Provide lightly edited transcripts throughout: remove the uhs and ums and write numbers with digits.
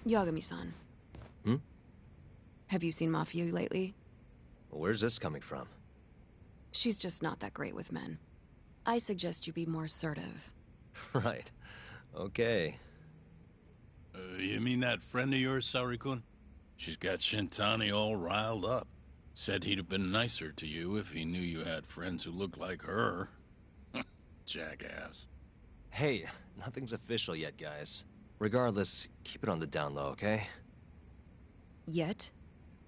Yagami-san. Hmm? Have you seen Mafia lately? Where's this coming from? She's just not that great with men. I suggest you be more assertive. Right. Okay. You mean that friend of yours, Saori-kun? She's got Shintani all riled up. Said he'd have been nicer to you if he knew you had friends who looked like her. Jackass. Hey, nothing's official yet, guys. Regardless, keep it on the down low, okay? Yet?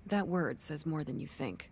That word says more than you think.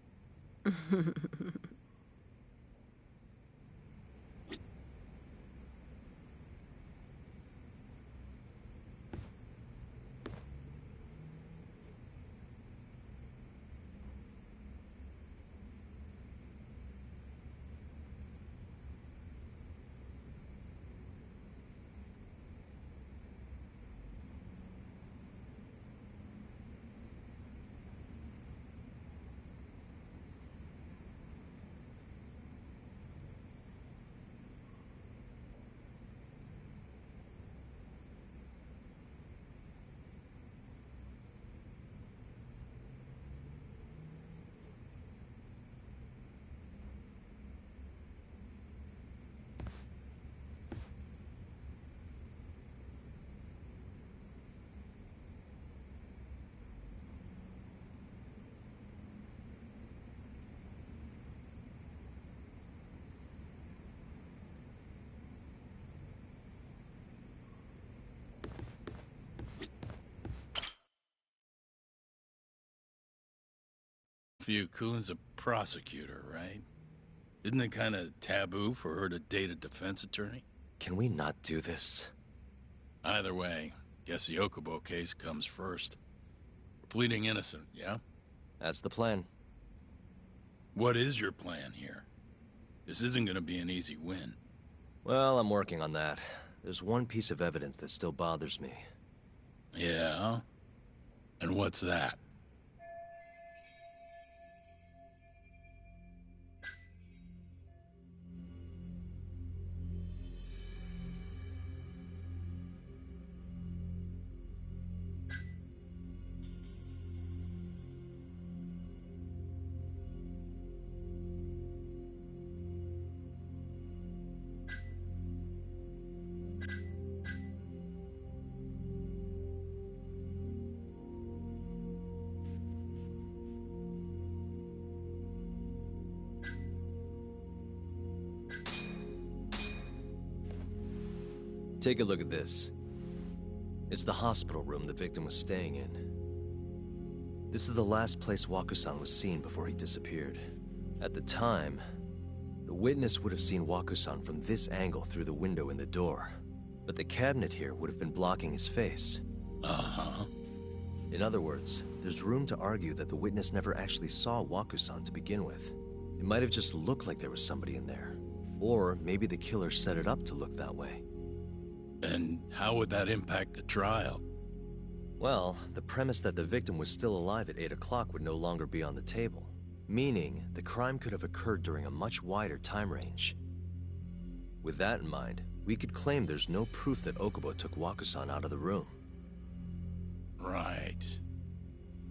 Kun's a prosecutor, right? Isn't it kind of taboo for her to date a defense attorney? Can we not do this? Either way, guess the Okubo case comes first. We're pleading innocent, yeah? That's the plan. What is your plan here? This isn't gonna be an easy win. Well, I'm working on that. There's one piece of evidence that still bothers me. Yeah? And what's that? Take a look at this. It's the hospital room the victim was staying in. This is the last place Waku-san was seen before he disappeared. At the time, the witness would have seen Waku-san from this angle through the window in the door, but the cabinet here would have been blocking his face. Uh-huh. In other words, there's room to argue that the witness never actually saw Waku-san to begin with. It might have just looked like there was somebody in there. Or maybe the killer set it up to look that way. And how would that impact the trial? Well, the premise that the victim was still alive at 8 o'clock would no longer be on the table. Meaning, the crime could have occurred during a much wider time range. With that in mind, we could claim there's no proof that Okubo took Waku-san out of the room. Right.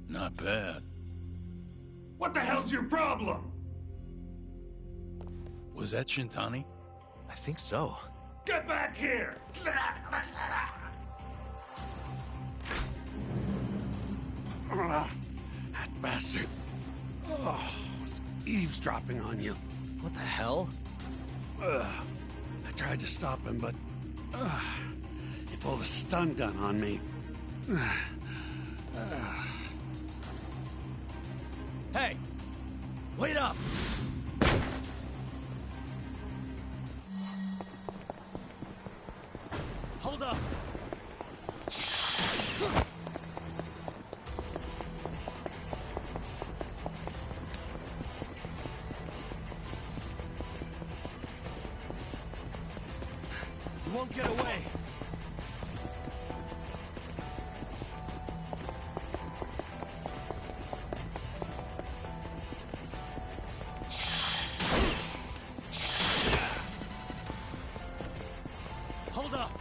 Not bad. What the hell's your problem? Was that Shintani? I think so. Get back here! That bastard. Oh, was eavesdropping on you. What the hell? I tried to stop him, but he pulled a stun gun on me. Hey! Wait up! Hold up! You won't get away! Hold up!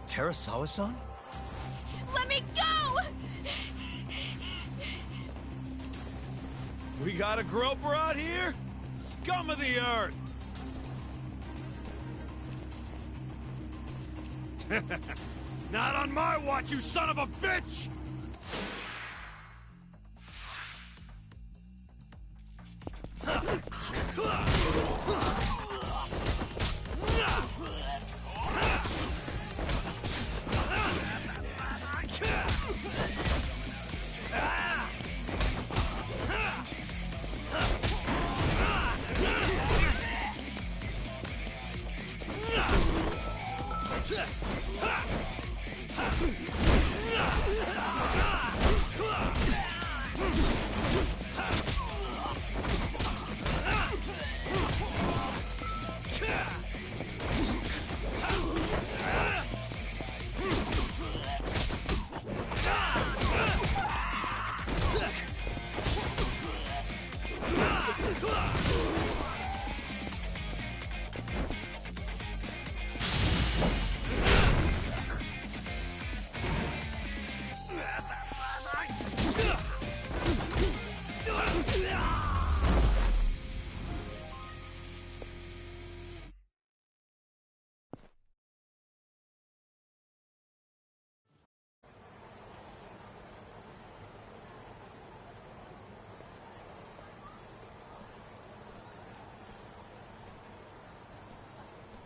Terasawa-san? Let me go! We got a groper out here? Scum of the earth! Not on my watch, you son of a bitch!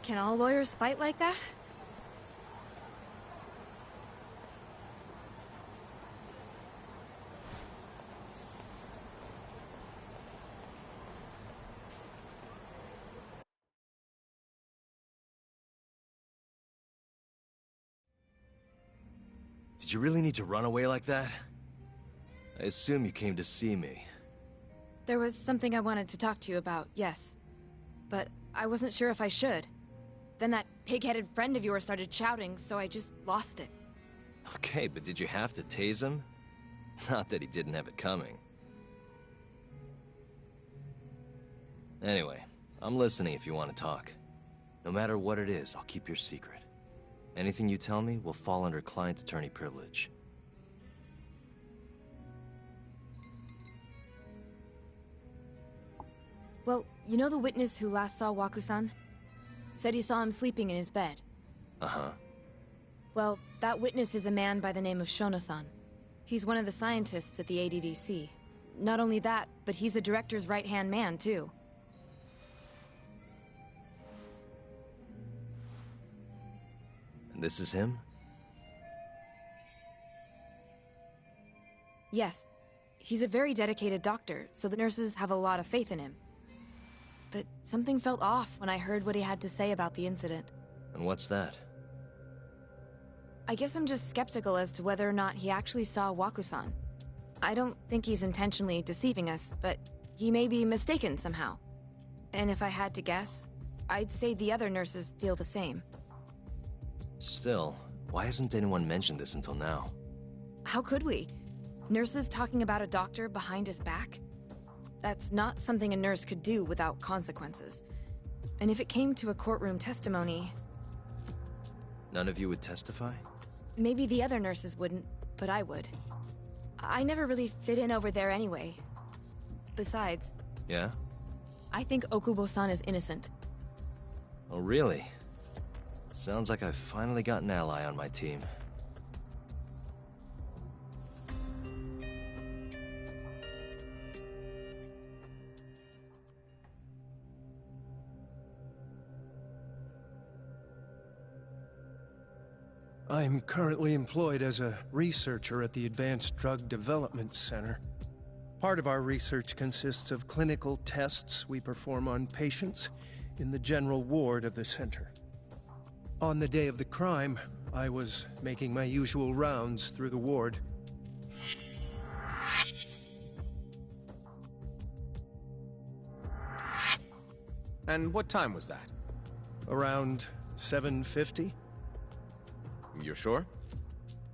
Can all lawyers fight like that? Did you really need to run away like that? I assume you came to see me. There was something I wanted to talk to you about, yes. But I wasn't sure if I should. Then that pig-headed friend of yours started shouting, so I just lost it. Okay, but did you have to tase him? Not that he didn't have it coming. Anyway, I'm listening if you want to talk. No matter what it is, I'll keep your secret. Anything you tell me will fall under client attorney privilege. Well, you know the witness who last saw Waku-san? Said he saw him sleeping in his bed. Uh-huh. Well, that witness is a man by the name of Shono-san. He's one of the scientists at the ADDC. Not only that, but he's the director's right-hand man, too. And this is him? Yes. He's a very dedicated doctor, so the nurses have a lot of faith in him. But something felt off when I heard what he had to say about the incident. And what's that? I guess I'm just skeptical as to whether or not he actually saw Waku-san. I don't think he's intentionally deceiving us, but he may be mistaken somehow. And if I had to guess, I'd say the other nurses feel the same. Still, why hasn't anyone mentioned this until now? How could we? Nurses talking about a doctor behind his back? That's not something a nurse could do without consequences. And if it came to a courtroom testimony... None of you would testify? Maybe the other nurses wouldn't, but I would. I never really fit in over there anyway. Besides... Yeah? I think Okubo-san is innocent. Oh, really? Sounds like I've finally got an ally on my team. I'm currently employed as a researcher at the Advanced Drug Development Center. Part of our research consists of clinical tests we perform on patients in the general ward of the center. On the day of the crime, I was making my usual rounds through the ward. And what time was that? Around 7:50? You're sure?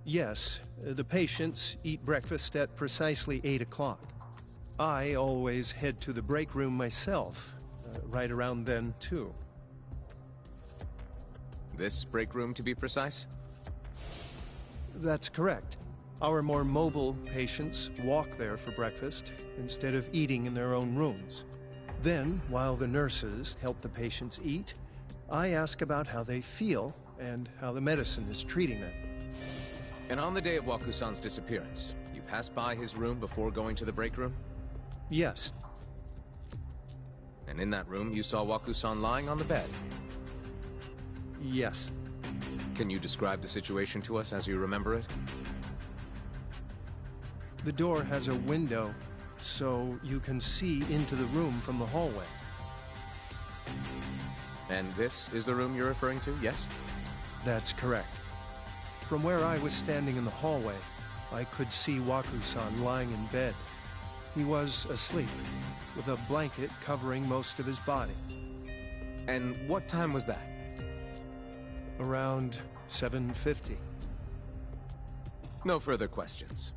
Yes, the patients eat breakfast at precisely 8 o'clock. I always head to the break room myself, right around then, too. This break room, to be precise? That's correct. Our more mobile patients walk there for breakfast instead of eating in their own rooms. Then, while the nurses help the patients eat, I ask about how they feel and how the medicine is treating them. And on the day of Wakusan's disappearance, you passed by his room before going to the break room? Yes. And in that room, you saw Wakusan lying on the bed? Yes. Can you describe the situation to us as you remember it? The door has a window, so you can see into the room from the hallway. And this is the room you're referring to, yes? That's correct. From where I was standing in the hallway, I could see Waku-san lying in bed. He was asleep, with a blanket covering most of his body. And what time was that? Around 7:50. No further questions.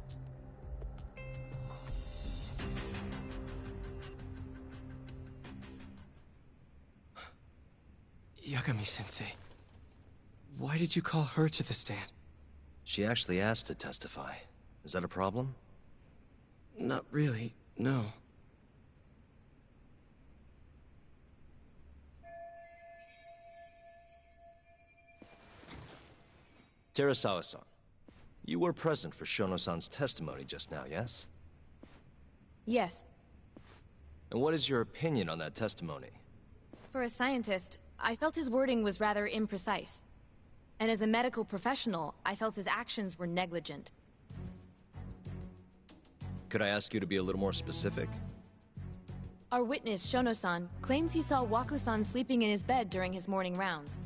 Yagami-sensei, why did you call her to the stand? She actually asked to testify. Is that a problem? Not really, no. Terasawa-san, you were present for Shono-san's testimony just now, yes? Yes. And what is your opinion on that testimony? For a scientist, I felt his wording was rather imprecise. And as a medical professional, I felt his actions were negligent. Could I ask you to be a little more specific? Our witness, Shono-san, claims he saw Waku-san sleeping in his bed during his morning rounds.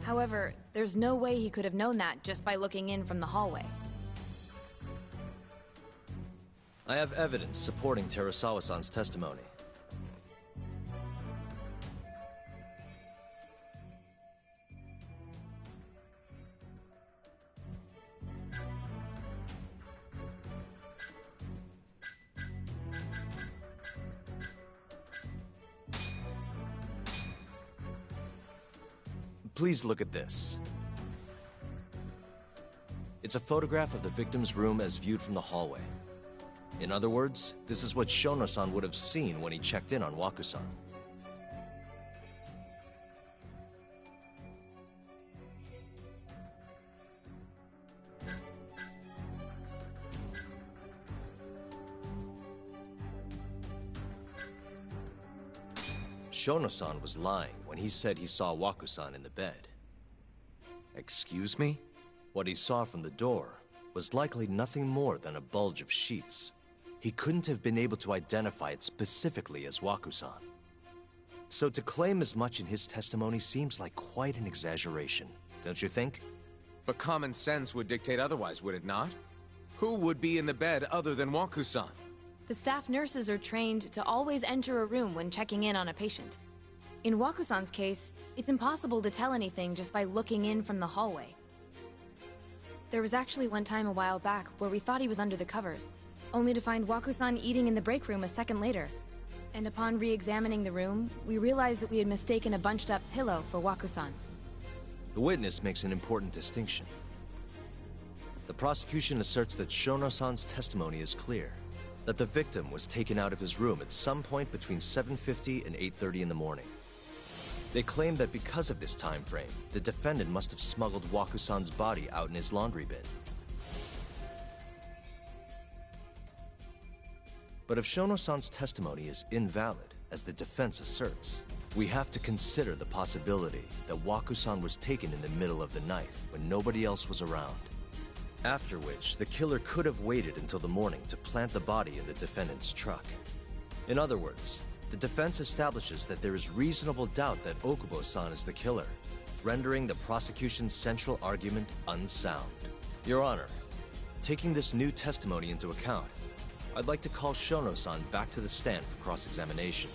However, there's no way he could have known that just by looking in from the hallway. I have evidence supporting Terasawa-san's testimony. Please look at this. It's a photograph of the victim's room as viewed from the hallway. In other words, this is what Shono-san would have seen when he checked in on Waku-san. Shono-san was lying when he said he saw Waku-san in the bed. Excuse me? What he saw from the door was likely nothing more than a bulge of sheets. He couldn't have been able to identify it specifically as Waku-san. So to claim as much in his testimony seems like quite an exaggeration, don't you think? But common sense would dictate otherwise, would it not? Who would be in the bed other than Waku-san? The staff nurses are trained to always enter a room when checking in on a patient. In Waku-san's case, it's impossible to tell anything just by looking in from the hallway. There was actually one time a while back where we thought he was under the covers, only to find Waku-san eating in the break room a second later. And upon re-examining the room, we realized that we had mistaken a bunched-up pillow for Waku-san. The witness makes an important distinction. The prosecution asserts that Shono-san's testimony is clear, that the victim was taken out of his room at some point between 7:50 and 8:30 in the morning. They claim that because of this time frame, the defendant must have smuggled Waku-san's body out in his laundry bin. But if Shono-san's testimony is invalid, as the defense asserts, we have to consider the possibility that Waku-san was taken in the middle of the night when nobody else was around. After which, the killer could have waited until the morning to plant the body in the defendant's truck. In other words, the defense establishes that there is reasonable doubt that Okubo-san is the killer, rendering the prosecution's central argument unsound. Your Honor, taking this new testimony into account, I'd like to call Shono-san back to the stand for cross-examination.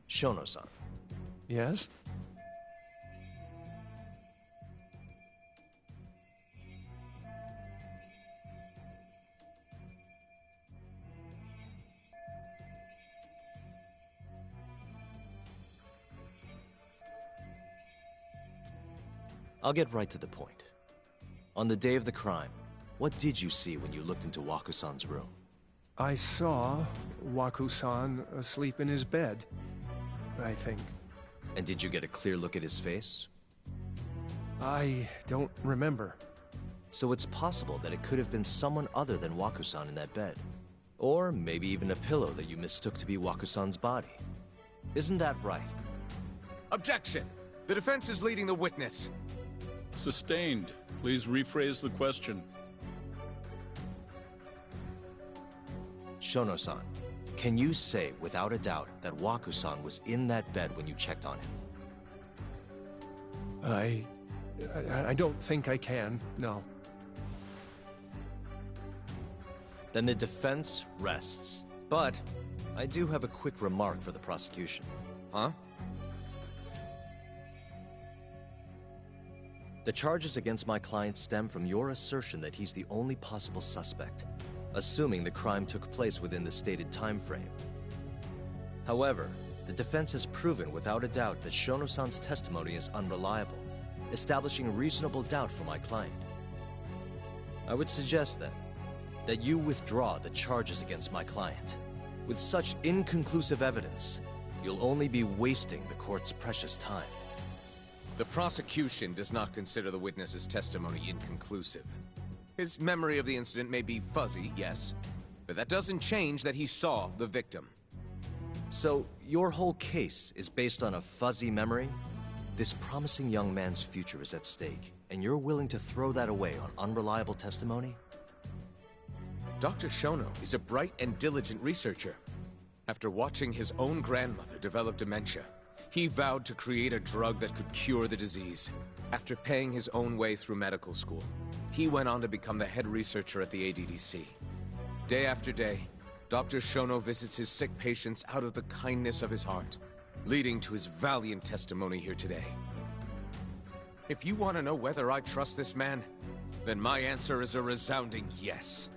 Shono-san. Yes? I'll get right to the point. On the day of the crime, what did you see when you looked into Waku-san's room? I saw Waku-san asleep in his bed, I think. And did you get a clear look at his face? I don't remember. So it's possible that it could have been someone other than Waku-san in that bed. Or maybe even a pillow that you mistook to be Waku-san's body. Isn't that right? Objection! The defense is leading the witness. Sustained. Please rephrase the question. Shono-san, can you say without a doubt that Waku-san was in that bed when you checked on him? I don't think I can, no. Then the defense rests. But I do have a quick remark for the prosecution. Huh? The charges against my client stem from your assertion that he's the only possible suspect, assuming the crime took place within the stated time frame. However, the defense has proven without a doubt that Shono-san's testimony is unreliable, establishing reasonable doubt for my client. I would suggest then that you withdraw the charges against my client. With such inconclusive evidence, you'll only be wasting the court's precious time. The prosecution does not consider the witness's testimony inconclusive. His memory of the incident may be fuzzy, yes, but that doesn't change that he saw the victim. So, your whole case is based on a fuzzy memory? This promising young man's future is at stake, and you're willing to throw that away on unreliable testimony? Dr. Shono is a bright and diligent researcher. After watching his own grandmother develop dementia, he vowed to create a drug that could cure the disease. After paying his own way through medical school, he went on to become the head researcher at the ADDC. Day after day, Dr. Shono visits his sick patients out of the kindness of his heart, leading to his valiant testimony here today. If you want to know whether I trust this man, then my answer is a resounding yes.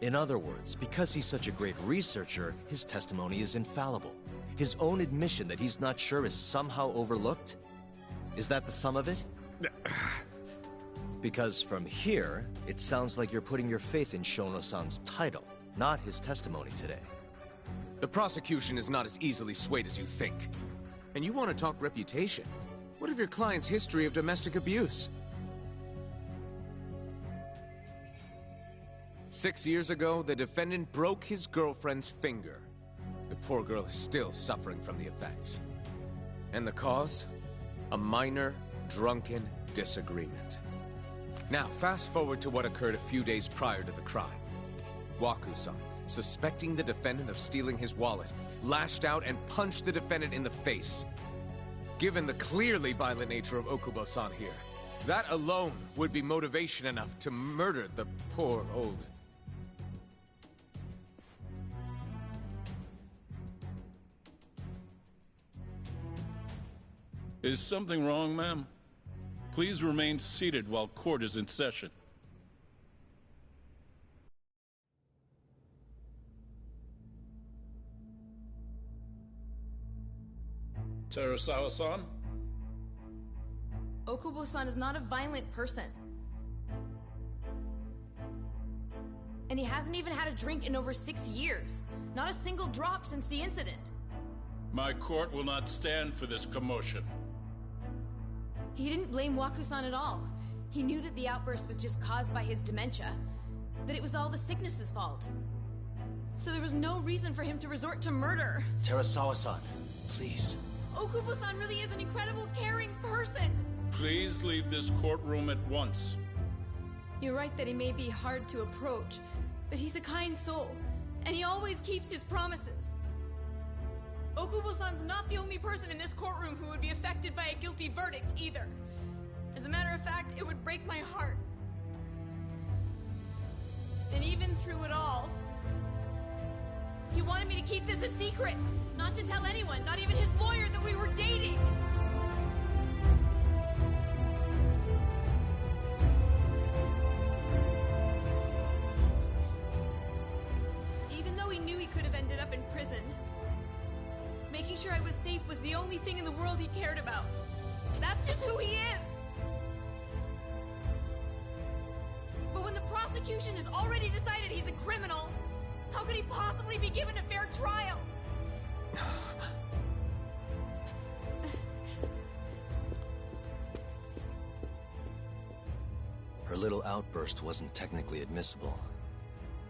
In other words, because he's such a great researcher, his testimony is infallible. His own admission that he's not sure is somehow overlooked? Is that the sum of it? Because from here, it sounds like you're putting your faith in Shono-san's title, not his testimony today. The prosecution is not as easily swayed as you think. And you want to talk reputation? What of your client's history of domestic abuse? 6 years ago, the defendant broke his girlfriend's finger. The poor girl is still suffering from the effects. And the cause? A minor, drunken disagreement. Now, fast forward to what occurred a few days prior to the crime. Waku-san, suspecting the defendant of stealing his wallet, lashed out and punched the defendant in the face. Given the clearly violent nature of Okubo-san here, that alone would be motivation enough to murder the poor old... Is something wrong, ma'am? Please remain seated while court is in session. Terasawa-san? Okubo-san is not a violent person. And he hasn't even had a drink in over 6 years. Not a single drop since the incident. My court will not stand for this commotion. He didn't blame Waku-san at all. He knew that the outburst was just caused by his dementia. That it was all the sickness's fault. So there was no reason for him to resort to murder. Terasawa-san, please. Okubo-san really is an incredible, caring person. Please leave this courtroom at once. You're right that he may be hard to approach, but he's a kind soul, and he always keeps his promises. Okubo-san's not the only person in this courtroom who would be affected by a guilty verdict, either. As a matter of fact, it would break my heart. And even through it all, he wanted me to keep this a secret, not to tell anyone, not even his lawyer, that we were dating. Even though he knew he could have ended up in prison, making sure I was safe was the only thing in the world he cared about. That's just who he is! prosecution has already decided he's a criminal. How could he possibly be given a fair trial? Her little outburst wasn't technically admissible,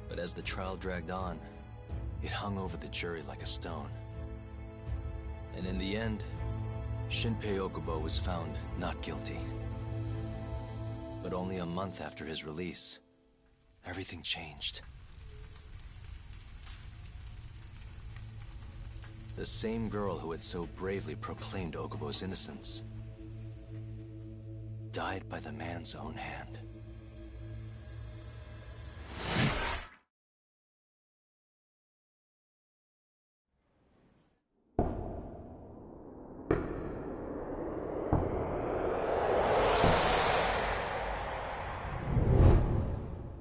but as the trial dragged on, it hung over the jury like a stone. And in the end, Shinpei Okubo was found not guilty. But only a month after his release, everything changed. The same girl who had so bravely proclaimed Okubo's innocence died by the man's own hand.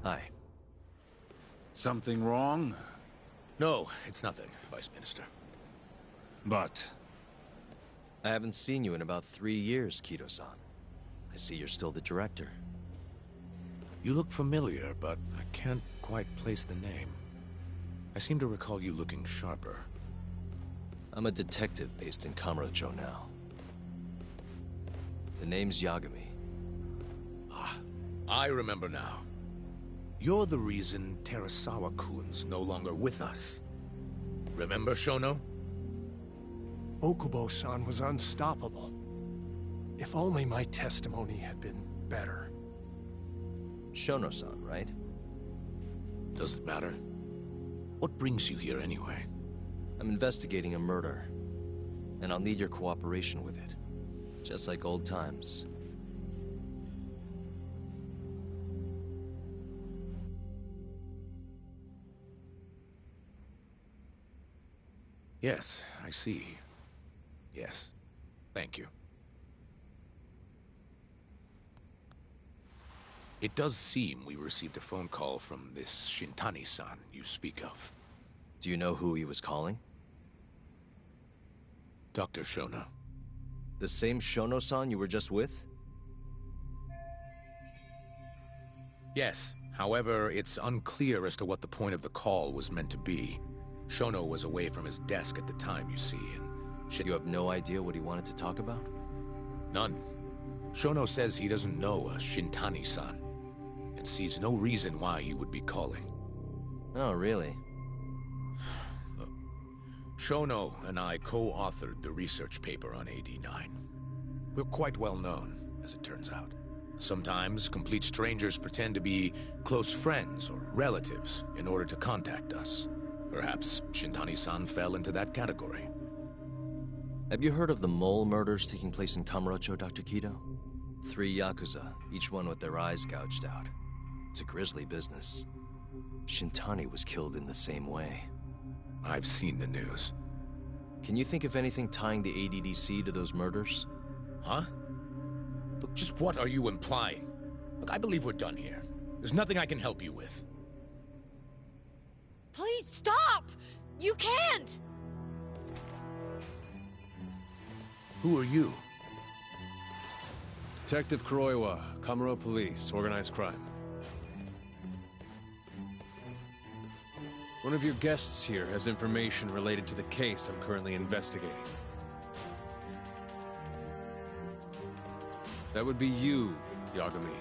Hi. Something wrong? No, it's nothing, Vice Minister. But... I haven't seen you in about 3 years, Kido-san. I see you're still the director. You look familiar, but I can't quite place the name. I seem to recall you looking sharper. I'm a detective based in Kamurocho now. The name's Yagami. Ah, I remember now. You're the reason Terasawa-kun's no longer with us. Remember, Shono? Okubo-san was unstoppable. If only my testimony had been better. Shono-san, right? Does it matter? What brings you here anyway? I'm investigating a murder, and I'll need your cooperation with it. Just like old times. Yes, I see. Yes. Thank you. It does seem we received a phone call from this Shintani-san you speak of. Do you know who he was calling? Dr. Shono. The same Shono-san you were just with? Yes. However, it's unclear as to what the point of the call was meant to be. Shono was away from his desk at the time, you see, and... You have no idea what he wanted to talk about? None. Shono says he doesn't know a Shintani-san, and sees no reason why he would be calling. Oh, really? Look, Shono and I co-authored the research paper on AD9. We're quite well known, as it turns out. Sometimes, complete strangers pretend to be close friends or relatives in order to contact us. Perhaps Shintani-san fell into that category. Have you heard of the mole murders taking place in Kamurocho, Dr. Kido? 3 Yakuza, each one with their eyes gouged out. It's a grisly business. Shintani was killed in the same way. I've seen the news. Can you think of anything tying the ADDC to those murders? Huh? Look, just what are you implying? Look, I believe we're done here. There's nothing I can help you with. Please stop! You can't! Who are you? Detective Kuroiwa, Kamuro Police, Organized Crime. One of your guests here has information related to the case I'm currently investigating. That would be you, Yagami.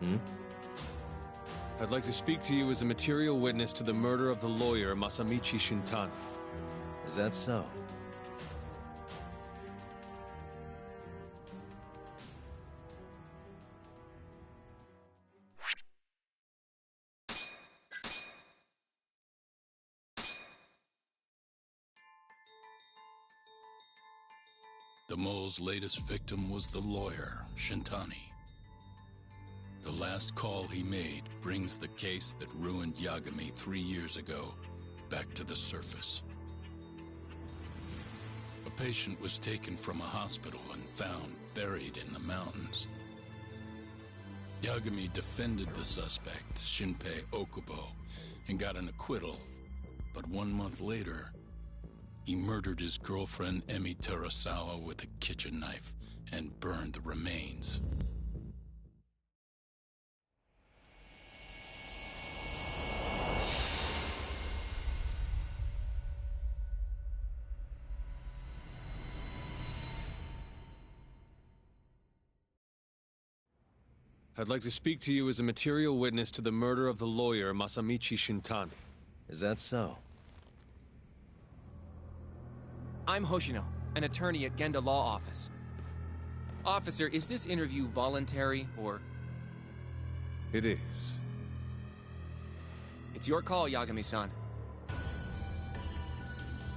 Hmm? I'd like to speak to you as a material witness to the murder of the lawyer Masamichi Shintan. Is that so? The mole's latest victim was the lawyer, Shintani. The last call he made brings the case that ruined Yagami 3 years ago back to the surface. A patient was taken from a hospital and found buried in the mountains. Yagami defended the suspect, Shinpei Okubo, and got an acquittal, but 1 month later, he murdered his girlfriend Emi Terasawa with a kitchen knife and burned the remains. I'd like to speak to you as a material witness to the murder of the lawyer Masamichi Shintan. Is that so? I'm Hoshino, an attorney at Genda Law Office. Officer, is this interview voluntary, or...? It is. It's your call, Yagami-san.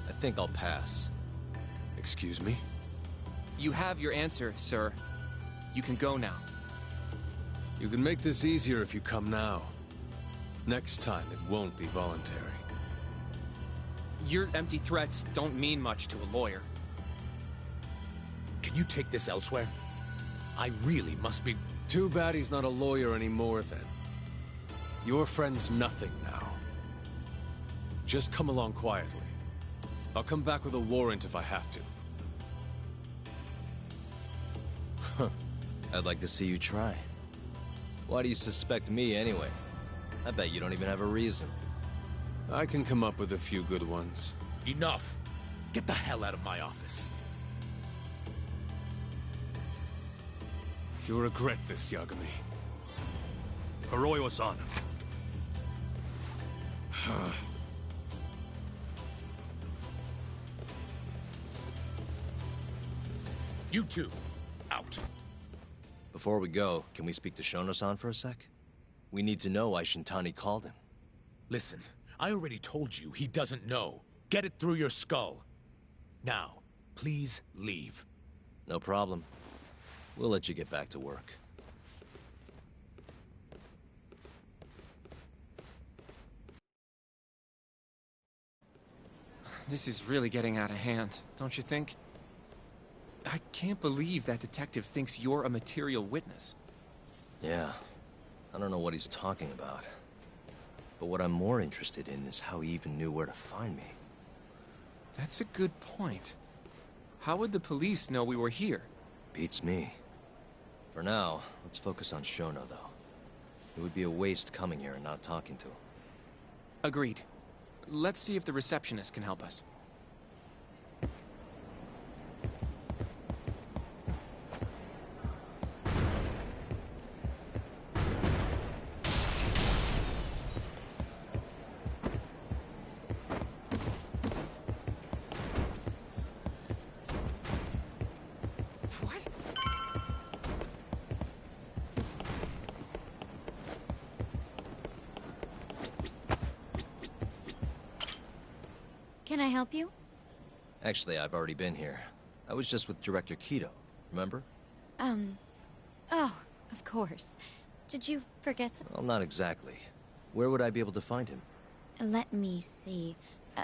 I think I'll pass. Excuse me? You have your answer, sir. You can go now. You can make this easier if you come now. Next time, it won't be voluntary. Your empty threats don't mean much to a lawyer. Can you take this elsewhere? I really must be... Too bad he's not a lawyer anymore, then. Your friend's nothing now. Just come along quietly. I'll come back with a warrant if I have to. I'd like to see you try. Why do you suspect me anyway? I bet you don't even have a reason. I can come up with a few good ones. Enough! Get the hell out of my office. You'll regret this, Yagami. Kuroiwa-san. You two, out. Before we go, can we speak to Shono-san for a sec? We need to know why Shintani called him. Listen, I already told you he doesn't know. Get it through your skull. Now, please leave. No problem. We'll let you get back to work. This is really getting out of hand, don't you think? I can't believe that detective thinks you're a material witness. Yeah. I don't know what he's talking about. But what I'm more interested in is how he even knew where to find me. That's a good point. How would the police know we were here? Beats me. For now, let's focus on Shono, though. It would be a waste coming here and not talking to him. Agreed. Let's see if the receptionist can help us. Can I help you? Actually, I've already been here. I was just with Director Kido, remember? Oh, of course. Did you forget something? Well, not exactly. Where would I be able to find him? Let me see.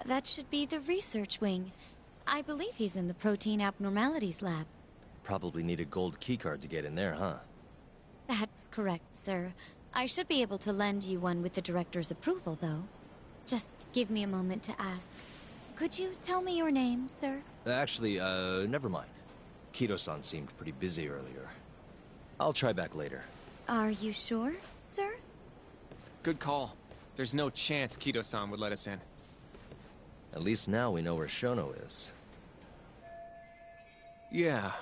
That should be the research wing. I believe he's in the protein abnormalities lab. Probably need a gold keycard to get in there, huh? That's correct, sir. I should be able to lend you one with the director's approval, though. Just give me a moment to ask. Could you tell me your name, sir? Actually, never mind. Kido-san seemed pretty busy earlier. I'll try back later. Are you sure, sir? Good call. There's no chance Kido-san would let us in. At least now we know where Shono is. Yeah.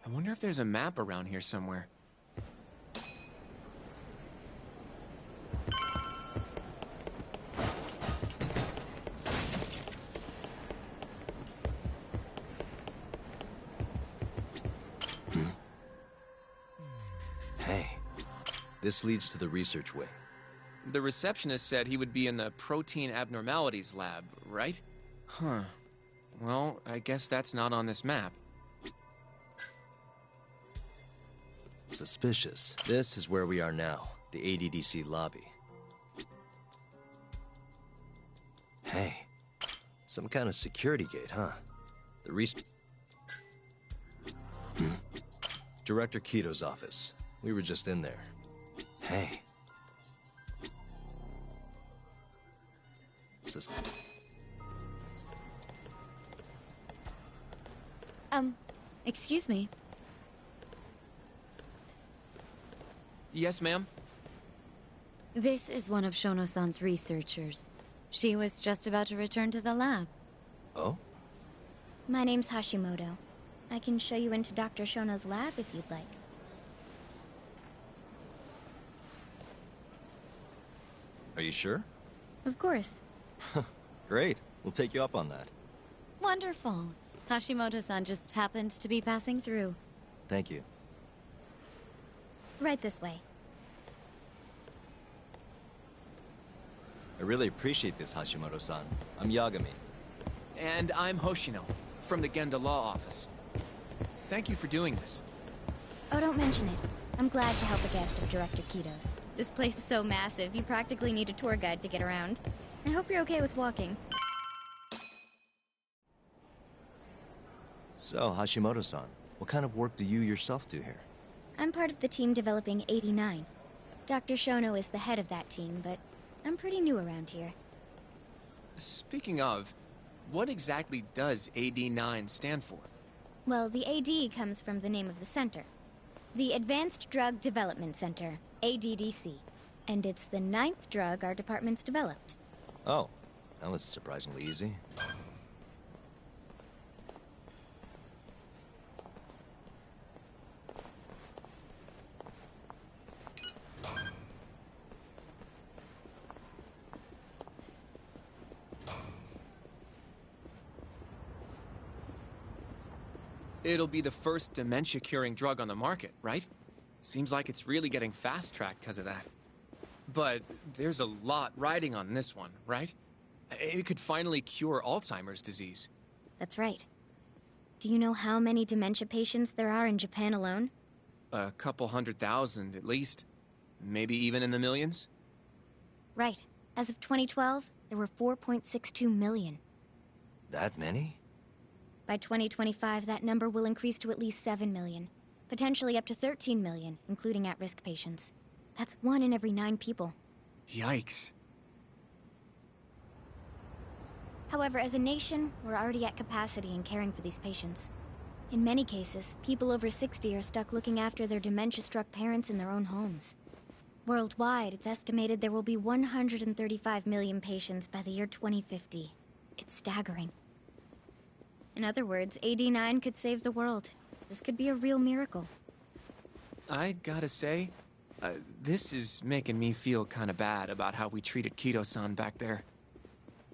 I wonder if there's a map around here somewhere. Hey, this leads to the research wing. The receptionist said he would be in the protein abnormalities lab, right? Huh. Well, I guess that's not on this map. Suspicious. This is where we are now, the ADDC lobby. Hey, some kind of security gate, huh? The Director Kido's office. We were just in there. Hey. Excuse me. Yes, ma'am? This is one of Shono-san's researchers. She was just about to return to the lab. Oh? My name's Hashimoto. I can show you into Dr. Shono's lab if you'd like. Are you sure? Of course. Great. We'll take you up on that. Wonderful. Hashimoto-san just happened to be passing through. Thank you. Right this way. I really appreciate this, Hashimoto-san. I'm Yagami. And I'm Hoshino, from the Genda Law Office. Thank you for doing this. Oh, don't mention it. I'm glad to help a guest of Director Kito's. This place is so massive, you practically need a tour guide to get around. I hope you're okay with walking. So, Hashimoto-san, what kind of work do you yourself do here? I'm part of the team developing 89. Dr. Shono is the head of that team, but I'm pretty new around here. Speaking of, what exactly does AD9 stand for? Well, the AD comes from the name of the center. The Advanced Drug Development Center, ADDC. And it's the 9th drug our department's developed. Oh, that was surprisingly easy. It'll be the first dementia-curing drug on the market, right? Seems like it's really getting fast-tracked because of that. But there's a lot riding on this one, right? It could finally cure Alzheimer's disease. That's right. Do you know how many dementia patients there are in Japan alone? A couple 100,000 at least. Maybe even in the millions? Right. As of 2012, there were 4.62 million. That many? By 2025, that number will increase to at least 7 million. Potentially up to 13 million, including at-risk patients. That's 1 in every 9 people. Yikes. However, as a nation, we're already at capacity in caring for these patients. In many cases, people over 60 are stuck looking after their dementia-struck parents in their own homes. Worldwide, it's estimated there will be 135 million patients by the year 2050. It's staggering. In other words, AD9 could save the world. This could be a real miracle. I gotta say, this is making me feel kinda bad about how we treated Kito-san back there.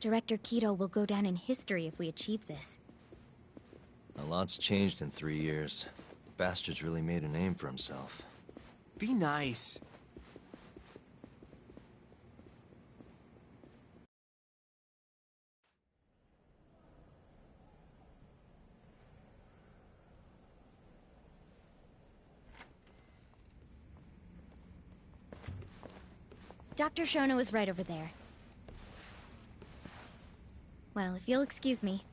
Director Kito will go down in history if we achieve this. A lot's changed in 3 years. The bastard's really made a name for himself. Be nice. Dr. Shono is right over there. Well, if you'll excuse me.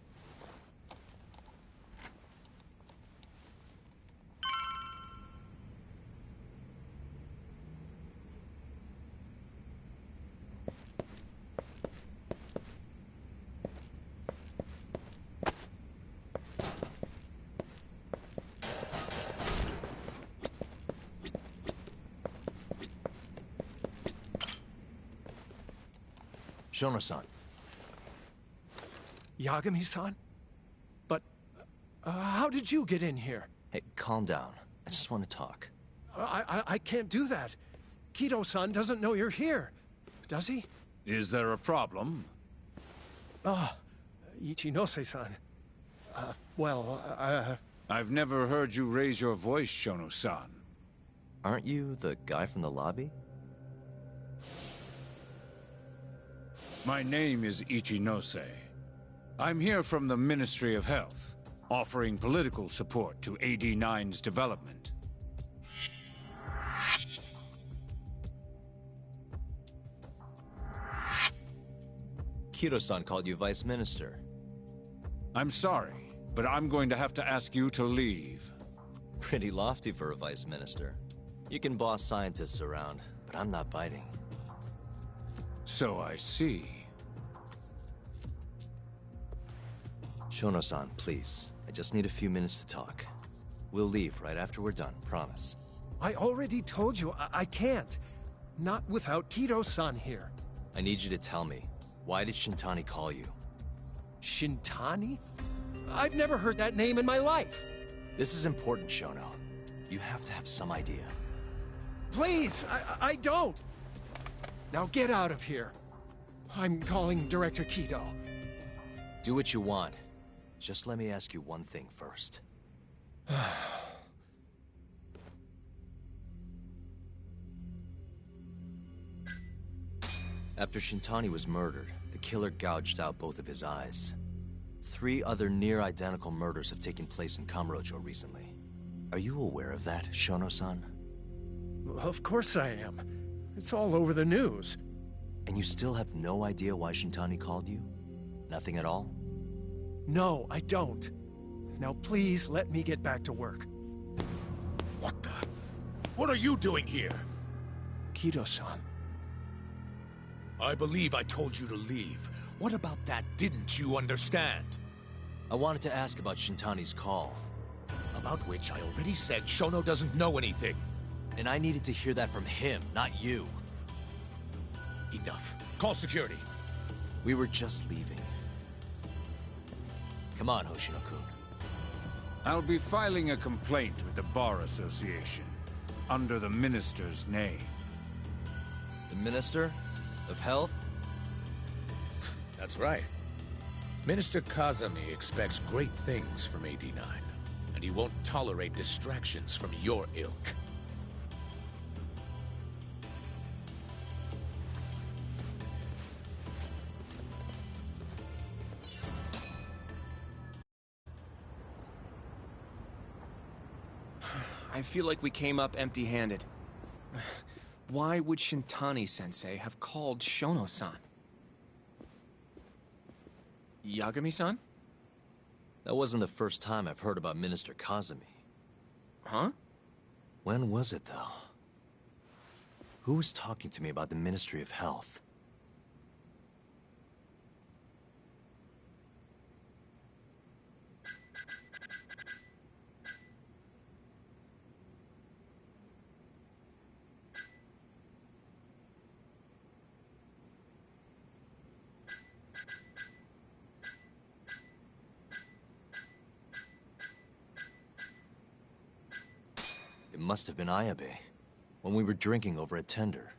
Shono-san. Yagami-san? But, how did you get in here? Hey, calm down. I just want to talk. I can't do that. Kito-san doesn't know you're here. Does he? Is there a problem? Ichinose-san. I've never heard you raise your voice, Shono-san. Aren't you the guy from the lobby? My name is Ichinose. I'm here from the Ministry of Health, offering political support to AD9's development. Kito-san called you Vice Minister. I'm sorry, but I'm going to have to ask you to leave. Pretty lofty for a Vice Minister. You can boss scientists around, but I'm not biting. So I see. Shono-san, please. I just need a few minutes to talk. We'll leave right after we're done, promise. I already told you, I can't. Not without Kito-san here. I need you to tell me, why did Shintani call you? Shintani? I've never heard that name in my life. This is important, Shono. You have to have some idea. Please, I don't. Now get out of here. I'm calling Director Kido. Do what you want. Just let me ask you one thing first. After Shintani was murdered, the killer gouged out both of his eyes. 3 other near-identical murders have taken place in Kamurocho recently. Are you aware of that, Shono-san? Of course I am. It's all over the news. And you still have no idea why Shintani called you? Nothing at all? No, I don't. Now please let me get back to work. What the? What are you doing here? Kido-san. I believe I told you to leave. What about that didn't you understand? I wanted to ask about Shintani's call. About which I already said Shono doesn't know anything. And I needed to hear that from him, not you. Enough. Call security. We were just leaving. Come on, Hoshino-kun. I'll be filing a complaint with the Bar Association, under the Minister's name. The Minister? Of Health? That's right. Minister Kazumi expects great things from AD9, and he won't tolerate distractions from your ilk. I feel like we came up empty-handed. Why would Shintani-sensei have called Shono-san? Yagami-san? That wasn't the first time I've heard about Minister Kazumi. Huh? When was it, though? Who was talking to me about the Ministry of Health? It must have been Ayabe, when we were drinking over at Tender.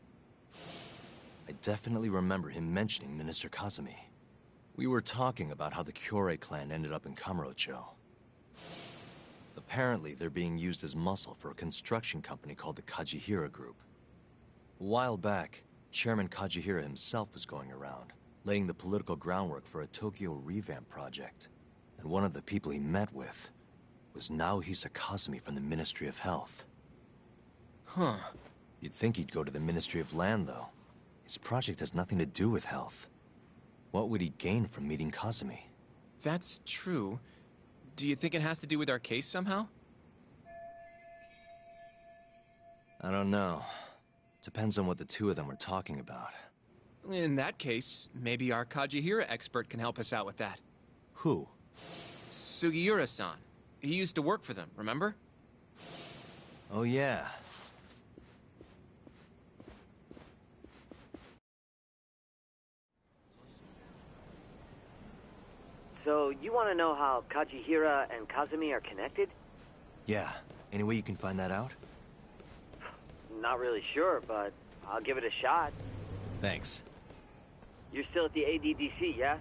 I definitely remember him mentioning Minister Kazumi. We were talking about how the Kyorei clan ended up in Kamurocho. Apparently, they're being used as muscle for a construction company called the Kajihira Group. A while back, Chairman Kajihira himself was going around, laying the political groundwork for a Tokyo revamp project. And one of the people he met with was Naohisa Kazumi from the Ministry of Health. Huh. You'd think he'd go to the Ministry of Land, though. His project has nothing to do with health. What would he gain from meeting Kazumi? That's true. Do you think it has to do with our case somehow? I don't know. Depends on what the two of them were talking about. In that case, maybe our Kajihira expert can help us out with that. Who? Sugiura-san. He used to work for them, remember? Oh, yeah. So, you want to know how Kajihira and Kazumi are connected? Yeah. Any way you can find that out? Not really sure, but I'll give it a shot. Thanks. You're still at the ADDC, yeah?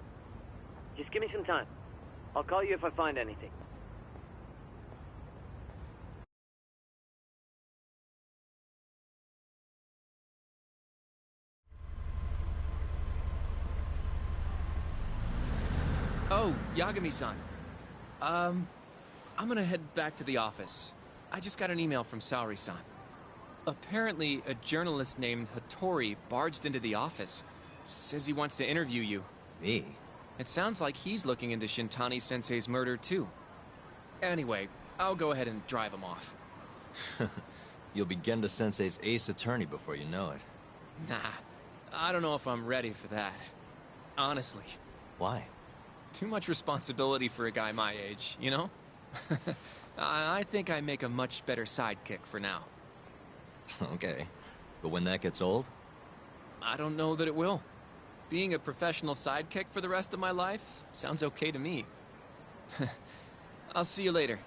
Just give me some time. I'll call you if I find anything. Oh, Yagami-san. I'm gonna head back to the office. I just got an email from Saori-san. Apparently, a journalist named Hattori barged into the office. Says he wants to interview you. Me? It sounds like he's looking into Shintani-sensei's murder, too. Anyway, I'll go ahead and drive him off. You'll be Genda-sensei's ace attorney before you know it. Nah, I don't know if I'm ready for that. Honestly. Why? Too much responsibility for a guy my age, you know? I think I make a much better sidekick for now. Okay. But when that gets old? I don't know that it will. Being a professional sidekick for the rest of my life sounds okay to me. I'll see you later.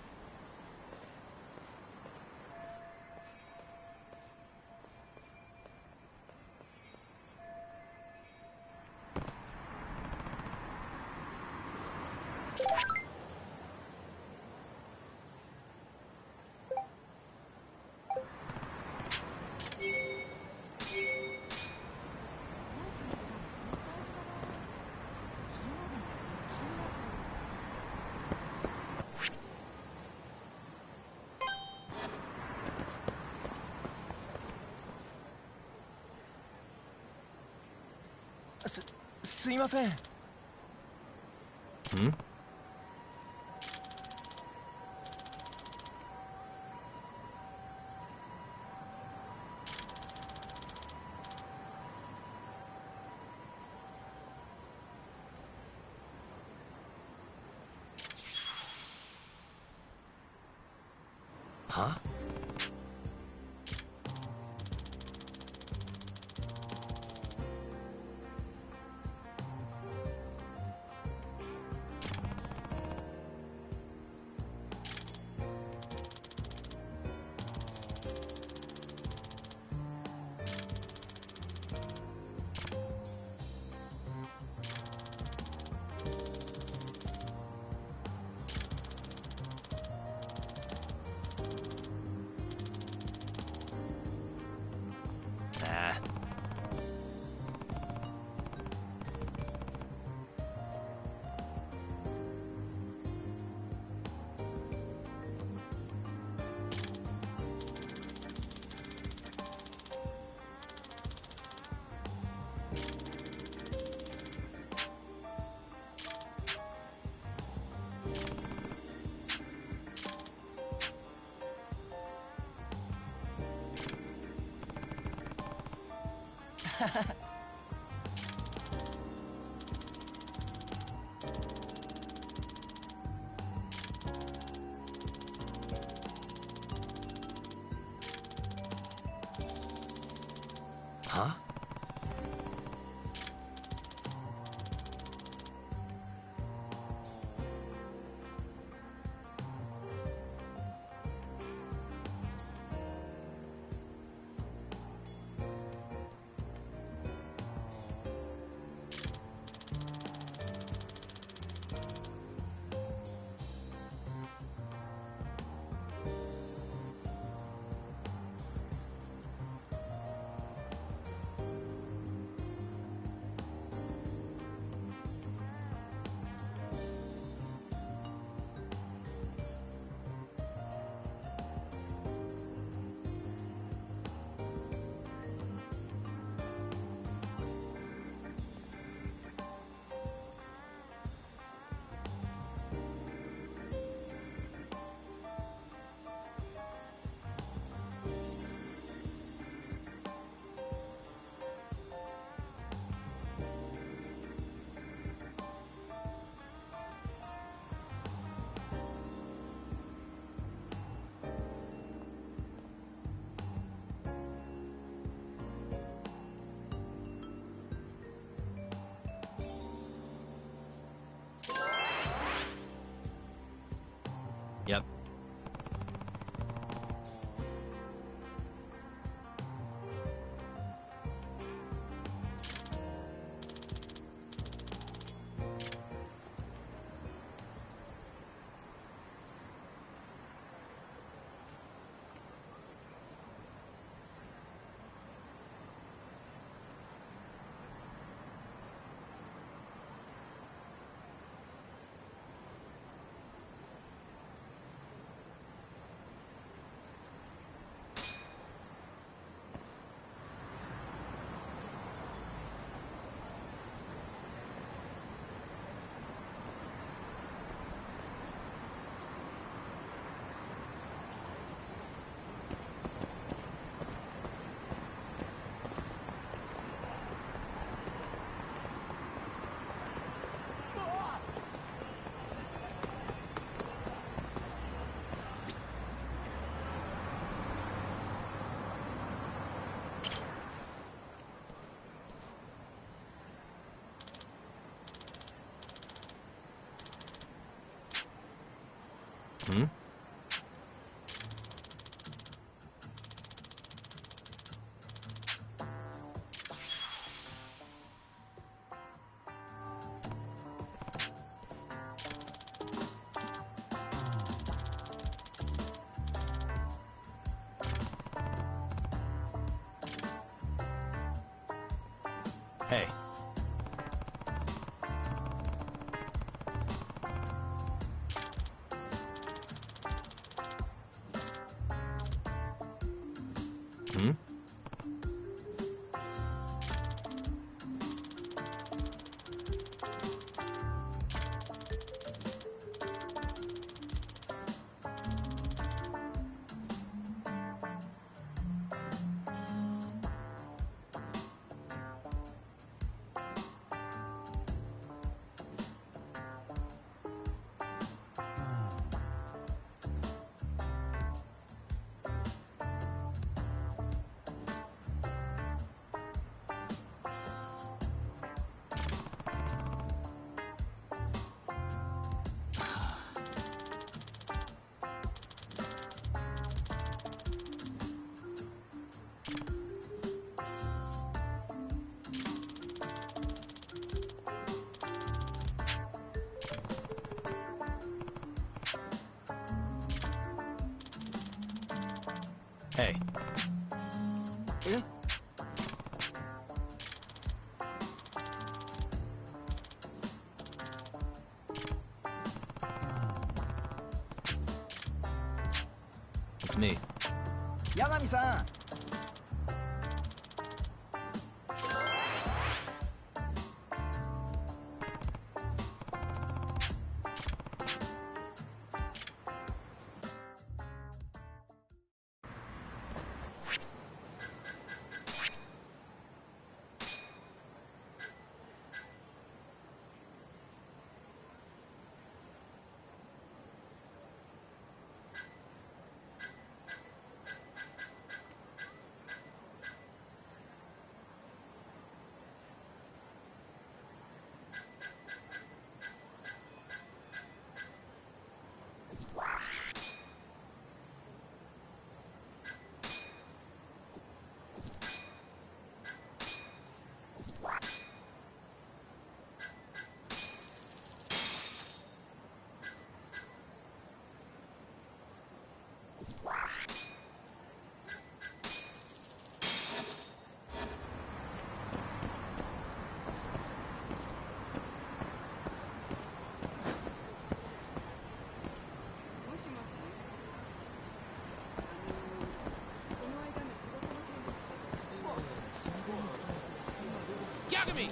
すいません。Hmm? Huh? Nah. Huh? Yep. Hmm? Hey. Hmm? Hey. Yeah? It's me. Yagami-san! Yagami!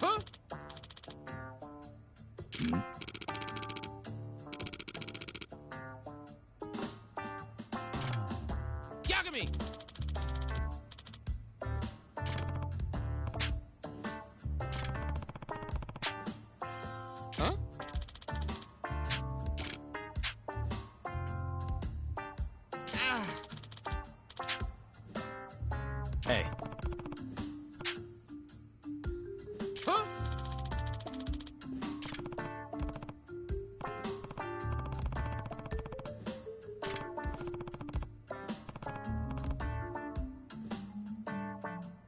Huh? Yagami! Huh? Hey. Huh?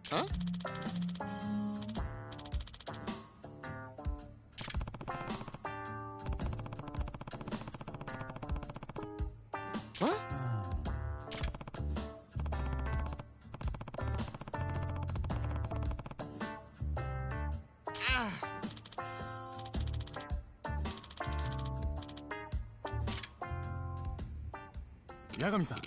Huh? What? Yagami-san.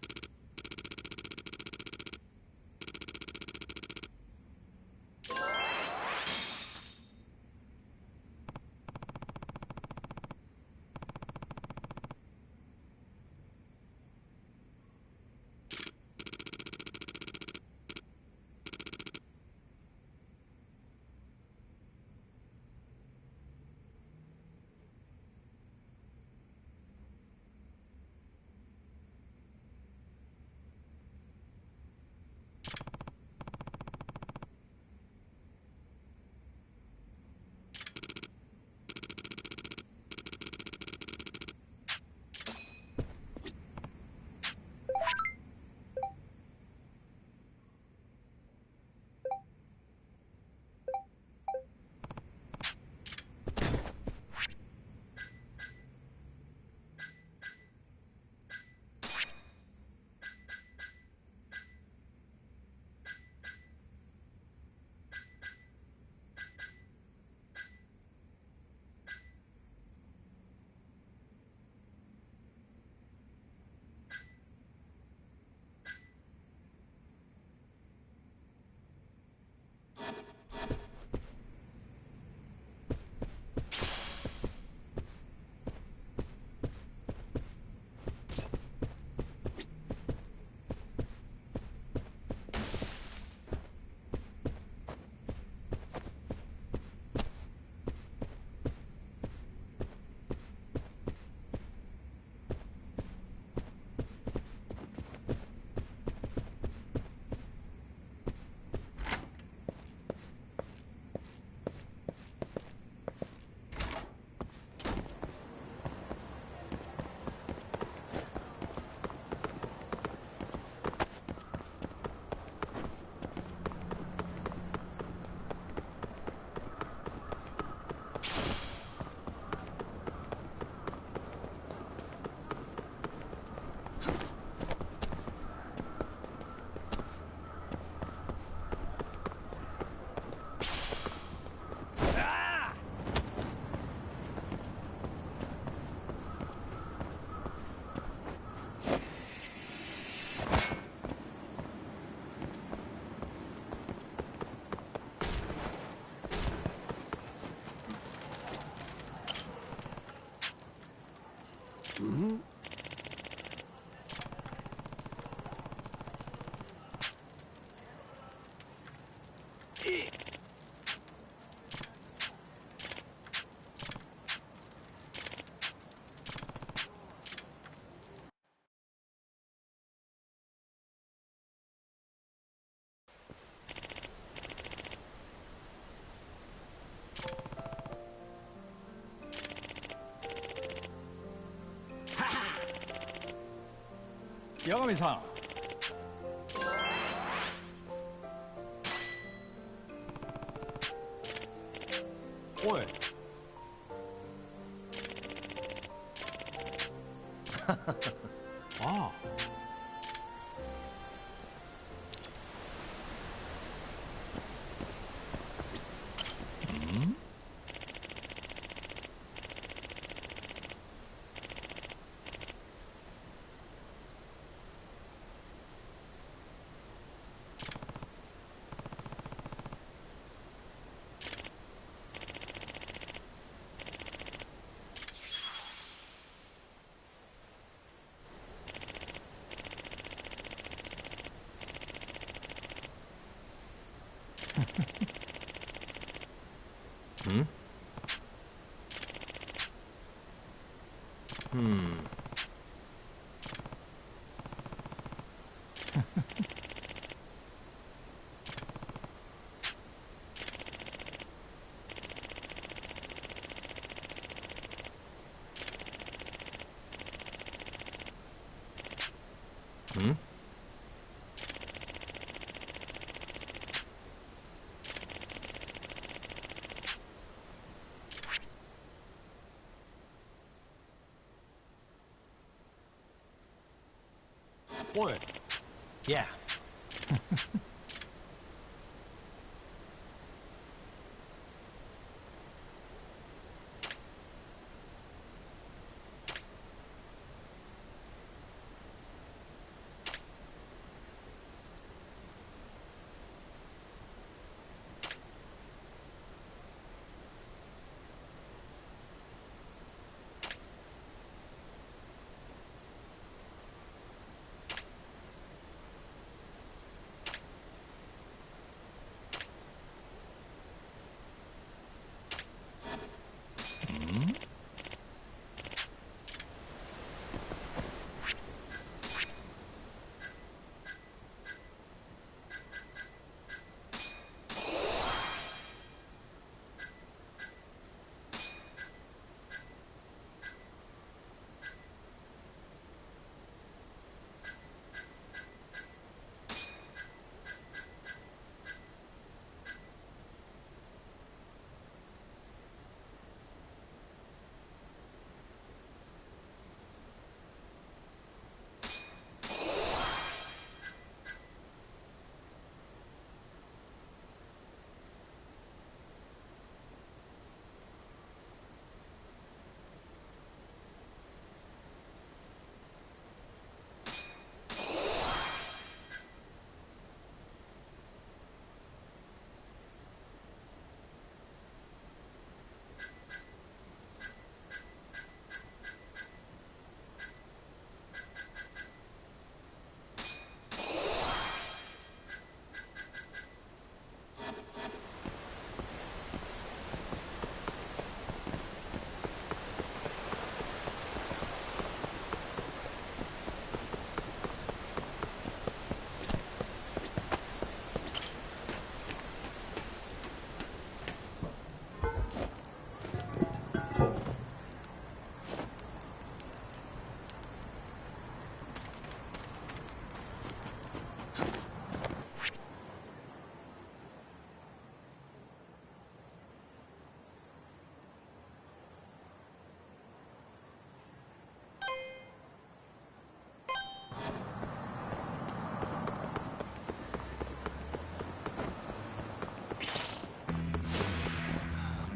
八神さん。おい。ああ。Hmm? Hmm. Hmm? Boy. Yeah.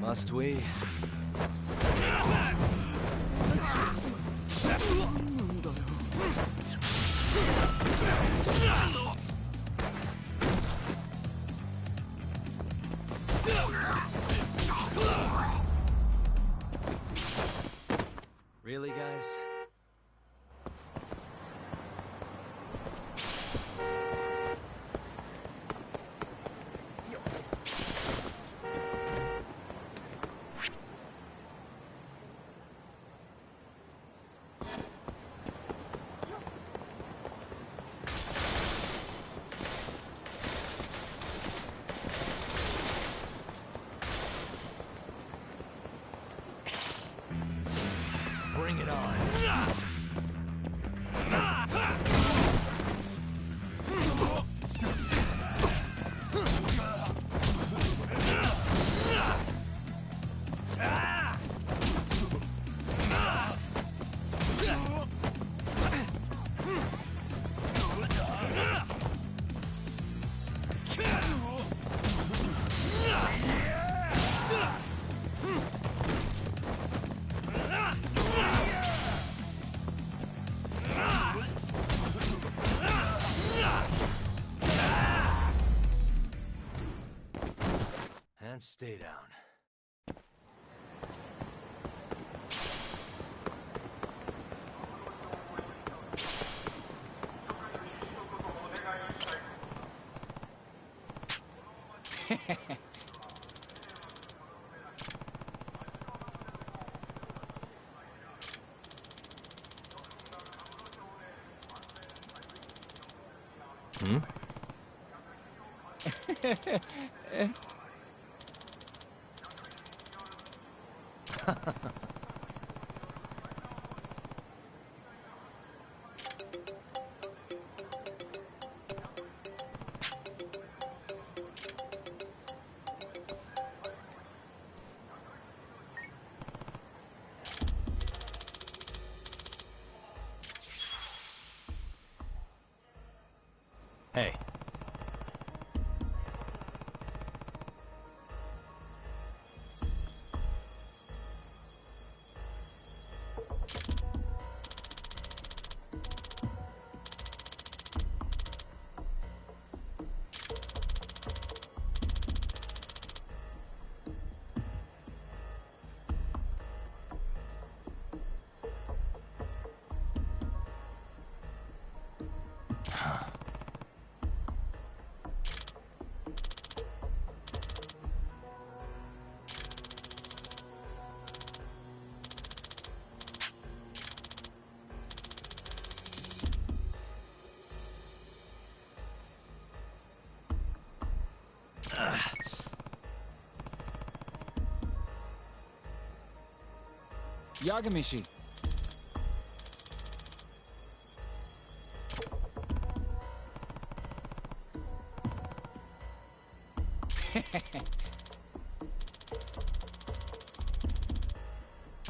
Must we? Really, guys? Bring it on. And stay down. Hmm? Hey. Yagamishi.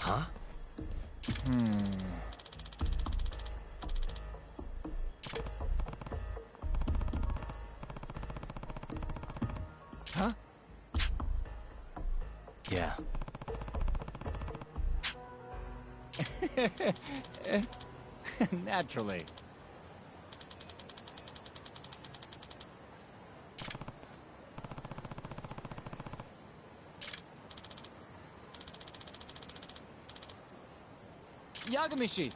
Huh? Huh? Yeah. Naturally. Yagamishi.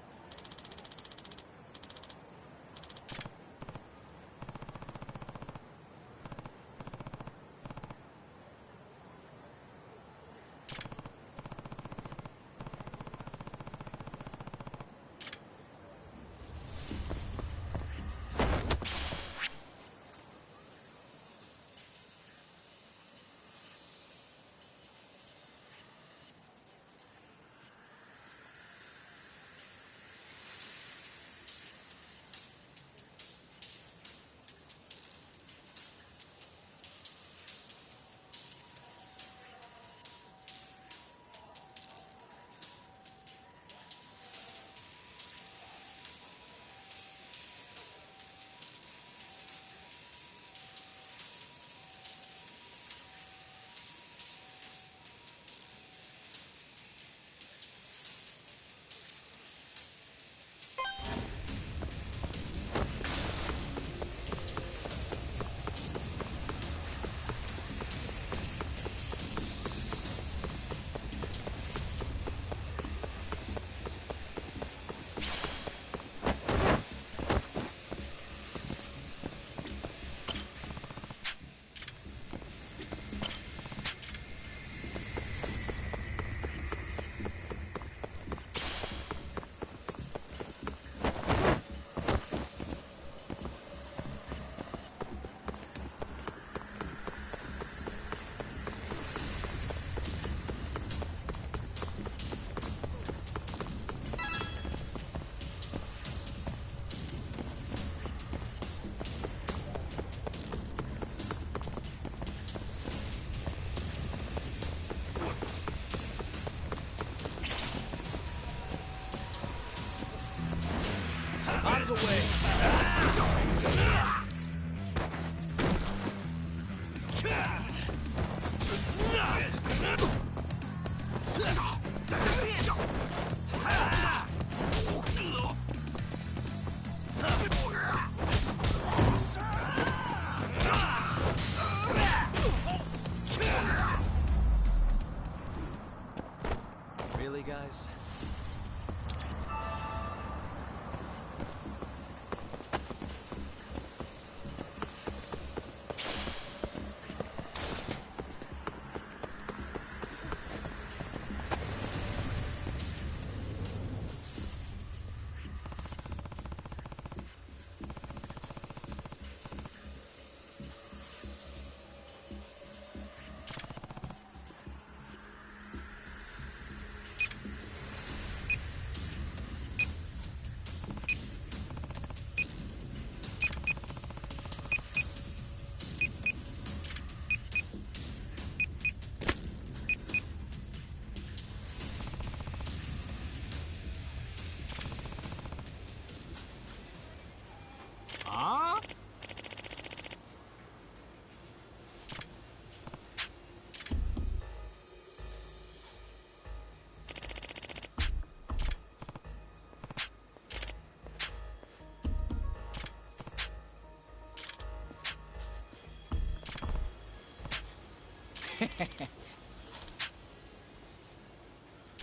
Really, guys? Huh?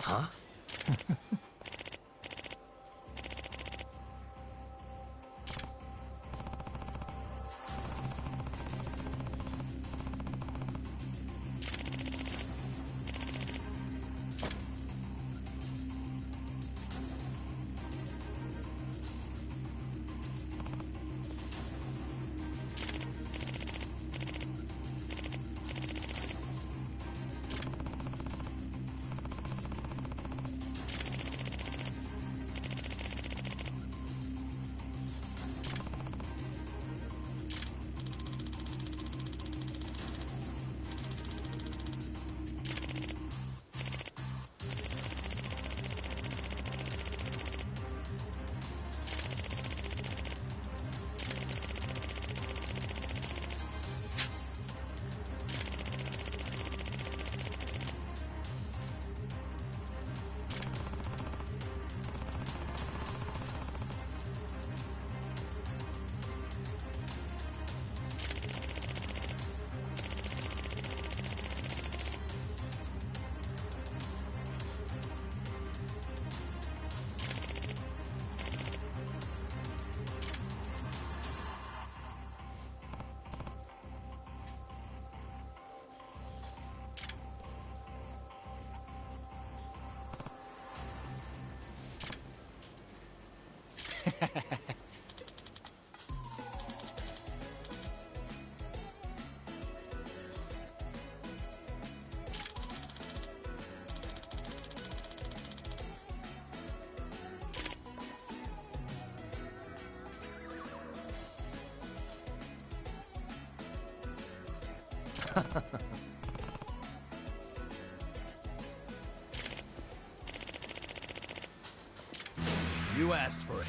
Huh? You asked for it.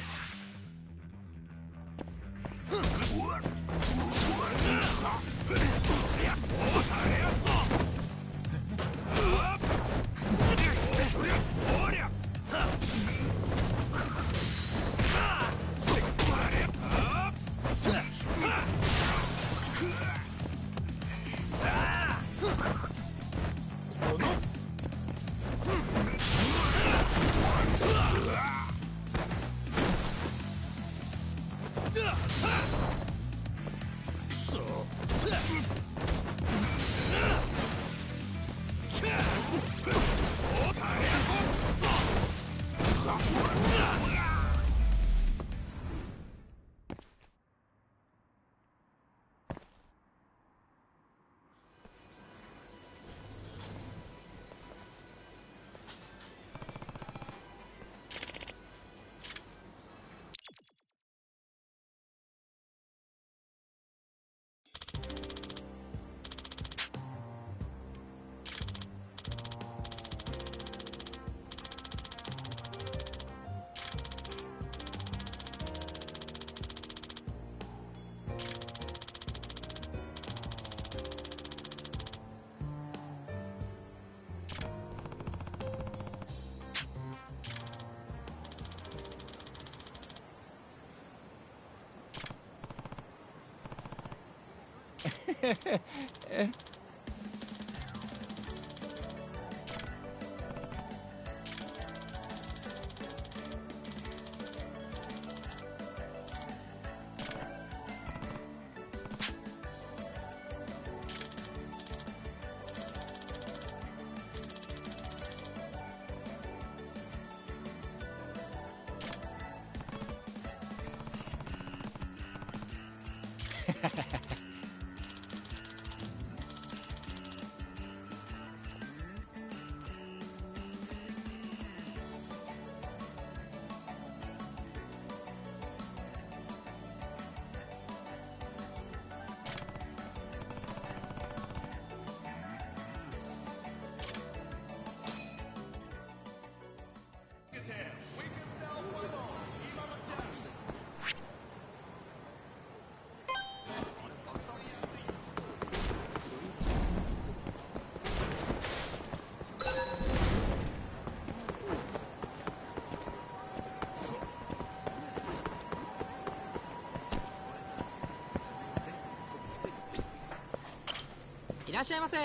いらっしゃいませ。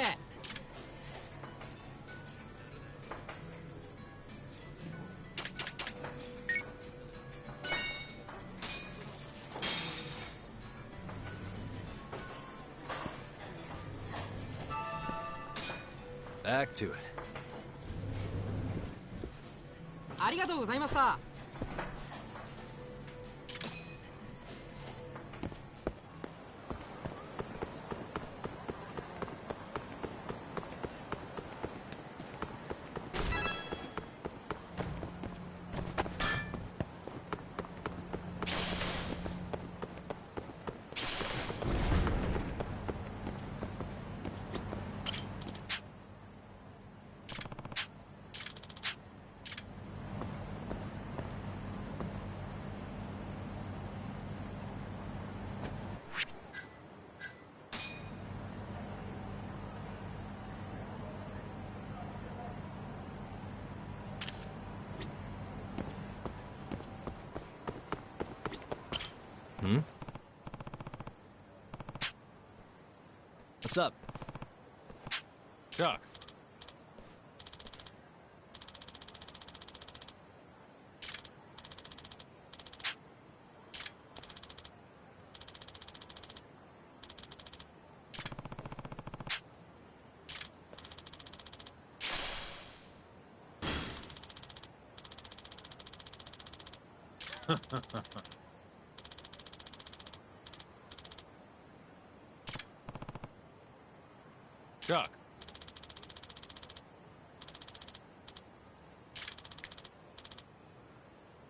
Back to it. ありがとうございました。Hmm? What's up? Doc. Doc.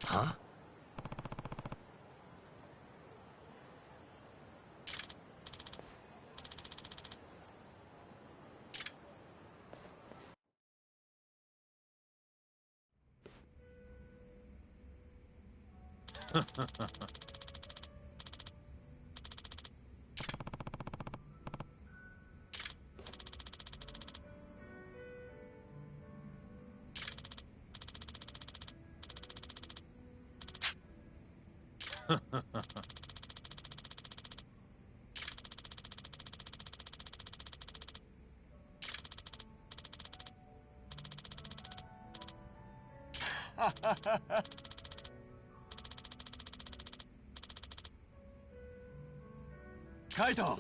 Huh? Kaito!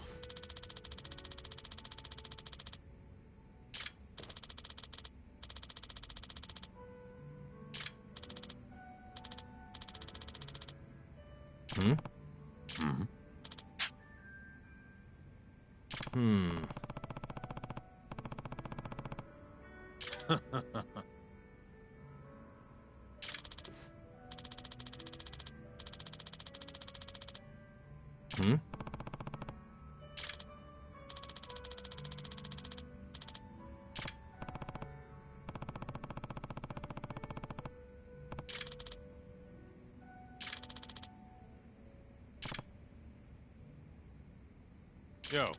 Hmm? Hmm. Hmm? Yo.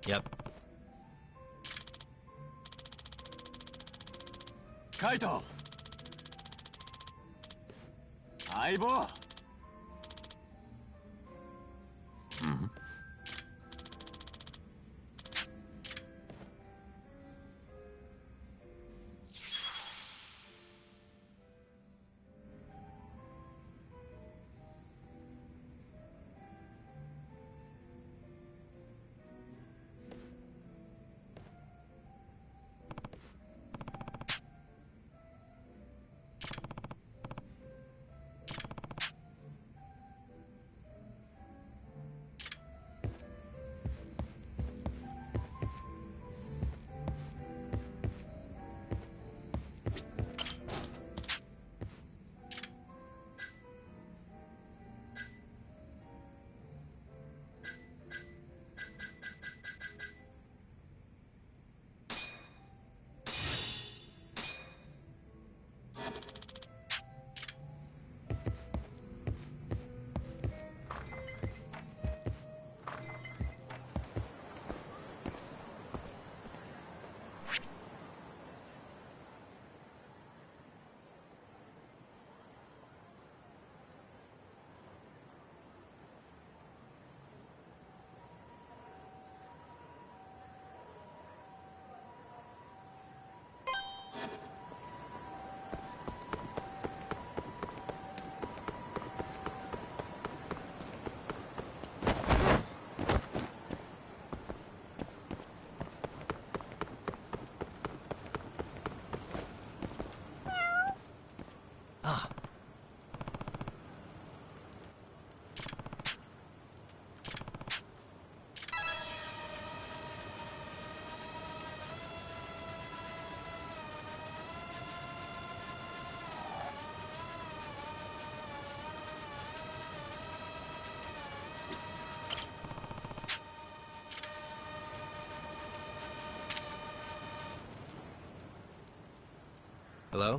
Yep. カイト。相棒。Hello?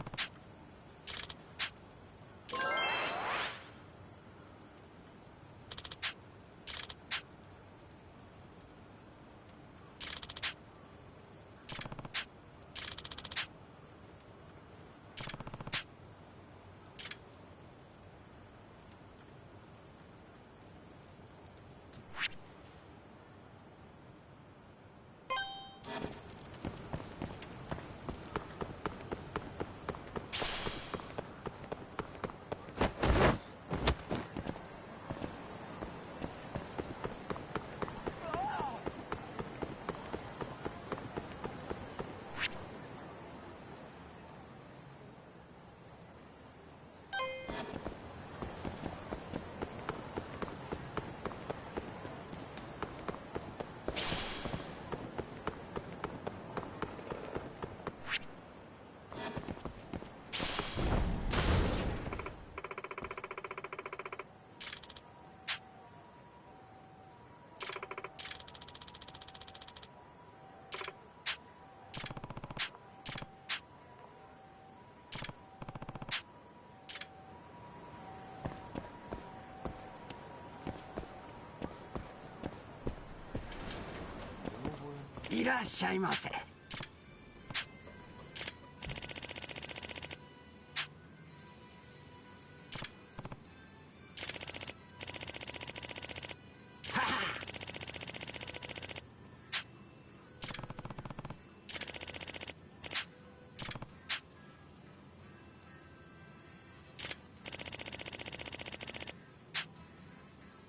いらっしゃいませ。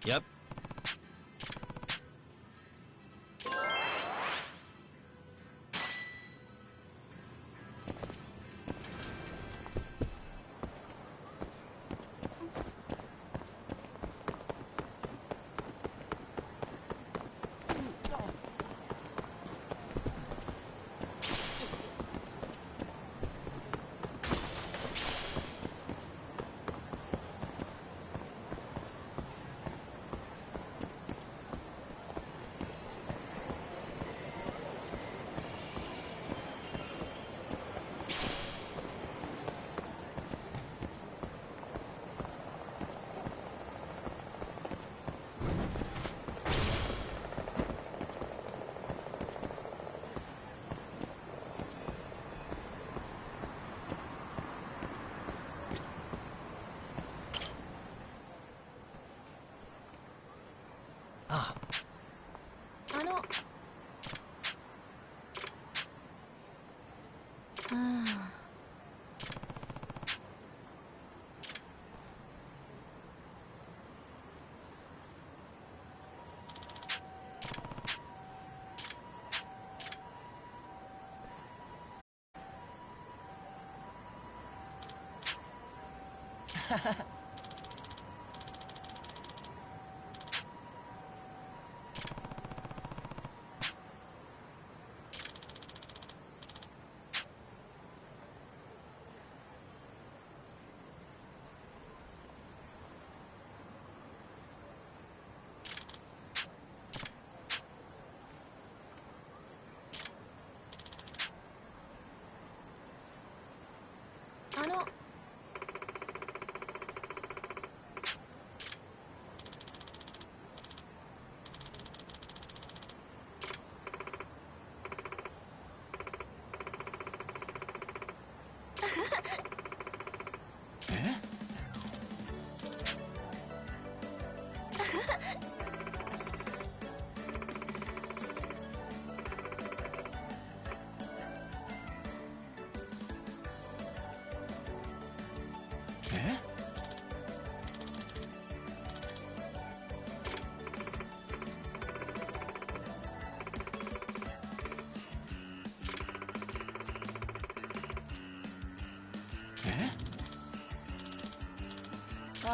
Yep.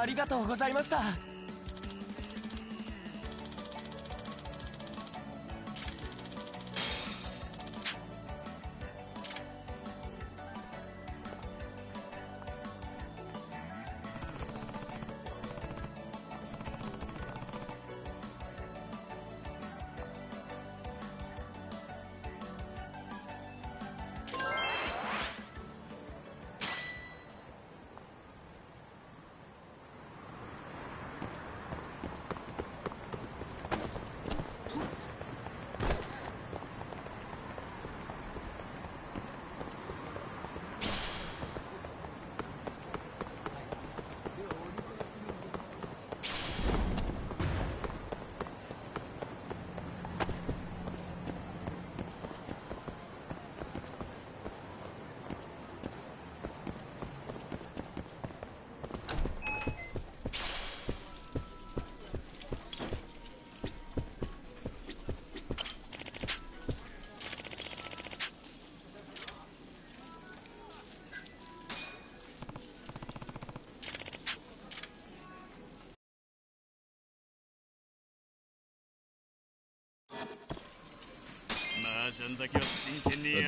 ありがとうございました。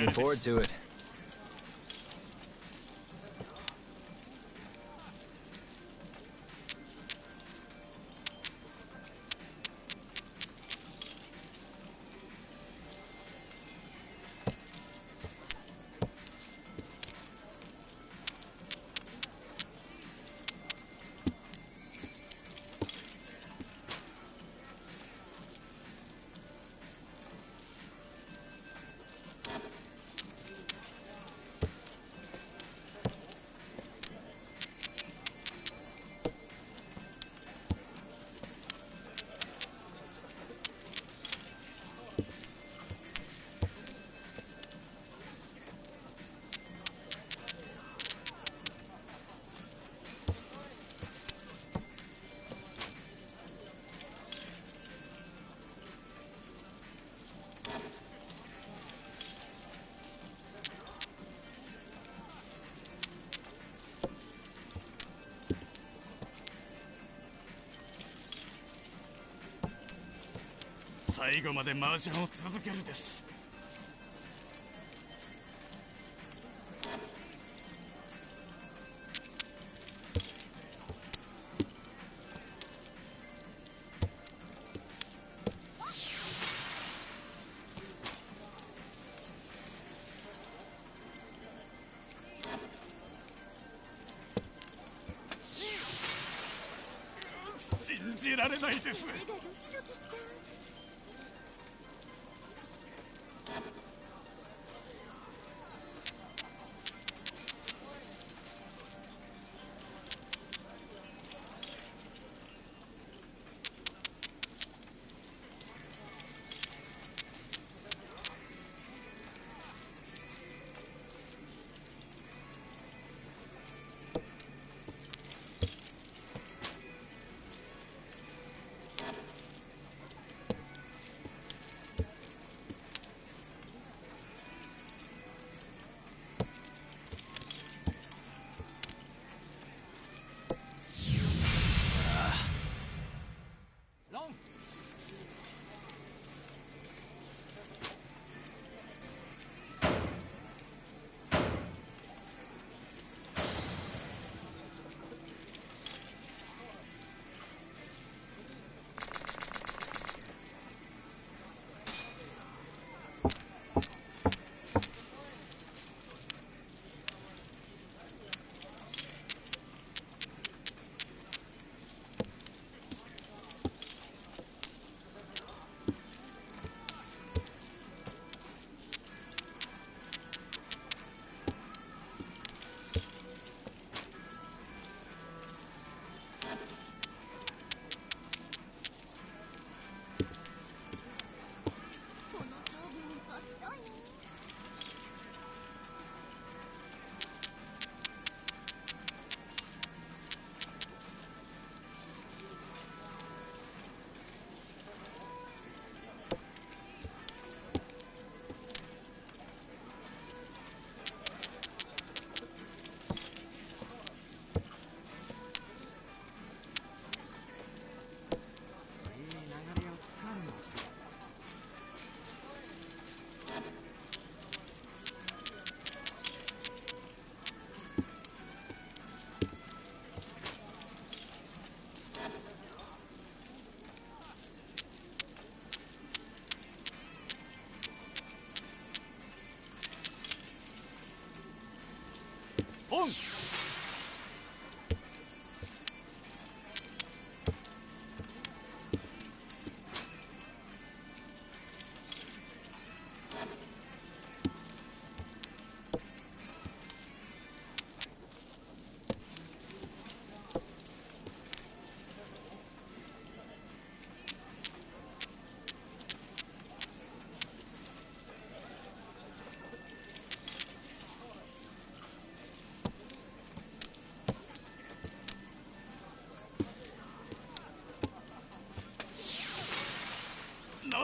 Looking forward to it.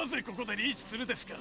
ぜここでリーチするですか。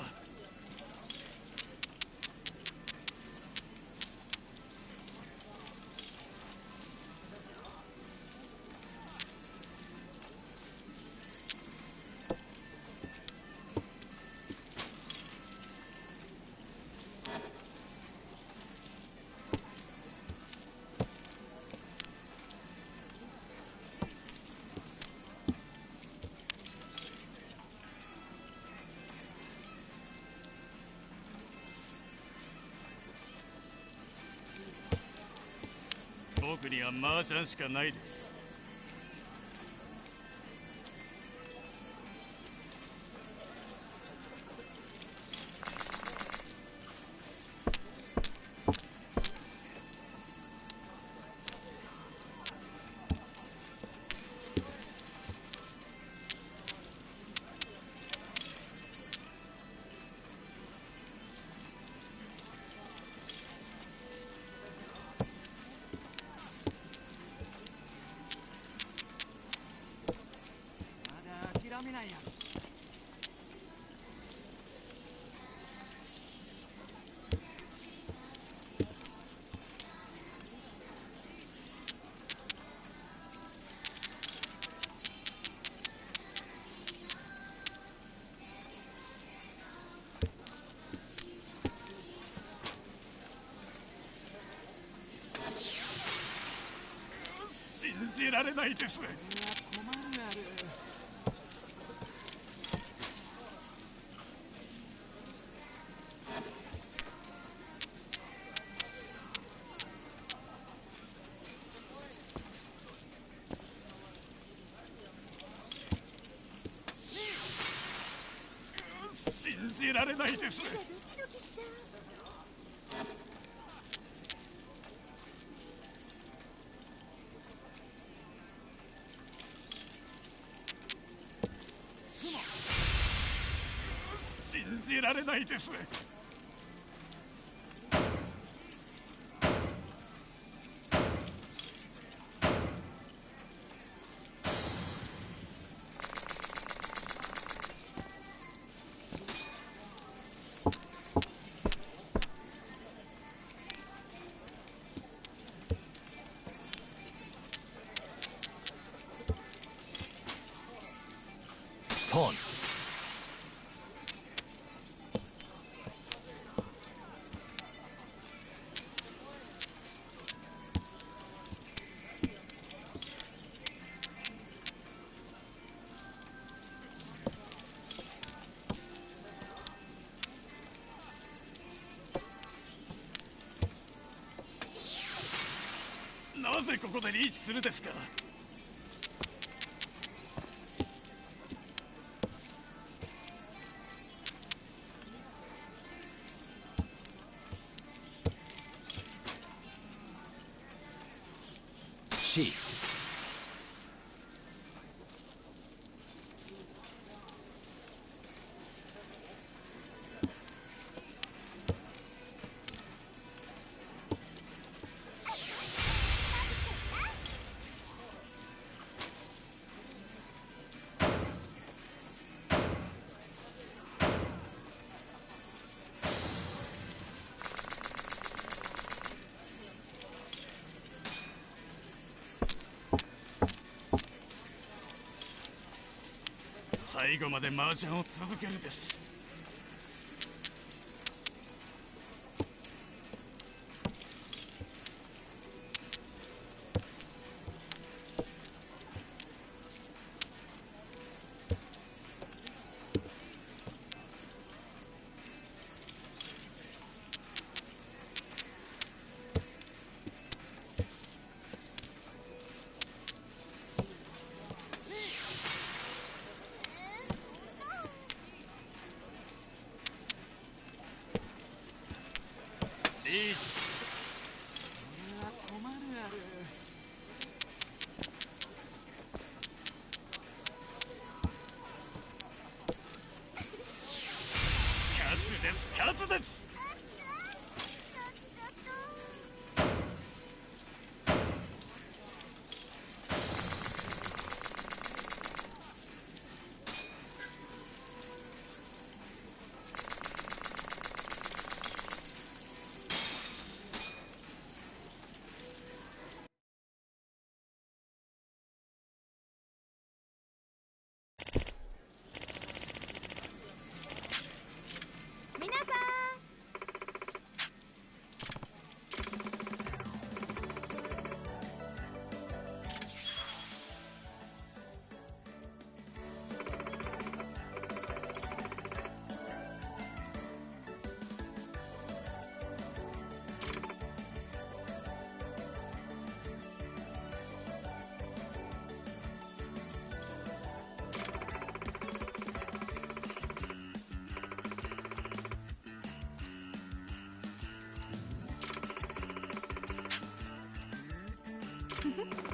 僕には麻雀しかないです。諦めないや。信じられないです。信じられないです。信じられないです。Pawn.なぜここでリーチするですか。C.最後まで麻雀を続けるです。Mm-hmm.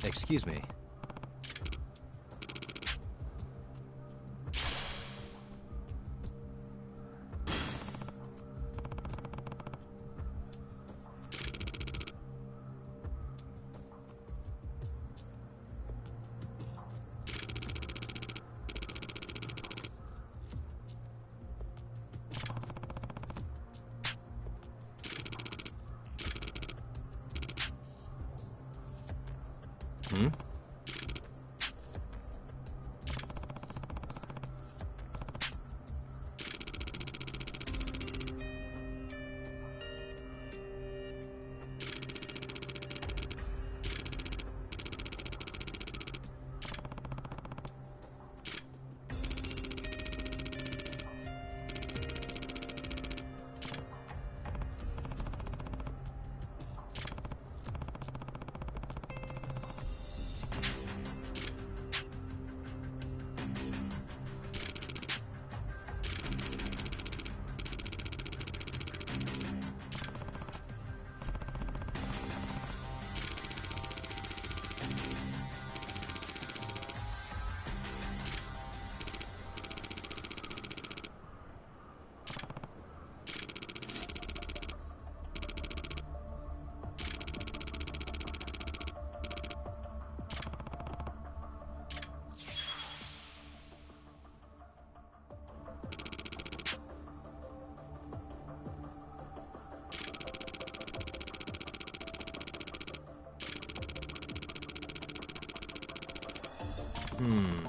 Excuse me. Hmm?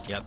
Yep.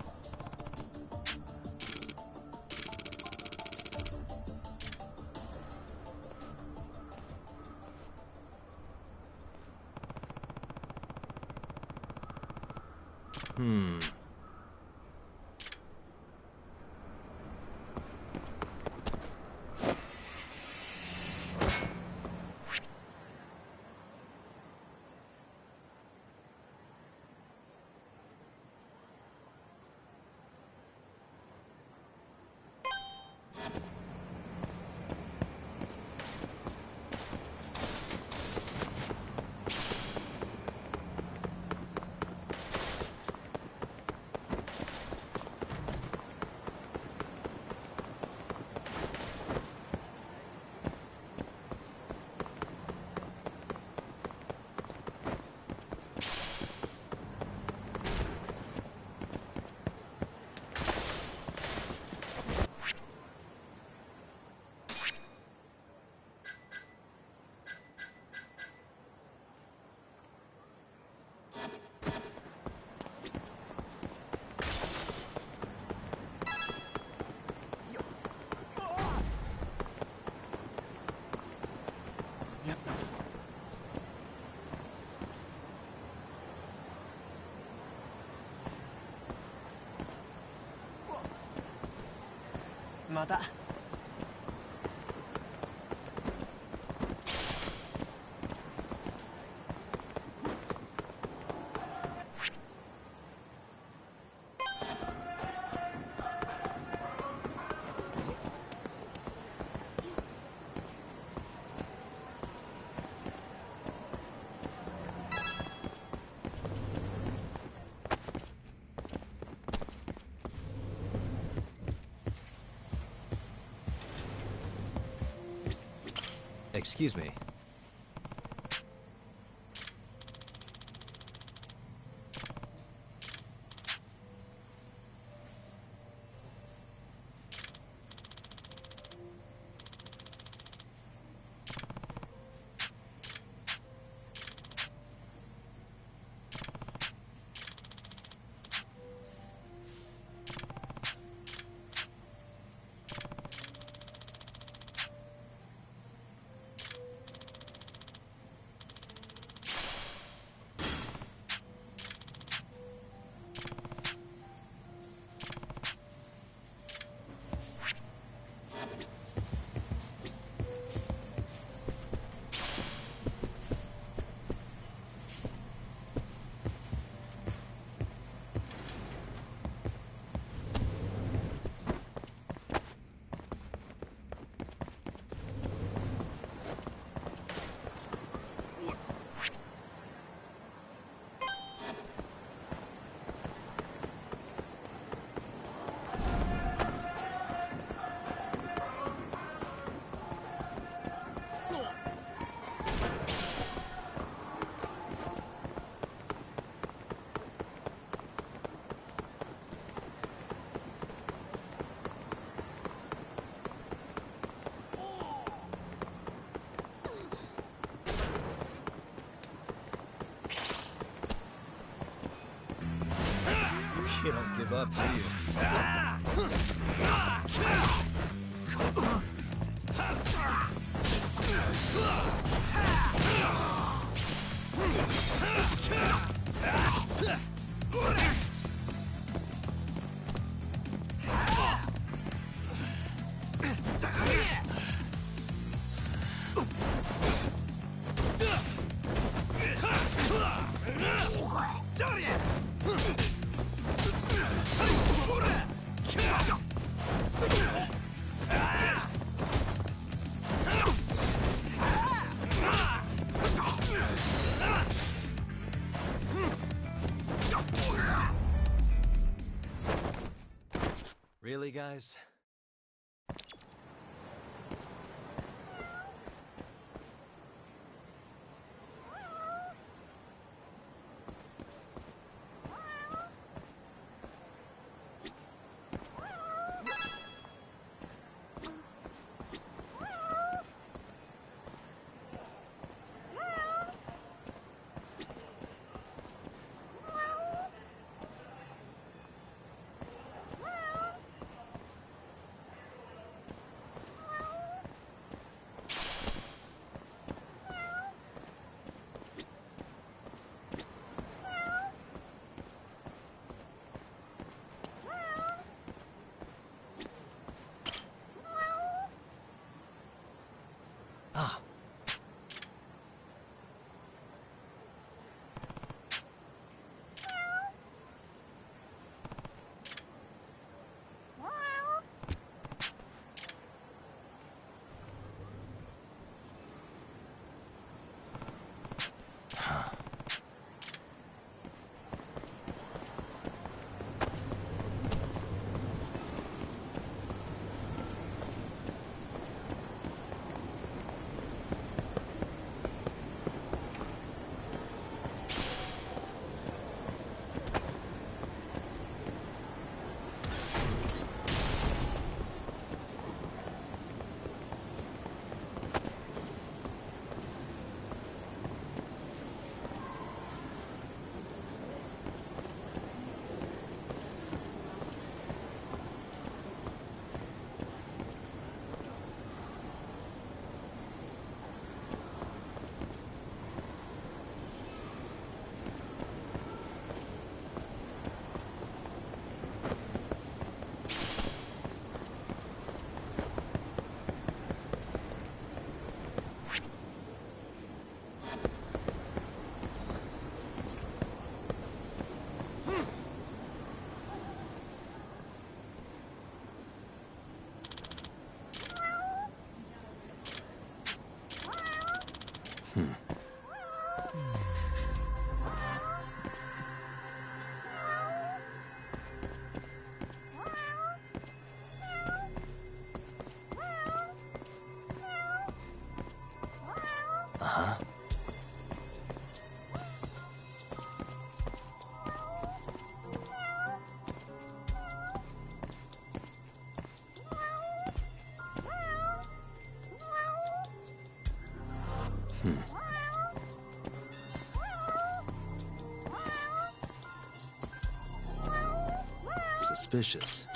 また。Excuse me. You don't give up, do you? Really, guys? Uh-huh. Suspicious.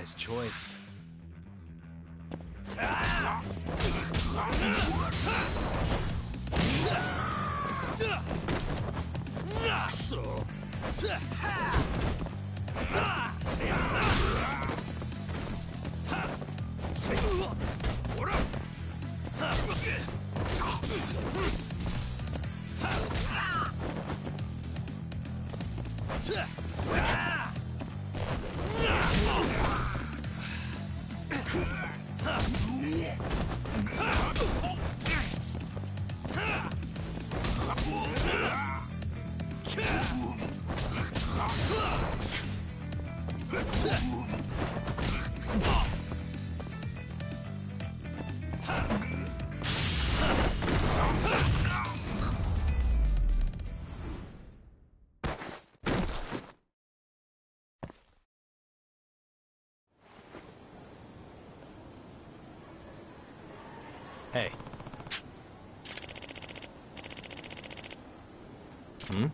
Wise choice. Hey. Hmm?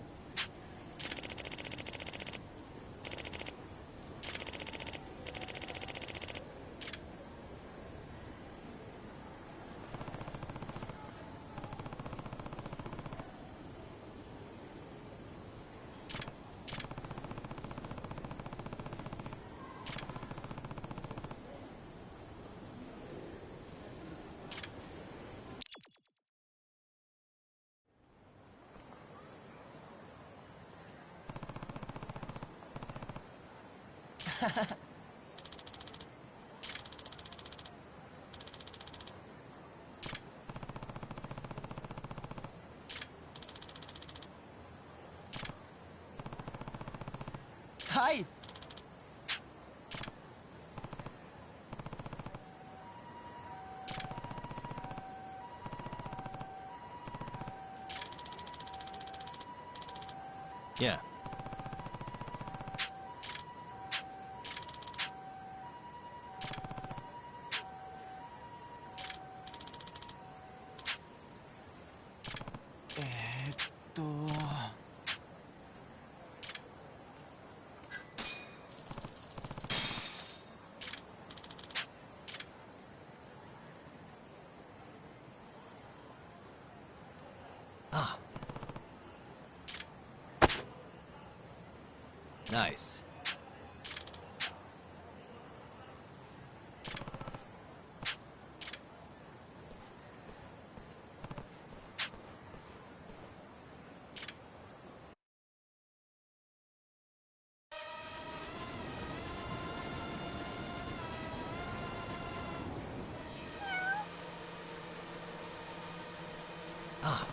Hi. Yeah. Ah. Nice. Ah.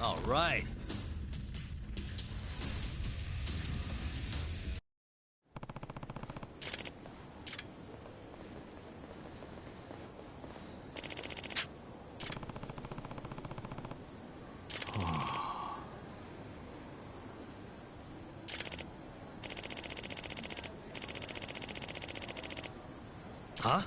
All right. Huh?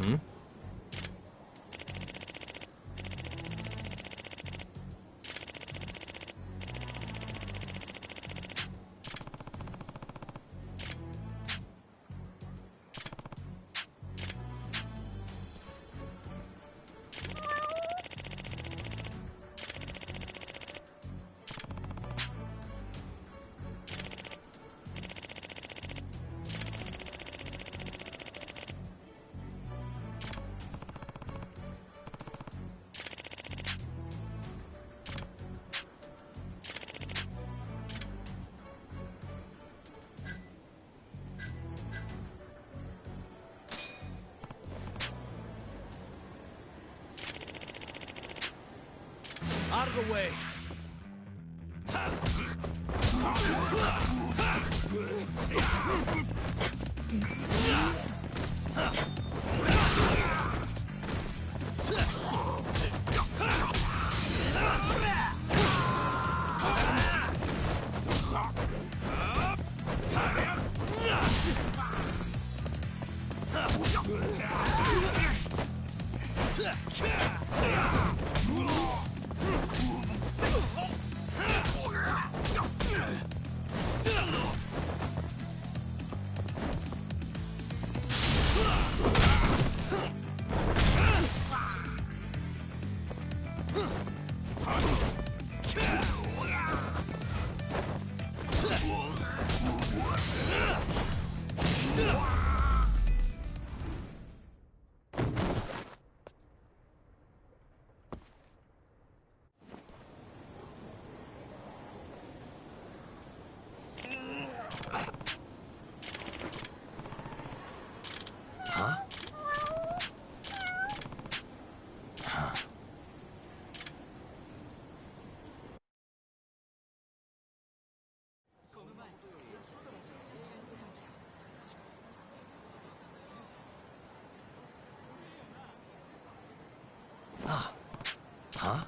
Hmm? Out of the way! Huh?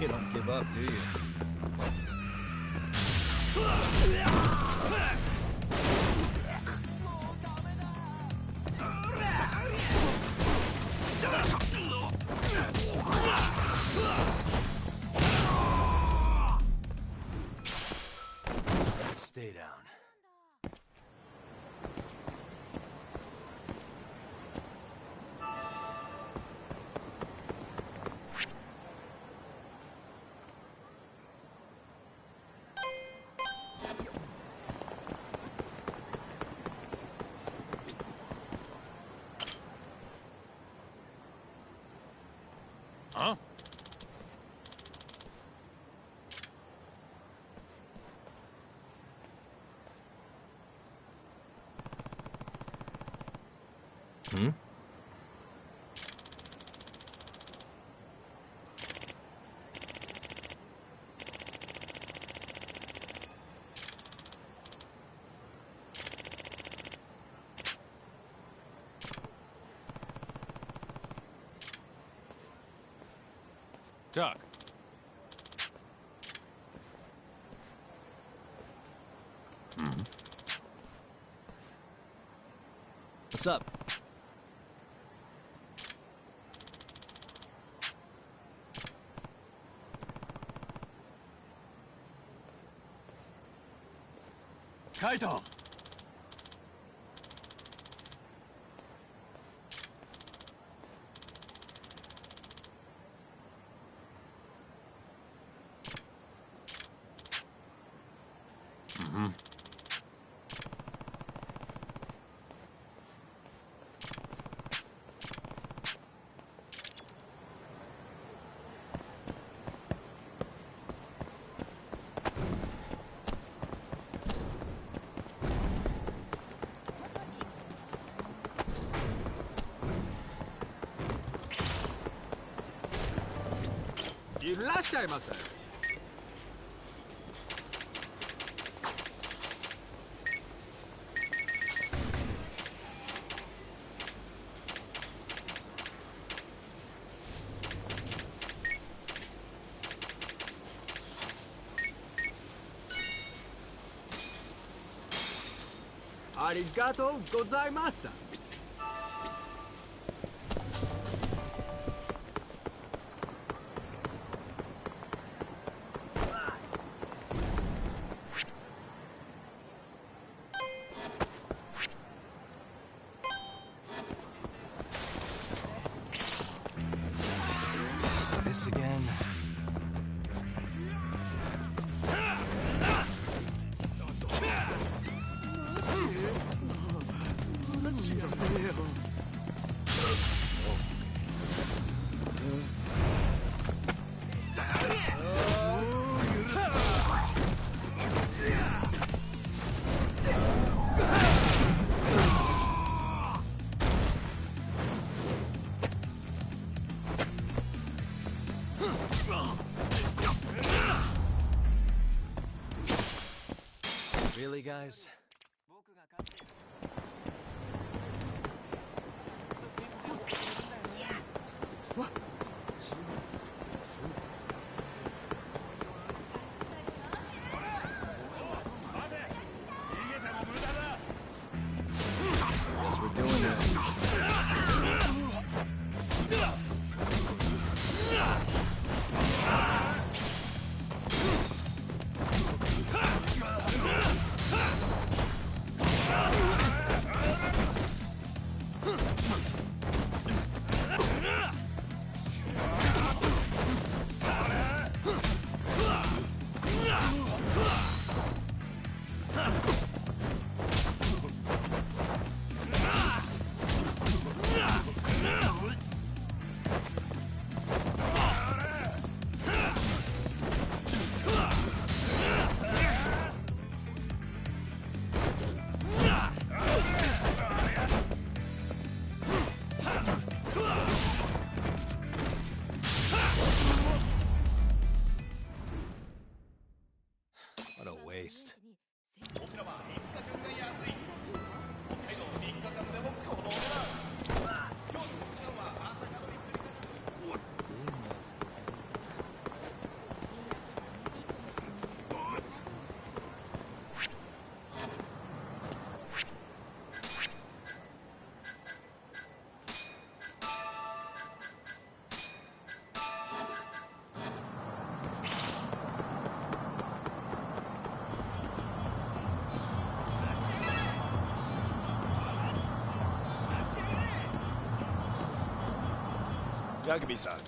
You don't give up, do you? Stay down. Huh? Hmm? Talk. What's up? Kaito!いらっしゃいませ。ありがとうございました。This again. Really, guys? Guess we're doing this. What a waste. Kagami-san.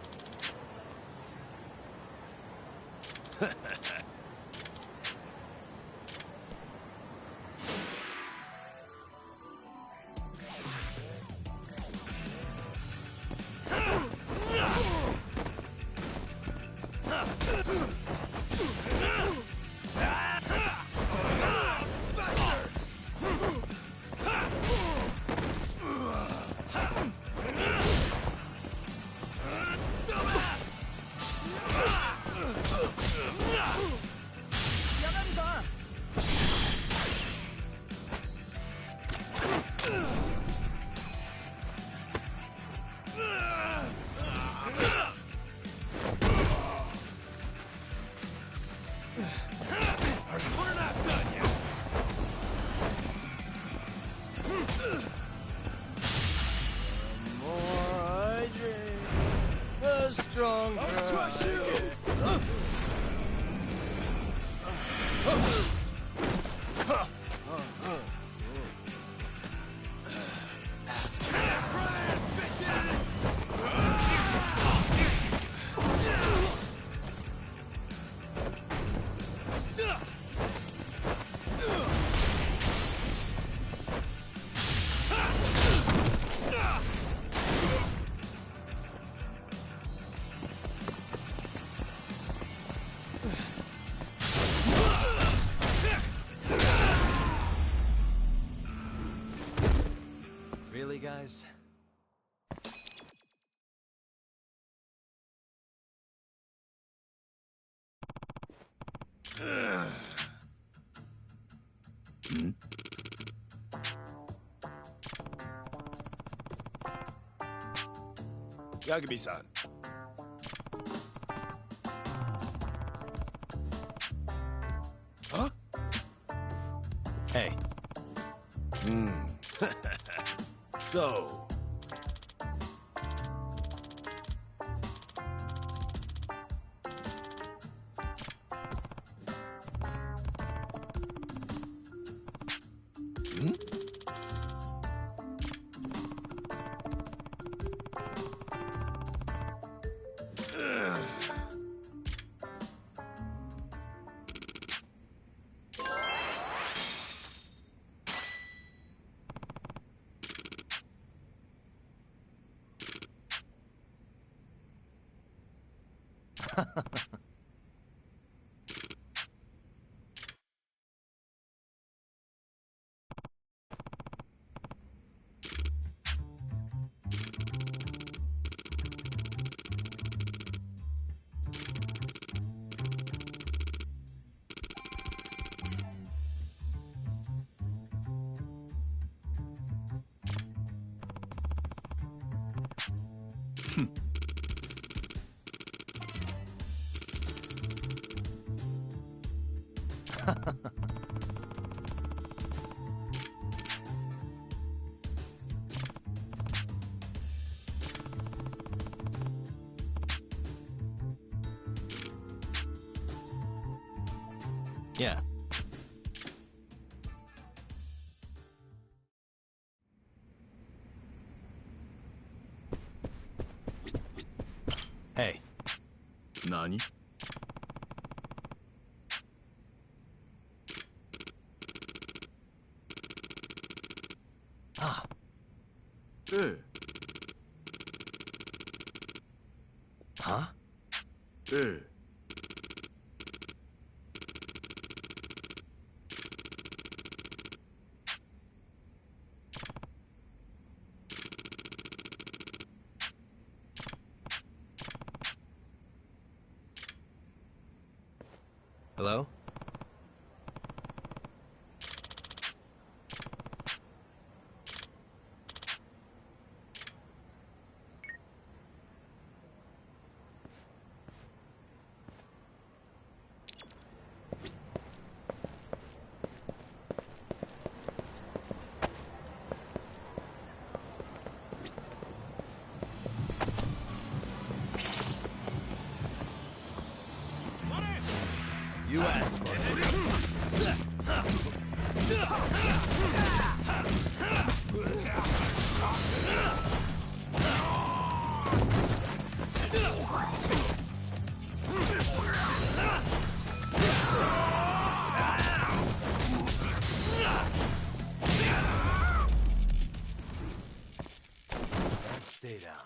Strong. I'll crush you! Really, guys? Yagami-san. Huh? Hey. So... Yeah. Hey. Nani? Ah. ええ。Huh? ええ。Hello? You asked for it. Stay down.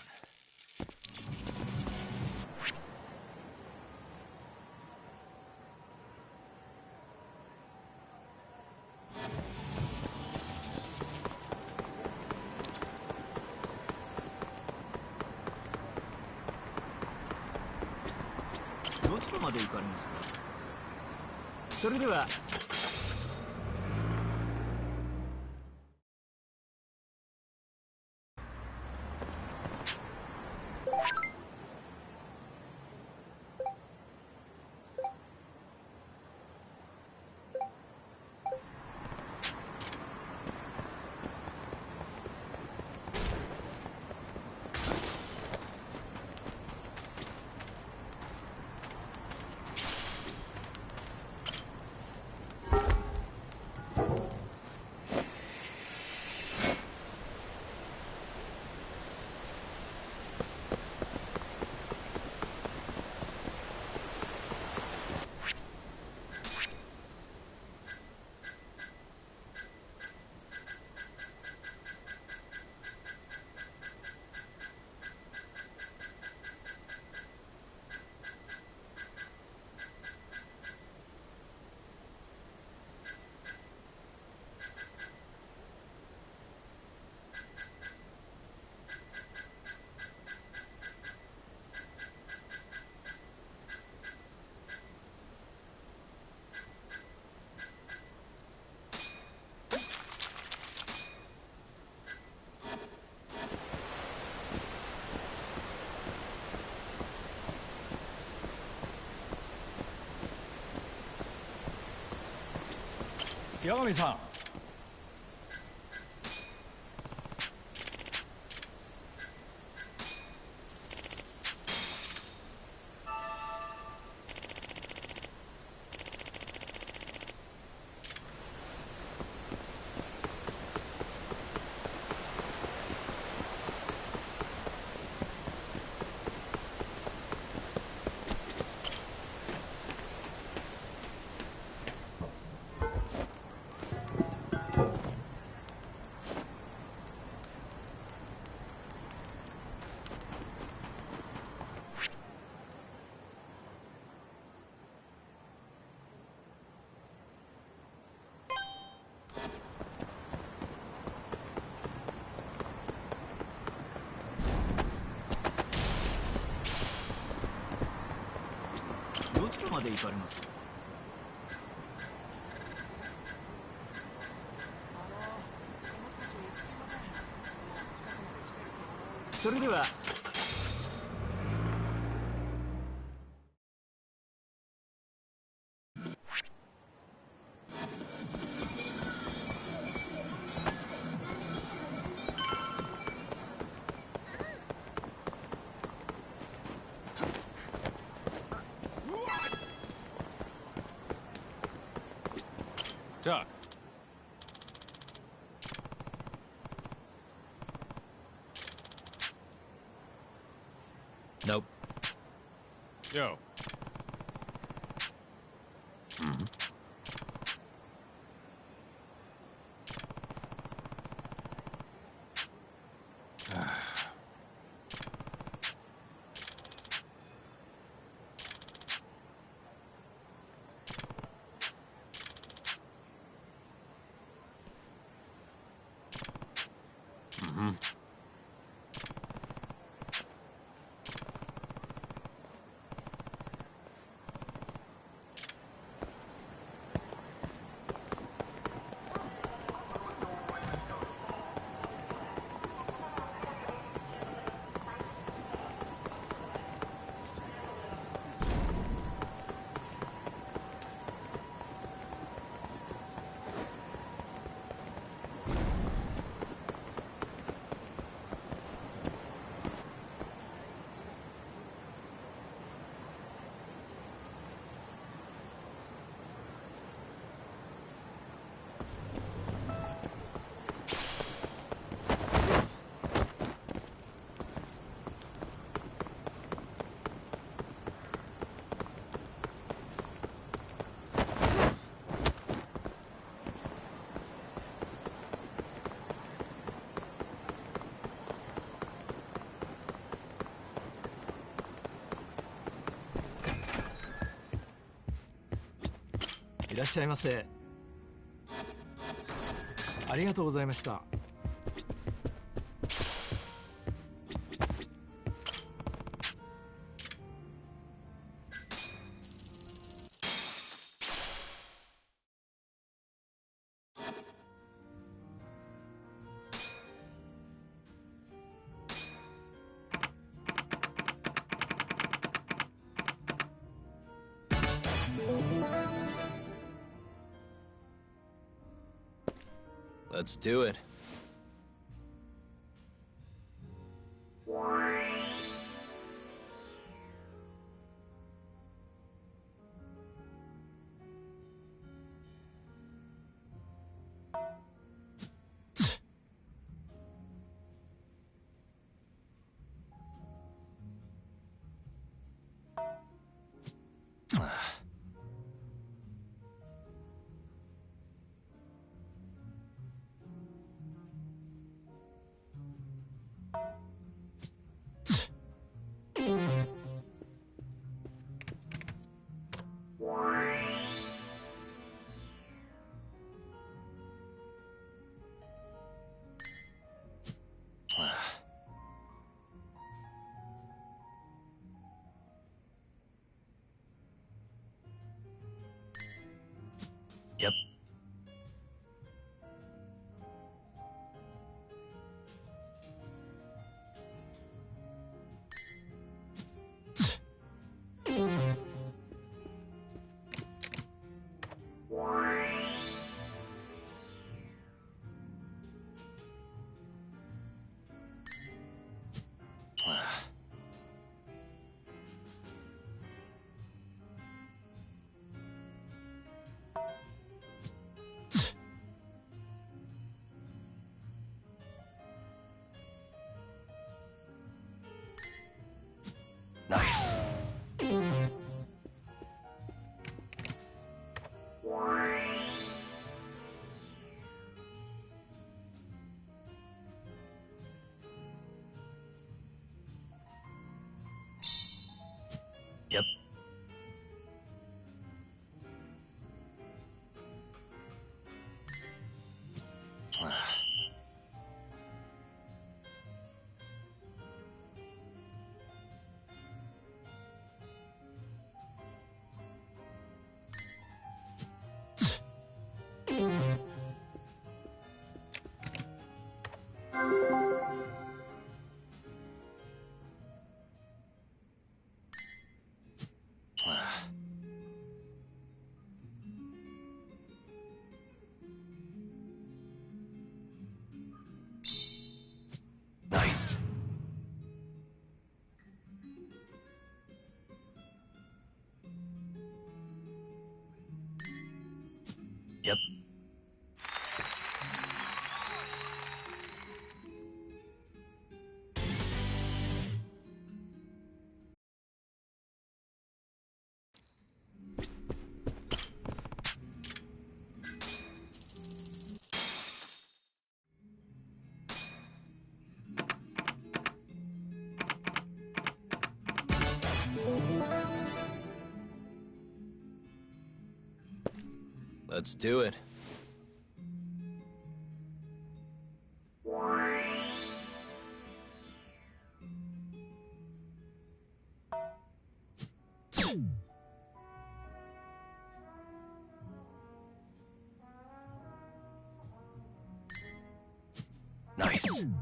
八神さん。どちらまで行かれます？それでは。Duck. Nope. Yo. Mm-hmm. Mm-hmm.いらっしゃいませ。ありがとうございました。Let's do it. Yep. Nice. Yep. Nice. Yep. Let's do it. Nice. Yep.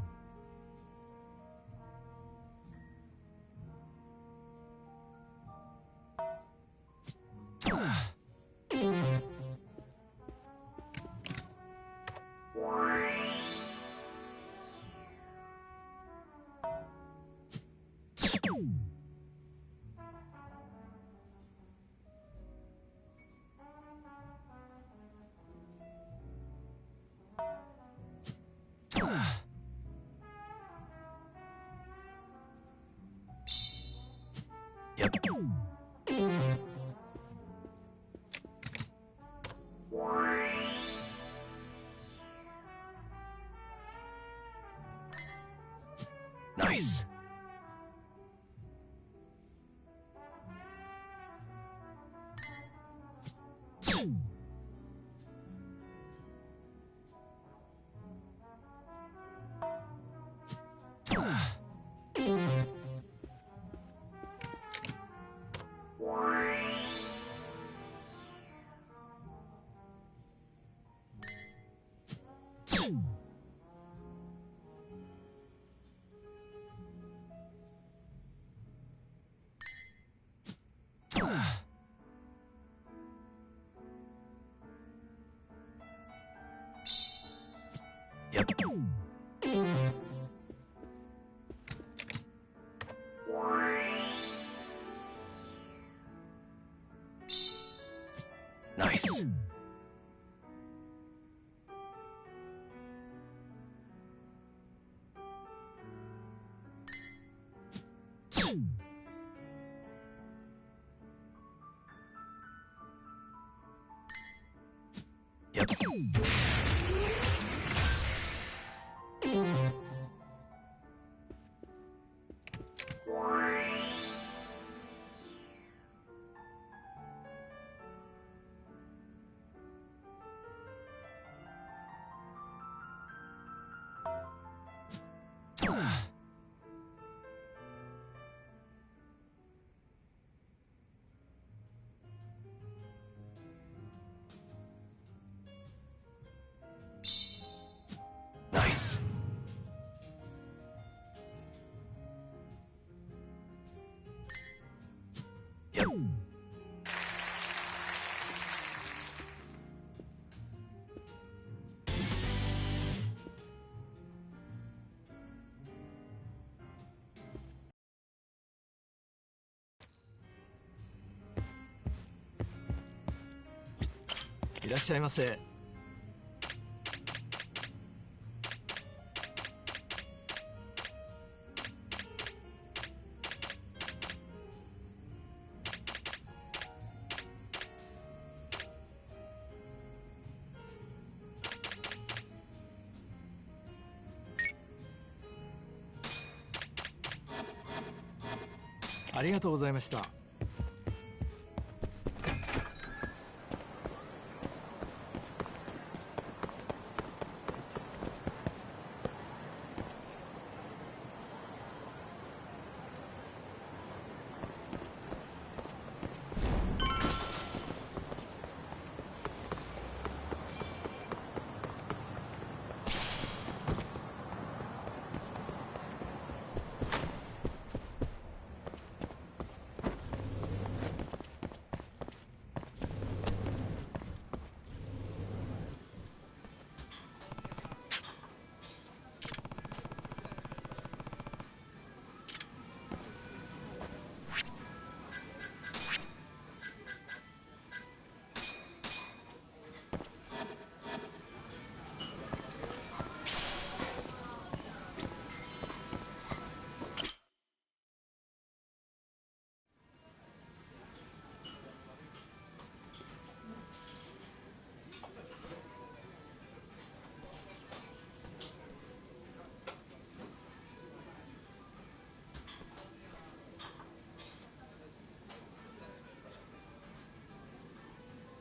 Nice. Yep. Nice. Nice. Yep.いらっしゃいませ。ありがとうございました。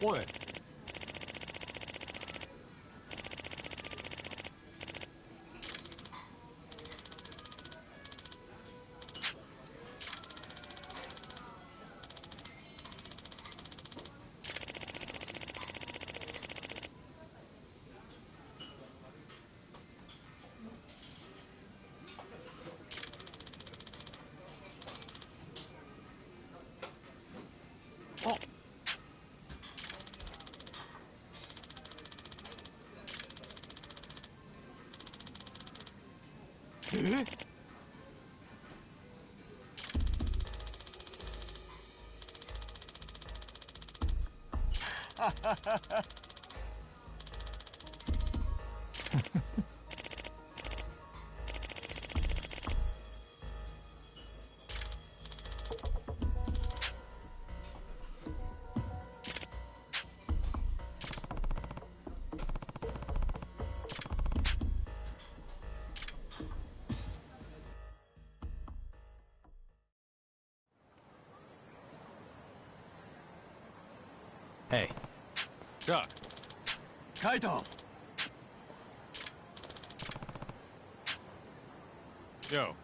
おい。あ。え？Hey. Chuck. Kaito! Yo.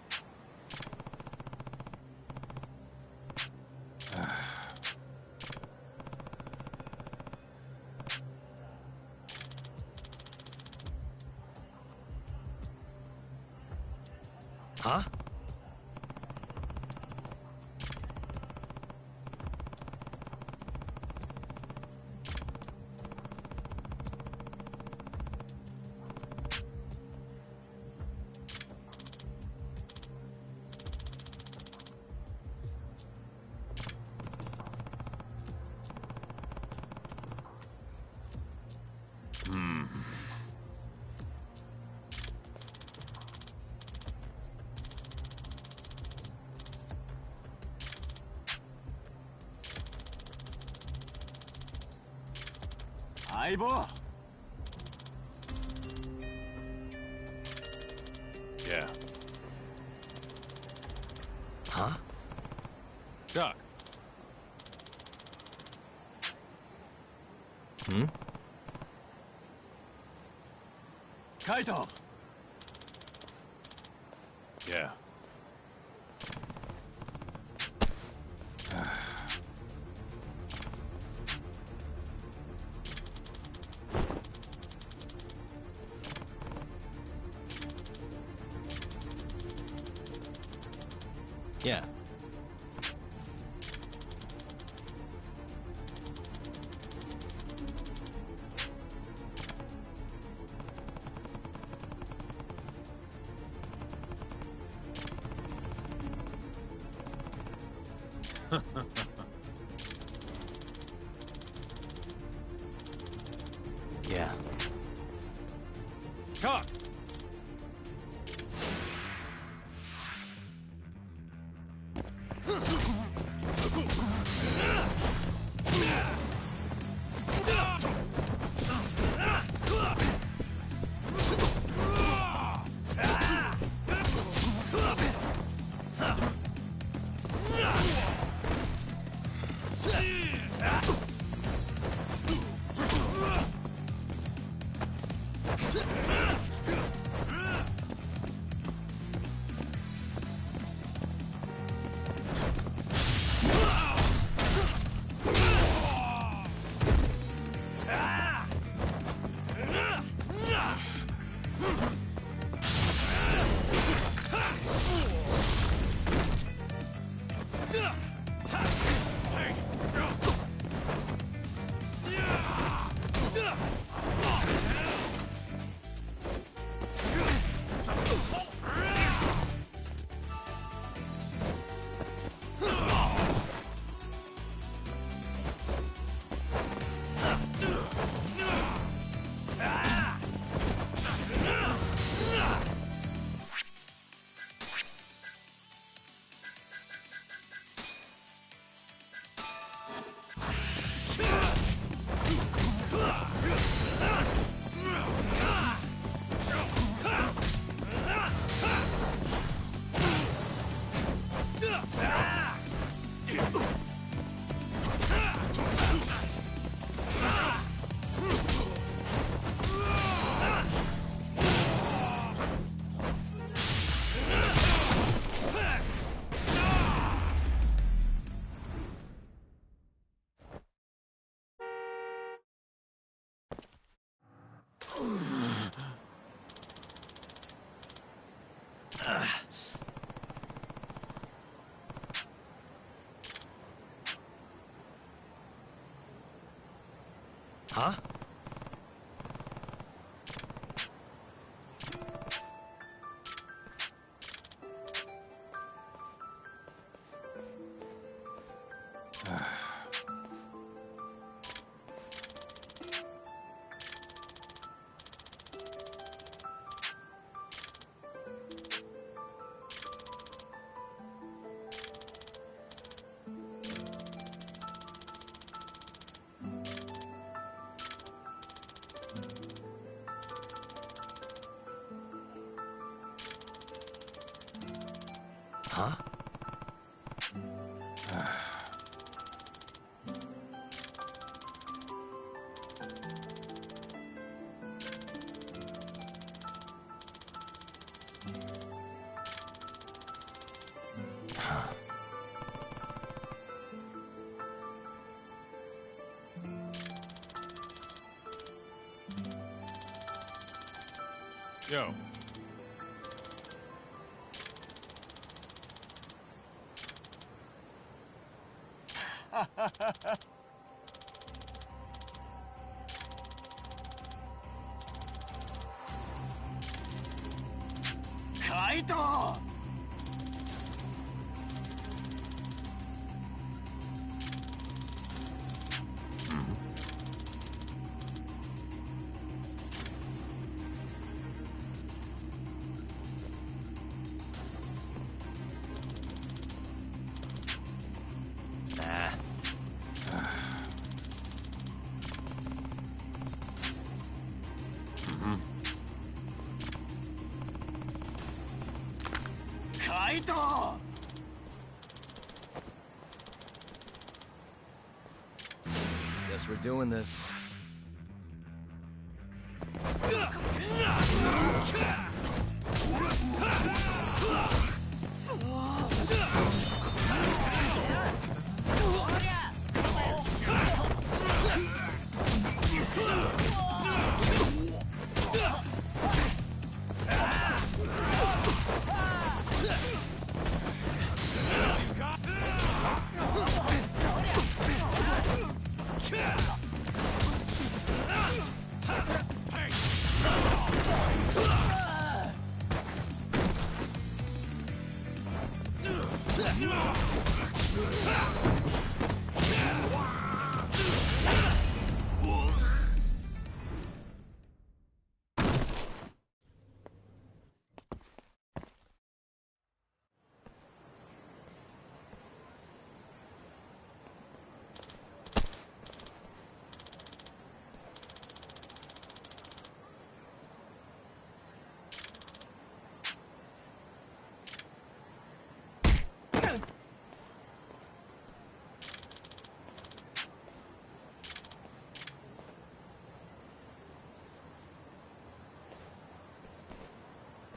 Huh? Yeah. Huh? Doc. Hmm? Kaito! Yeah. Yeah. Yeah. Talk! Huh? Huh? Yo. Kaito! Kaito! Guess we're doing this.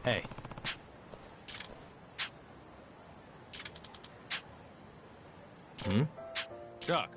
Hey. Doc.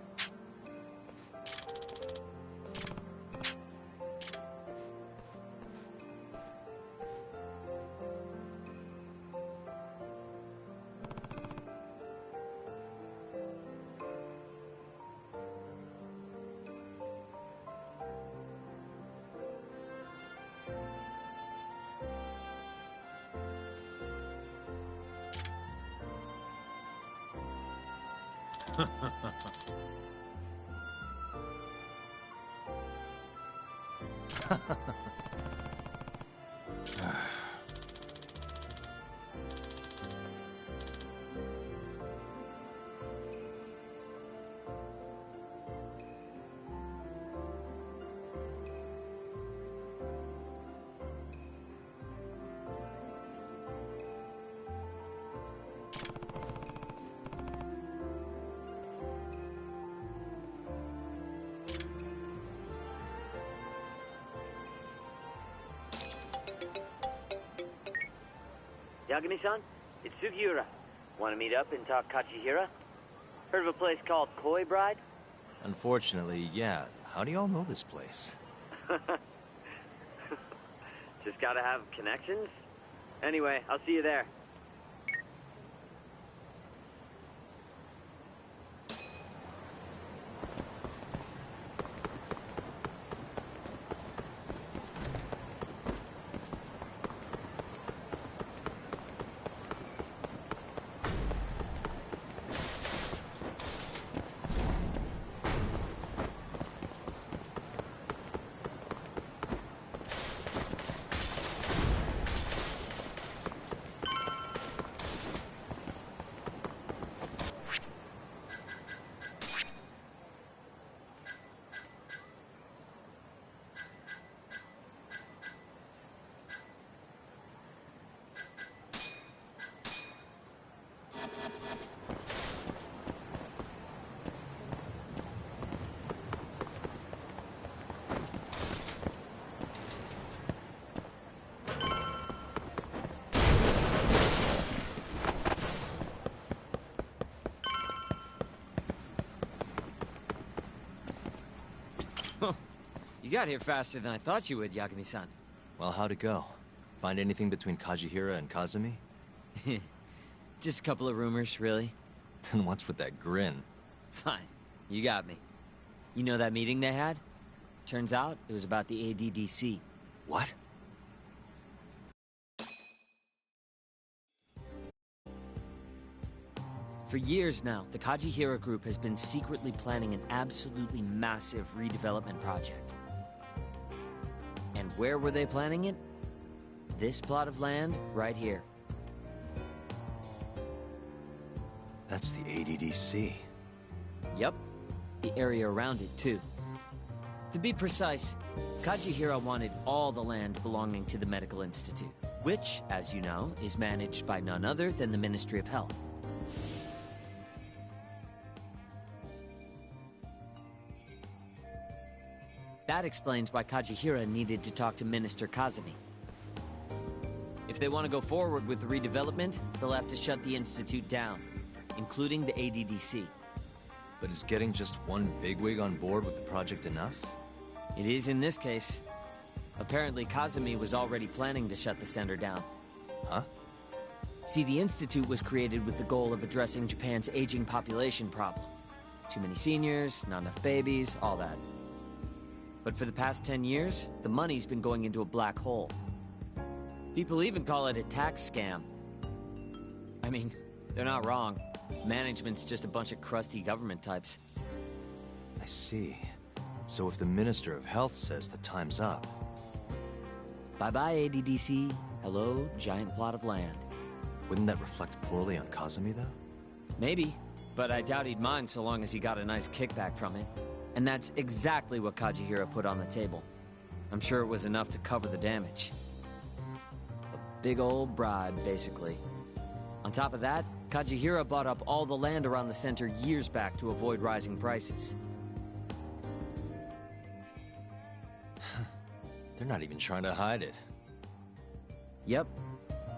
Yagami-san, it's Sugiura. Want to meet up and talk Kajihira? Heard of a place called Koi Bride? Unfortunately, yeah. How do y'all know this place? Just gotta have connections? Anyway, I'll see you there. You got here faster than I thought you would, Yagami-san. Well, how'd it go? Find anything between Kajihira and Kazumi? Just a couple of rumors, really. Then what's with that grin? Fine. You got me. You know that meeting they had? Turns out it was about the ADDC. What? For years now, the Kajihira group has been secretly planning an absolutely massive redevelopment project. And where were they planning it? This plot of land right here. That's the ADDC. Yep. The area around it, too. To be precise, Kajihira wanted all the land belonging to the Medical Institute. which, as you know, is managed by none other than the Ministry of Health. That explains why Kajihira needed to talk to Minister Kazumi. If they want to go forward with the redevelopment, they'll have to shut the Institute down, including the ADDC. But is getting just one bigwig on board with the project enough? It is in this case. Apparently, Kazumi was already planning to shut the center down. Huh? See, the Institute was created with the goal of addressing Japan's aging population problem. Too many seniors, not enough babies, all that. But for the past 10 years, the money's been going into a black hole. People even call it a tax scam. I mean, they're not wrong. Management's just a bunch of crusty government types. I see. So if the Minister of Health says the time's up... Bye-bye, ADDC. Hello, giant plot of land. Wouldn't that reflect poorly on Kazumi, though? Maybe, but I doubt he'd mind so long as he got a nice kickback from it. And that's exactly what Kajihira put on the table. I'm sure it was enough to cover the damage. A big old bribe, basically. On top of that, Kajihira bought up all the land around the center years back to avoid rising prices. They're not even trying to hide it. Yep,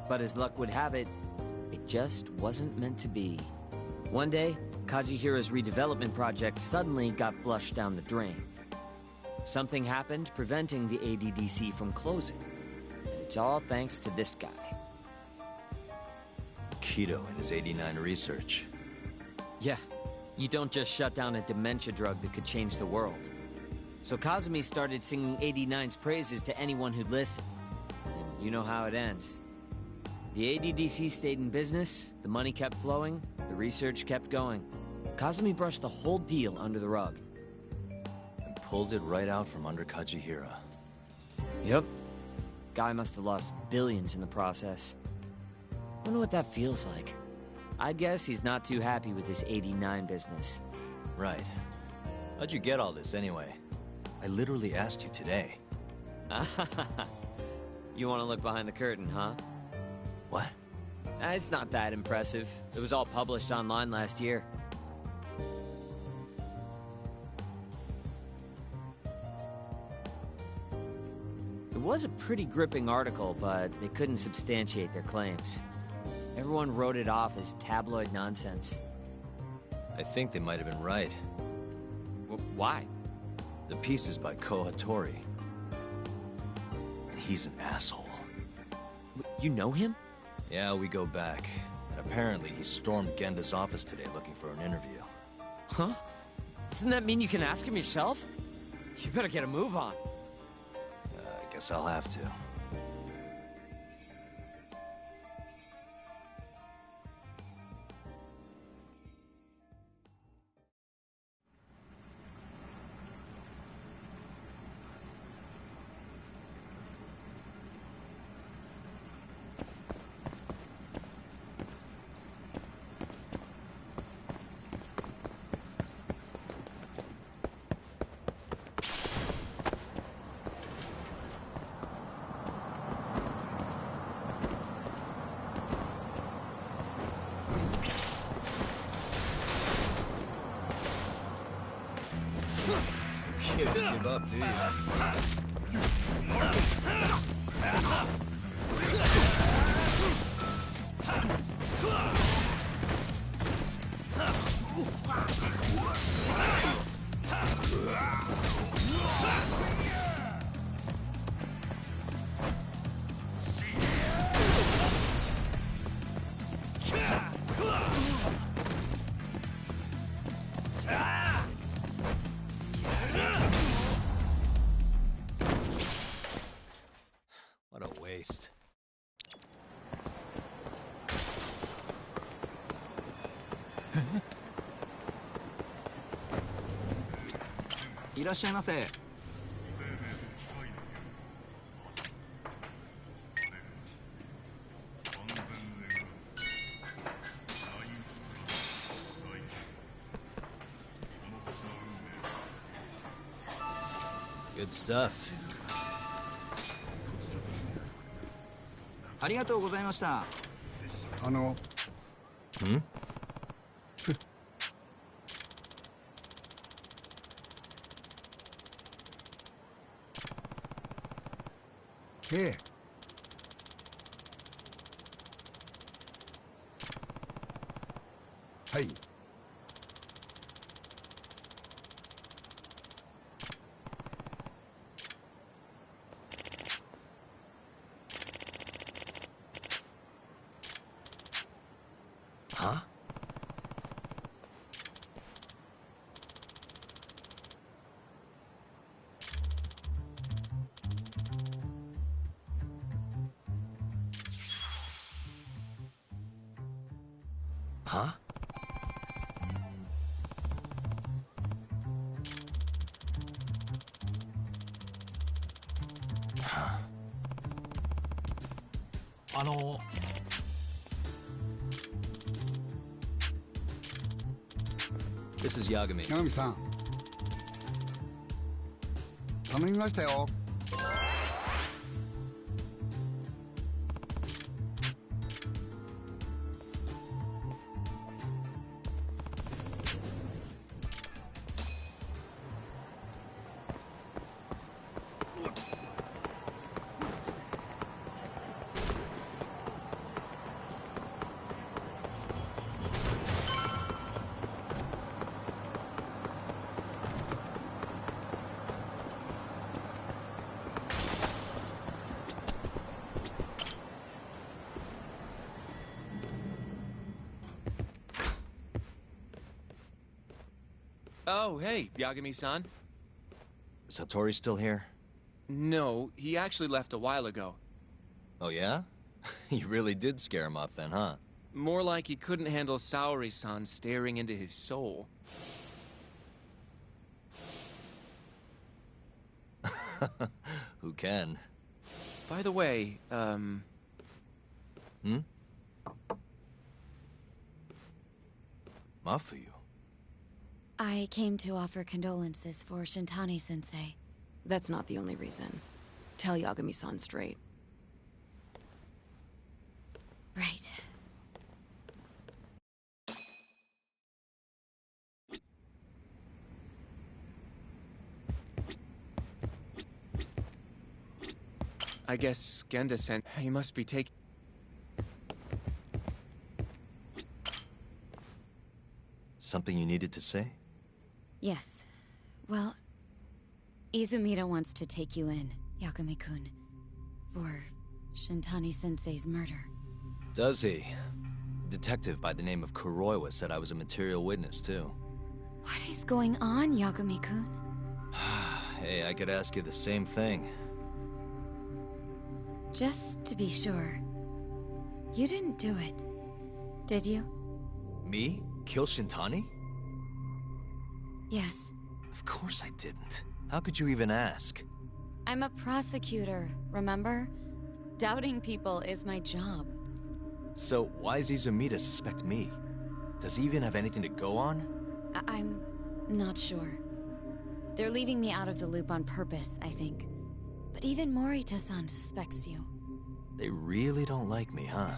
but as luck would have it, it just wasn't meant to be. One day, Kajihira's redevelopment project suddenly got flushed down the drain. Something happened preventing the ADDC from closing. And it's all thanks to this guy. Keto and his 89 research. Yeah, you don't just shut down a dementia drug that could change the world. So Kazumi started singing 89's praises to anyone who'd listen. And you know how it ends. The ADDC stayed in business, the money kept flowing, the research kept going. Kazumi brushed the whole deal under the rug. And pulled it right out from under Kajihira. Yep. Guy must have lost billions in the process. Wonder what that feels like. I'd guess he's not too happy with his 89 business. Right. How'd you get all this anyway? I literally asked you today. You want to look behind the curtain, huh? What? It's not that impressive. It was all published online last year. It was a pretty gripping article, but they couldn't substantiate their claims. Everyone wrote it off as tabloid nonsense. I think they might have been right. Why? The piece is by Kohatori. And he's an asshole. You know him? Yeah, we go back. And apparently he stormed Genda's office today looking for an interview. Huh? Doesn't that mean you can ask him yourself? You better get a move on. I guess I'll have to. You can't give up, do you? What a waste. いらっしゃいませ。Good stuff. ありがとうございました。Hmm? Here. Hey. Huh? Huh? This is Yagami. 八神さん。頼みましたよ。Oh, hey, Yagami-san. Satori's still here? No, he actually left a while ago. Oh, yeah? You really did scare him off then, huh? More like he couldn't handle Saori-san staring into his soul. Who can? By the way, Hmm? Mafuyu? I came to offer condolences for Shintani-sensei. That's not the only reason. Tell Yagami-san straight. Right. I guess Genda-sen, he must be taking... Something you needed to say? Yes. Well, Izumida wants to take you in, Yagami-kun, for Shintani-sensei's murder. Does he? A detective by the name of Kuroiwa said I was a material witness, too. What is going on, Yagami-kun? Hey, I could ask you the same thing. Just to be sure, you didn't do it, did you? Me? Kill Shintani? Yes. Of course I didn't. How could you even ask? I'm a prosecutor, remember? Doubting people is my job. So why does Izumida suspect me? Does he even have anything to go on? I'm not sure. They're leaving me out of the loop on purpose, I think. But even Morita-san suspects you. They really don't like me, huh?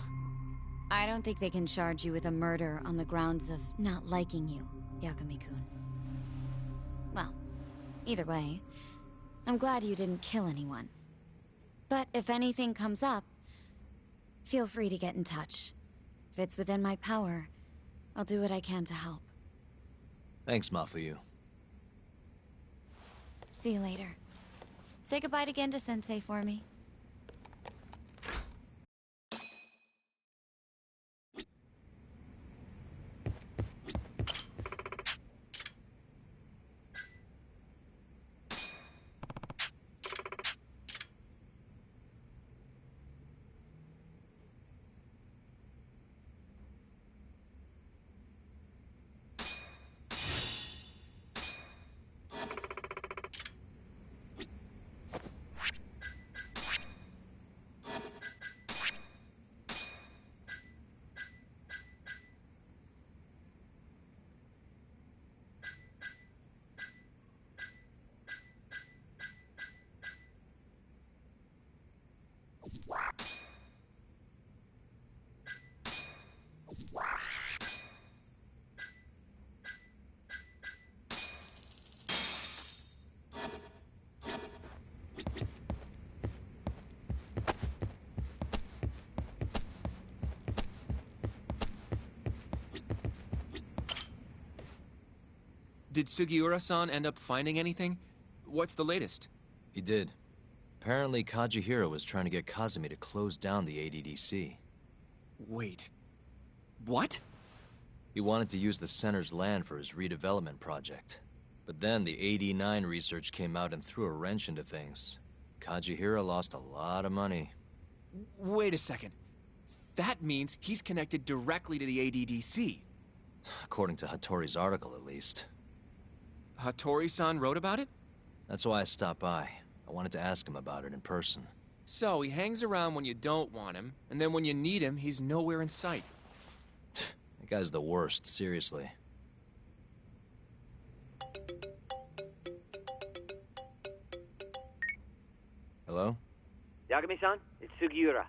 I don't think they can charge you with a murder on the grounds of not liking you, Yagami-kun. Well, either way, I'm glad you didn't kill anyone. But if anything comes up, feel free to get in touch. If it's within my power, I'll do what I can to help. Thanks, Mafuyu. See you later. Say goodbye to Genda-sensei for me. Did Sugiura-san end up finding anything? What's the latest? He did. Apparently, Kajihira was trying to get Kazumi to close down the ADDC. Wait. What? He wanted to use the center's land for his redevelopment project. But then the AD-9 research came out and threw a wrench into things. Kajihira lost a lot of money. Wait a second. That means he's connected directly to the ADDC. According to Hattori's article, at least. Hattori-san wrote about it? That's why I stopped by. I wanted to ask him about it in person. So, he hangs around when you don't want him, and then when you need him, he's nowhere in sight. That guy's the worst, seriously. Hello? Yagami-san, it's Sugiura.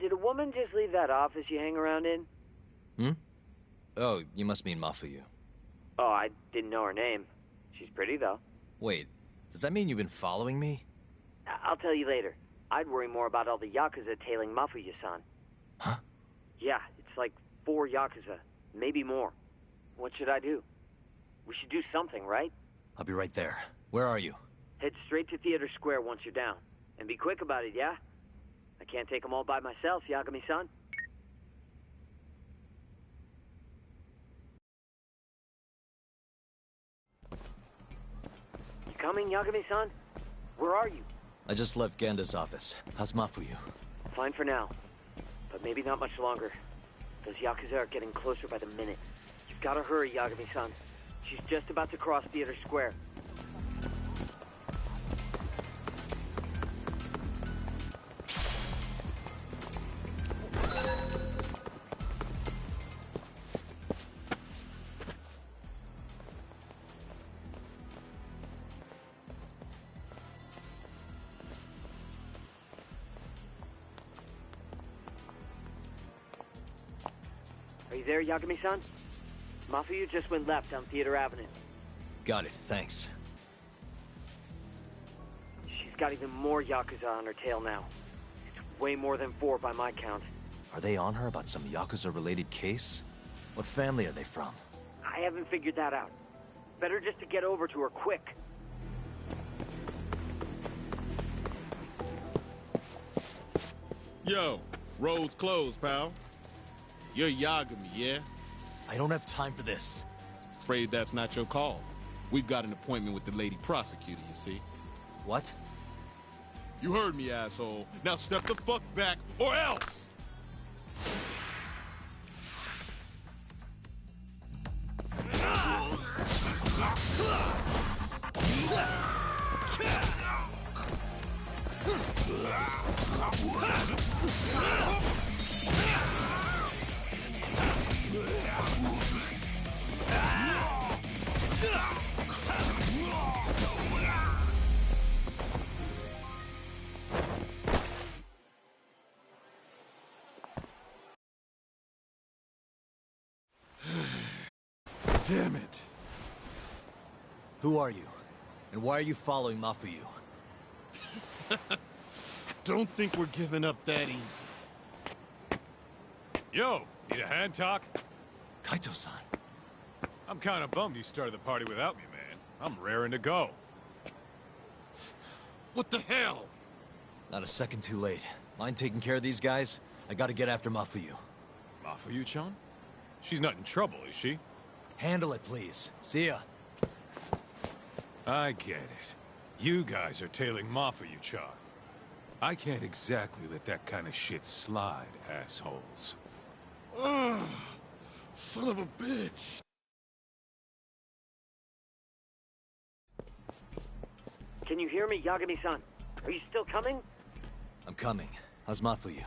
Did a woman just leave that office you hang around in? Hmm? Oh, you must mean Mafuyu. Oh, I didn't know her name. She's pretty, though. Wait, does that mean you've been following me? I'll tell you later. I'd worry more about all the Yakuza tailing Mafuyu-san. Huh? Yeah, it's like 4 Yakuza, maybe more. What should I do? We should do something, right? I'll be right there. Where are you? Head straight to Theater Square once you're down. And be quick about it, yeah? I can't take them all by myself, Yagami-san. You coming, Yagami-san? Where are you? I just left Genda's office. How's Mafuyu? Fine for now. But maybe not much longer. Those Yakuza are getting closer by the minute. You've got to hurry, Yagami-san. She's just about to cross Theater Square. Are you there, Yagami-san? Mafuyu just went left on Theater Avenue. Got it, thanks. She's got even more Yakuza on her tail now. It's way more than 4 by my count. Are they on her about some Yakuza-related case? What family are they from? I haven't figured that out. Better just to get over to her quick. Yo, road's closed, pal. You're Yagami, yeah? I don't have time for this. Afraid that's not your call. We've got an appointment with the lady prosecutor, you see. What? You heard me, asshole. Now step the fuck back, or else! Damn it. Who are you? And why are you following Mafuyu? Don't think we're giving up that easy. Yo, need a hand talk? Kaito-san. I'm kind of bummed you started the party without me, man. I'm raring to go. What the hell? Not a second too late. Mind taking care of these guys? I gotta get after Mafuyu. Mafuyu-chan? She's not in trouble, is she? Handle it, please. See ya. I get it. You guys are tailing Mafuyu-chan. I can't exactly let that kind of shit slide, assholes. Ugh, son of a bitch. Can you hear me, Yagami-san? Are you still coming? I'm coming. How's Mafuyu?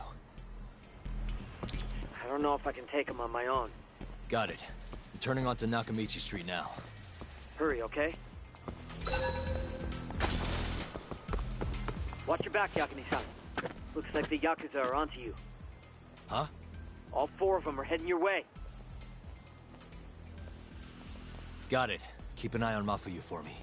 I don't know if I can take him on my own. Got it. I'm turning onto Masamichi Street now. Hurry, okay? Watch your back, Yagami-san. Looks like the Yakuza are onto you. Huh? All 4 of them are heading your way. Got it. Keep an eye on Mafuyu for me.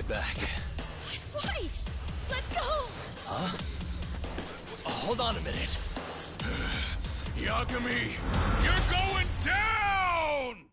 back. Why? Let's go! Huh? Hold on a minute. Yagami, you're going down!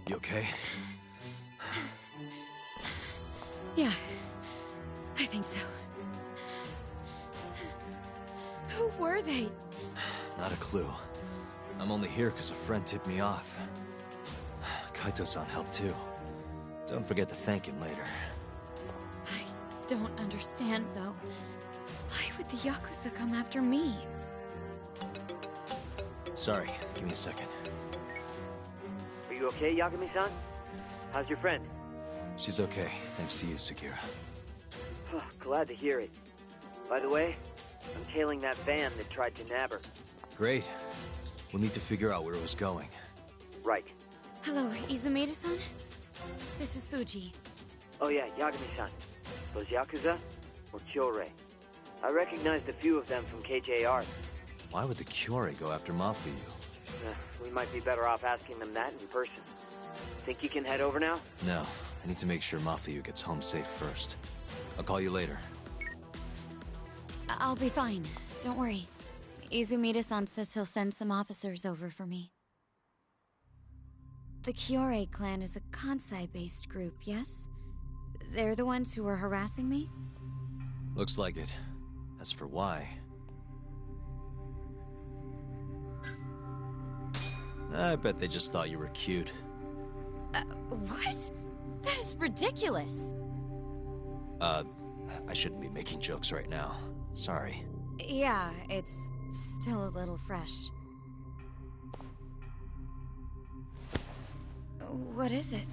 You okay? Yeah, I think so. Who were they? Not a clue. I'm only here because a friend tipped me off. Kaito-san helped too. Don't forget to thank him later. I don't understand, though. Why would the Yakuza come after me? Sorry, give me a second. Are you okay, Yagami-san? How's your friend? She's okay, thanks to you, Sekira. Glad to hear it. By the way, I'm tailing that van that tried to nab her. Great. We'll need to figure out where it was going. Right. Hello, Izumida-san? This is Fuji. Oh yeah, Yagami-san. Those Yakuza were Kyorei. I recognized a few of them from KJR. Why would the Kyorei go after Mafuyu? We might be better off asking them that in person. Think you can head over now? No, I need to make sure Mafuyu gets home safe first. I'll call you later. I'll be fine. Don't worry. Izumida-san says he'll send some officers over for me. The Kyorei clan is a Kansai-based group, yes? They're the ones who were harassing me? Looks like it. As for why... I bet they just thought you were cute. What? That is ridiculous. I shouldn't be making jokes right now. Sorry. Yeah, it's still a little fresh. What is it?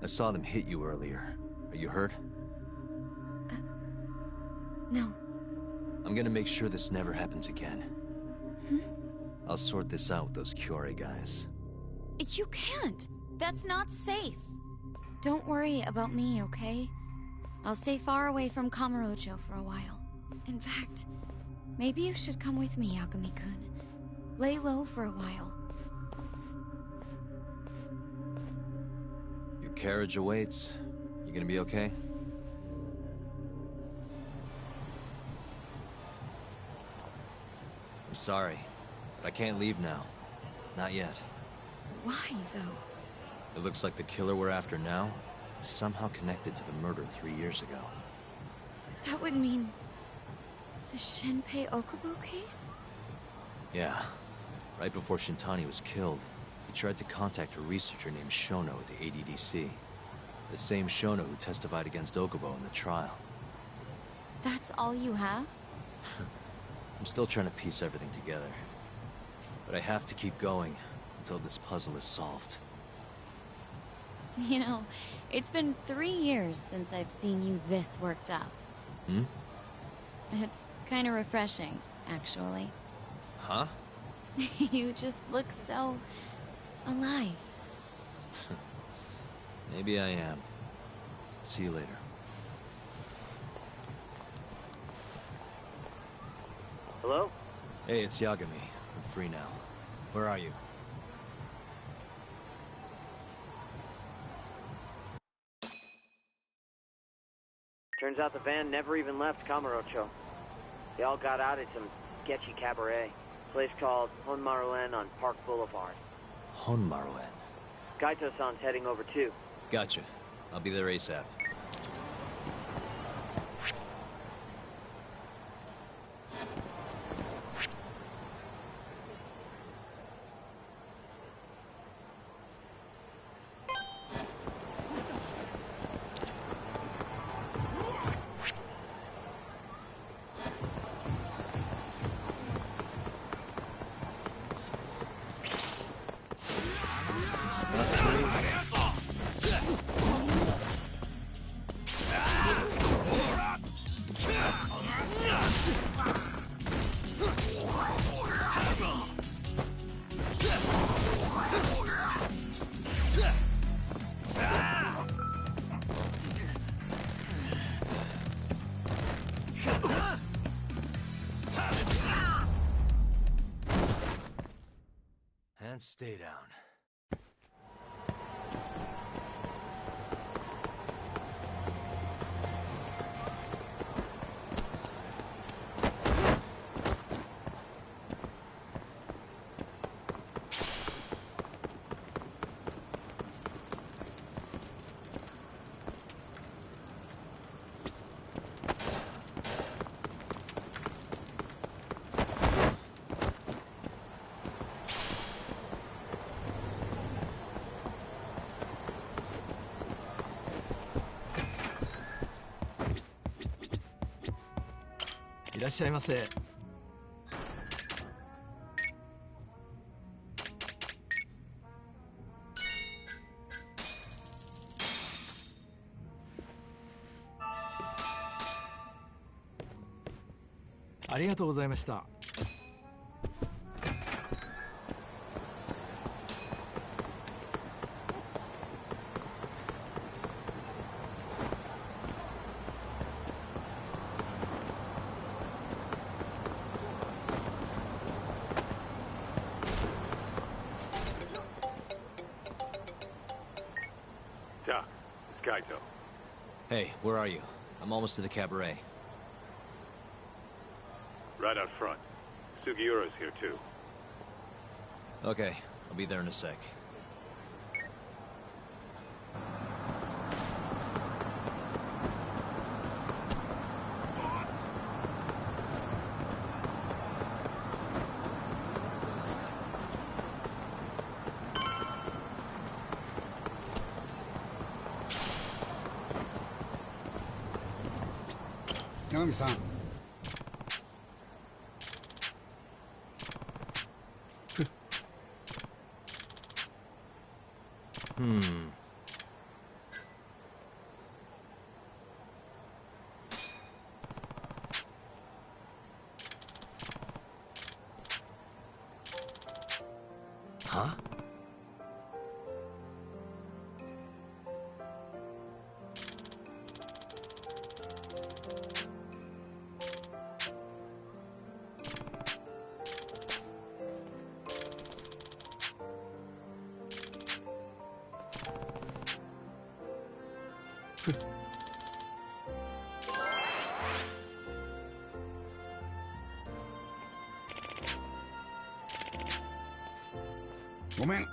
I saw them hit you earlier. Are you hurt? No. I'm gonna make sure this never happens again. Hmm? I'll sort this out with those Kyorei guys. You can't. That's not safe. Don't worry about me, okay? I'll stay far away from Kamurocho for a while. In fact, maybe you should come with me, Yagami-kun. lay low for a while. Your carriage awaits. You gonna be okay? I'm sorry, but I can't leave now. Not yet. Why, though? It looks like the killer we're after now is somehow connected to the murder 3 years ago. That would mean... the Shenpei Okubo case? Yeah. Right before Shintani was killed, he tried to contact a researcher named Shono at the ADDC. The same Shono who testified against Okubo in the trial. That's all you have? I'm still trying to piece everything together. But I have to keep going until this puzzle is solved. You know, it's been 3 years since I've seen you this worked up. Hmm? It's kind of refreshing, actually. Huh? You just look so... alive. Maybe I am. See you later. Hello? Hey, it's Yagami. I'm free now. Where are you? Turns out the van never even left Kamurocho. They all got out at some sketchy cabaret. Place called Honmaruen on Park Boulevard. Honmaruen? Kaito-san's heading over too. Gotcha. I'll be there ASAP. And stay down.いらっしゃいませ。ありがとうございました。Doc, it's Kaito. Hey, where are you? I'm almost to the cabaret. Right out front. Sugiura's here too. Okay, I'll be there in a sec. Yagami-san. Huh? ごめん。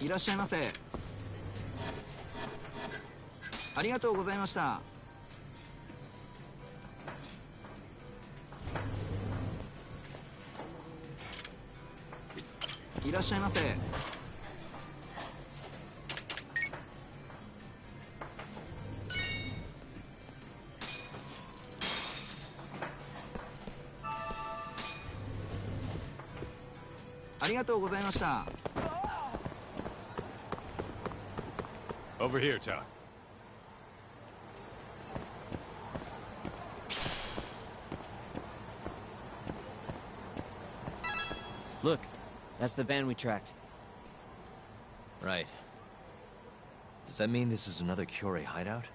いらっしゃいませ。ありがとうございました。いらっしゃいませ。ありがとうございました。Over here, Todd. Look, that's the van we tracked. Right. Does that mean this is another Kyorei hideout?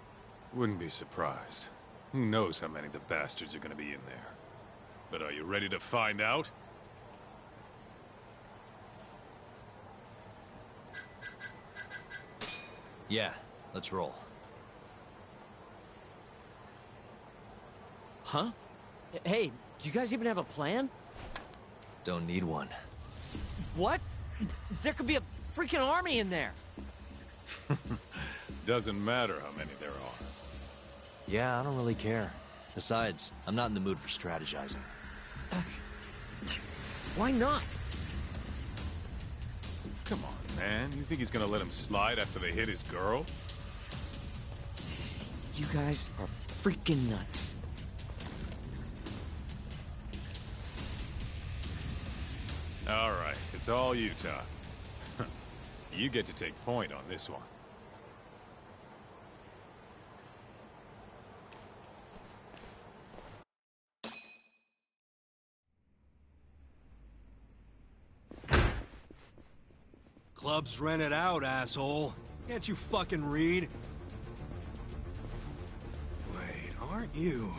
Wouldn't be surprised. Who knows how many of the bastards are gonna be in there. But are you ready to find out? Yeah, let's roll. Huh? Hey, do you guys even have a plan? Don't need one. What? There could be a freaking army in there! Doesn't matter how many there are. Yeah, I don't really care. Besides, I'm not in the mood for strategizing. Why not? Come on, man. You think he's gonna let him slide after they hit his girl? You guys are freaking nuts. All right, it's all you, Todd. You get to take point on this one. Club's rented out, asshole. Can't you fucking read? Wait, aren't you?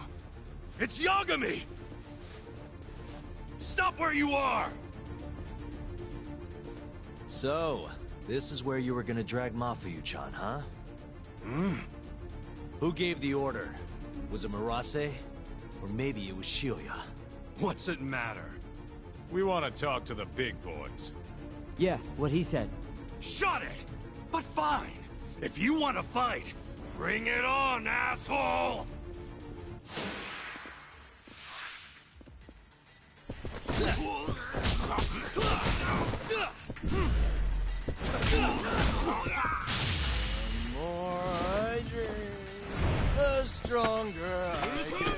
It's Yagami! Stop where you are! So, this is where you were gonna drag Mafuyu-chan, huh? Hmm? Who gave the order? Was it Murase? Or maybe it was Shibuya? What's it matter? We want to talk to the big boys. Yeah, what he said. Shut it! But fine! If you want to fight, bring it on, asshole! The more I drink, the stronger I get.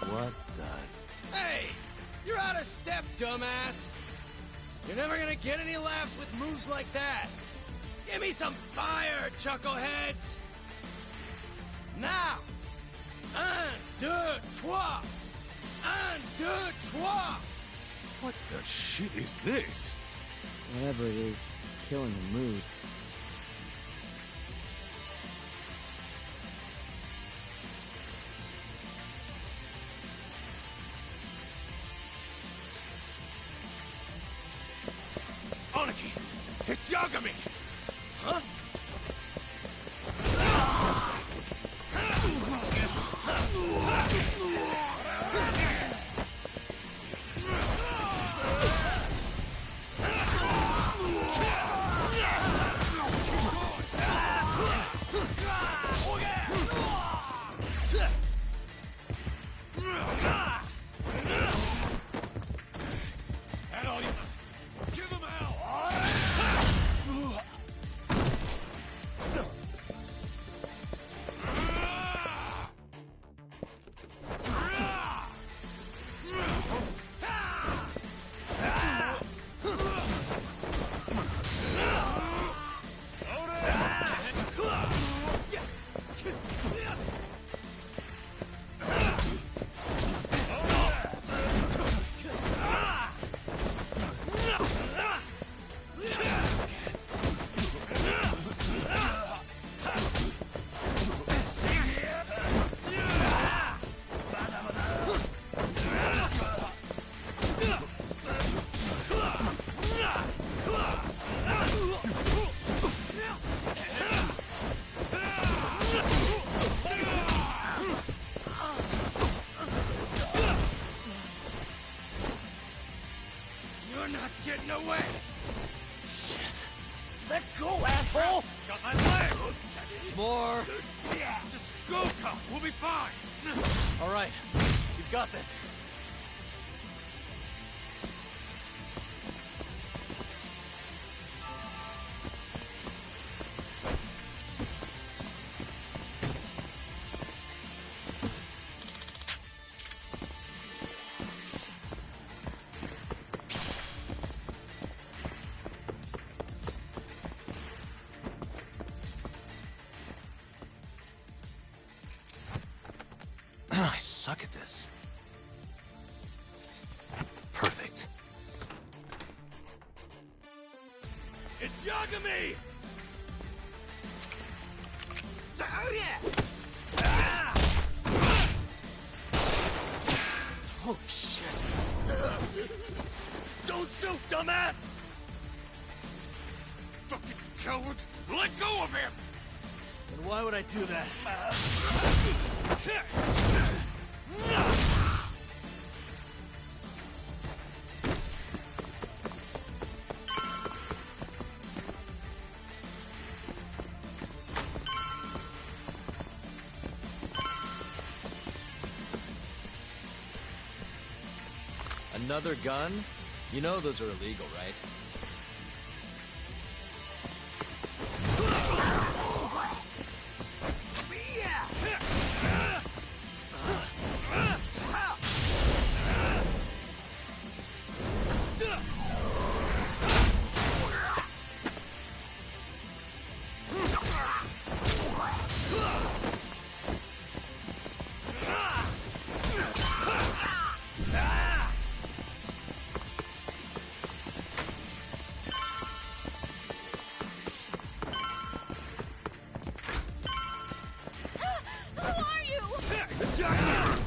What the... Hey! You're out of step, dumbass! You're never gonna get any laughs with moves like that! Give me some fire, chuckleheads! Now! Un, deux, trois! Un, deux, trois! What the shit is this? Whatever it is, killing the mood. Aniki! It's Yagami! Huh? getting away! Shit. Let go, asshole! Got my leg! More. Just go, tough. We'll be fine. All right. You've got this. I suck at this. Perfect. It's Yagami! Oh, yeah! Holy shit. Don't shoot, dumbass! Fucking coward! Let go of him! And why would I do that? Another gun? You know those are illegal, right?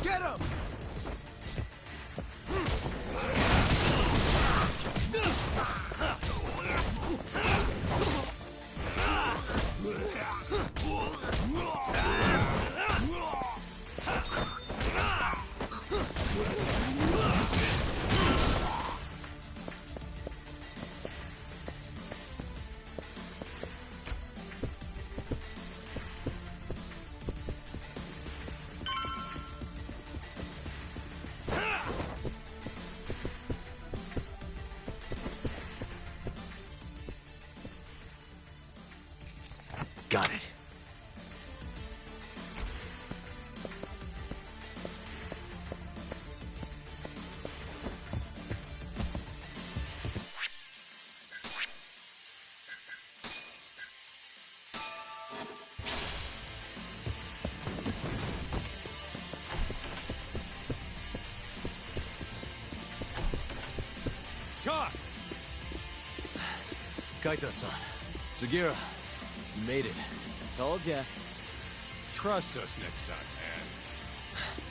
Get him! Got it. Talk! Kaito-san. Sugira. You made it. Told ya. Trust us next time,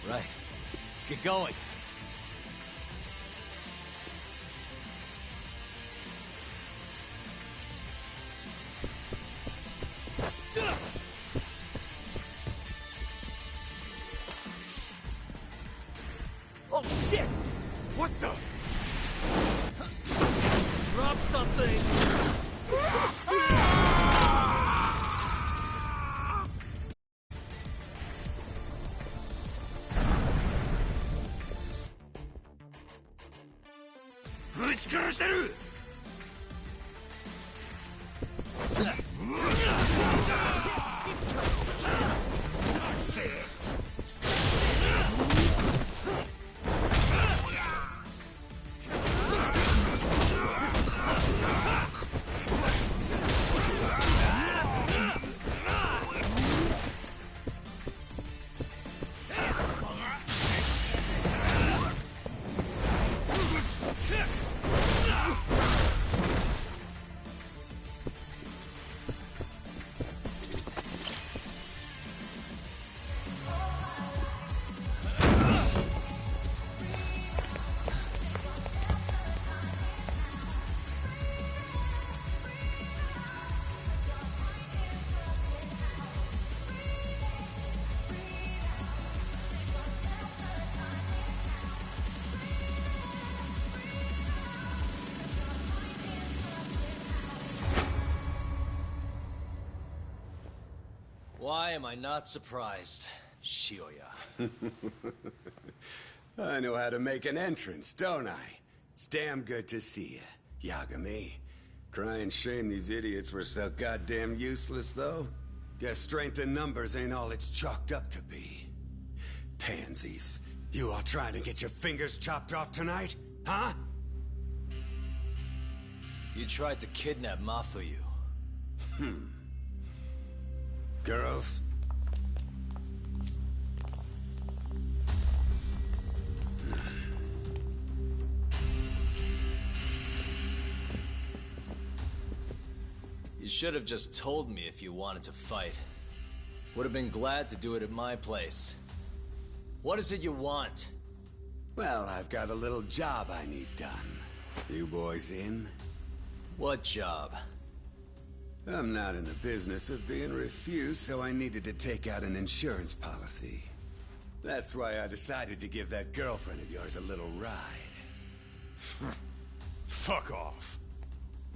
man. Right. Let's get going. Oh shit! What the? Drop something! Why am I not surprised, Shioya? I know how to make an entrance, don't I? It's damn good to see you, Yagami. Cry and shame these idiots were so goddamn useless, though. Guess strength in numbers ain't all it's chalked up to be. Pansies. You all trying to get your fingers chopped off tonight? Huh? You tried to kidnap Mafuyu. Girls? You should have just told me if you wanted to fight. Would have been glad to do it at my place. What is it you want? Well, I've got a little job I need done. You boys in? What job? I'm not in the business of being refused, so I needed to take out an insurance policy. That's why I decided to give that girlfriend of yours a little ride. Fuck off.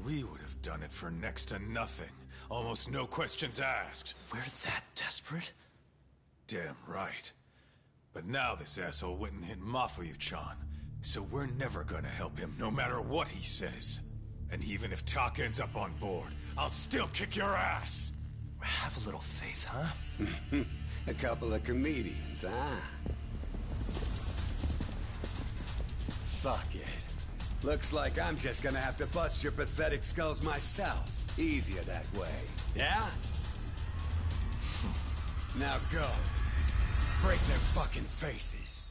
We would have done it for next to nothing. Almost no questions asked. We're that desperate? Damn right. But now this asshole went and hit Mafuyu-chan, so we're never gonna help him, no matter what he says. And even if Tak ends up on board, I'll still kick your ass! Have a little faith, huh? A couple of comedians, huh? Fuck it. Looks like I'm just gonna have to bust your pathetic skulls myself. Easier that way, yeah? Now go. Break their fucking faces.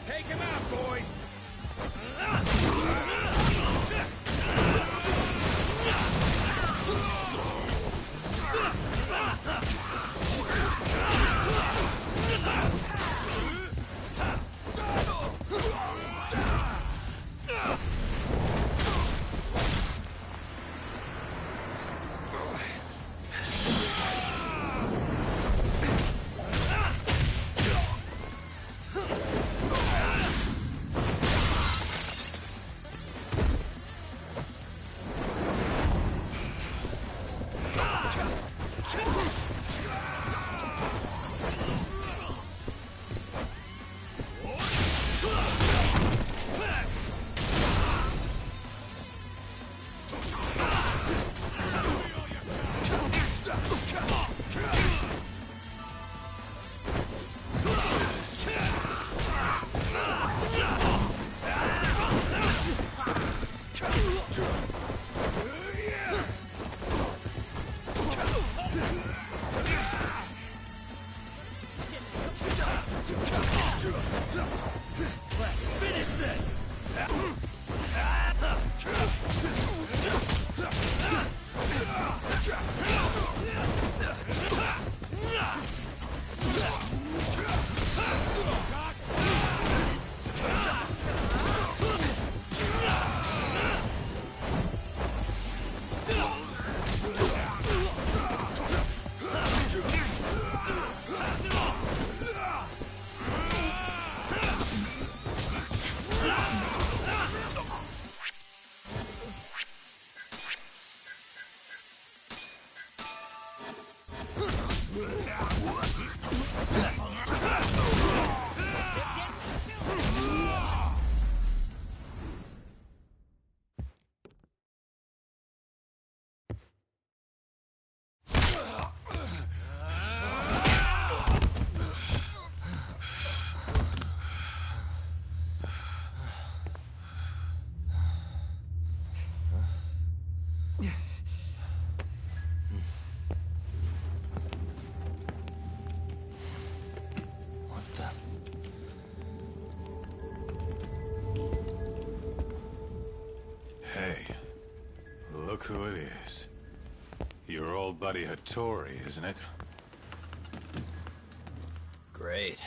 Take him out, boys! Hey, look who it is. Your old buddy Hattori, isn't it? Great.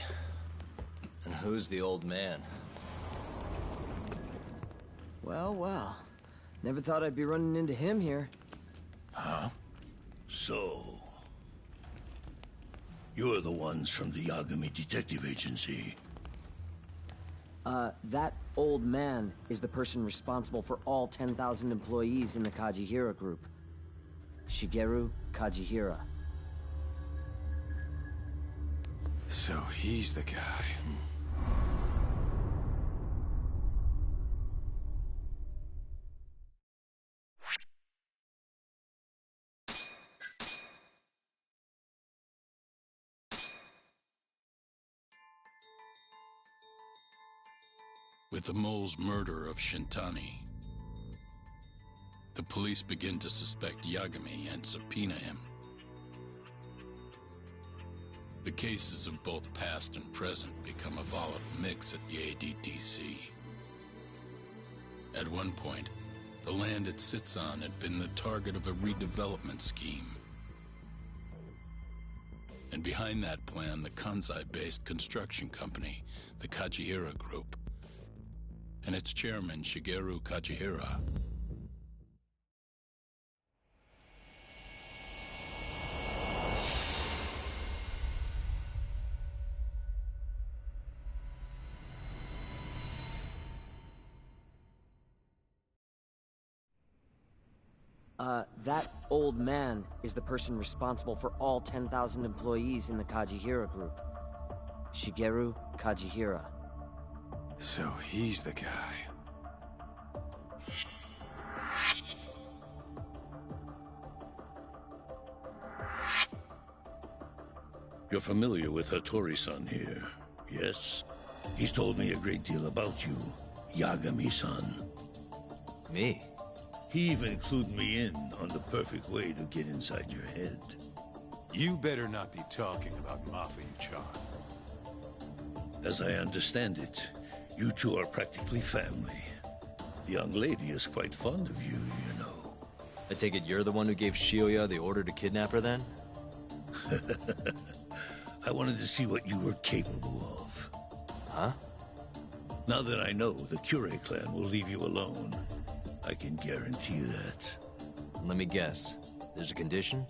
And who's the old man? Well, well. Never thought I'd be running into him here. Huh? So... you're the ones from the Yagami Detective Agency. That old man is the person responsible for all 10,000 employees in the Kajihira group. Shigeru Kajihira. So he's the guy. With the mole's murder of Shintani, the police begin to suspect Yagami and subpoena him. The cases of both past and present become a volatile mix at the ADDC. At one point, the land it sits on had been the target of a redevelopment scheme. And behind that plan, the Kansai-based construction company, the Kajihira Group, and its chairman, Shigeru Kajihira. That old man is the person responsible for all 10,000 employees in the Kajihira group. Shigeru Kajihira. So he's the guy. You're familiar with Hattori-san here, yes? He's told me a great deal about you, Yagami-san. Me? He even included me in on the perfect way to get inside your head. You better not be talking about Mafia-chan. As I understand it, you two are practically family. The young lady is quite fond of you, you know. I take it you're the one who gave Shioya the order to kidnap her, then? I wanted to see what you were capable of. Huh? Now that I know the Kure clan will leave you alone, I can guarantee you that. Let me guess. There's a condition?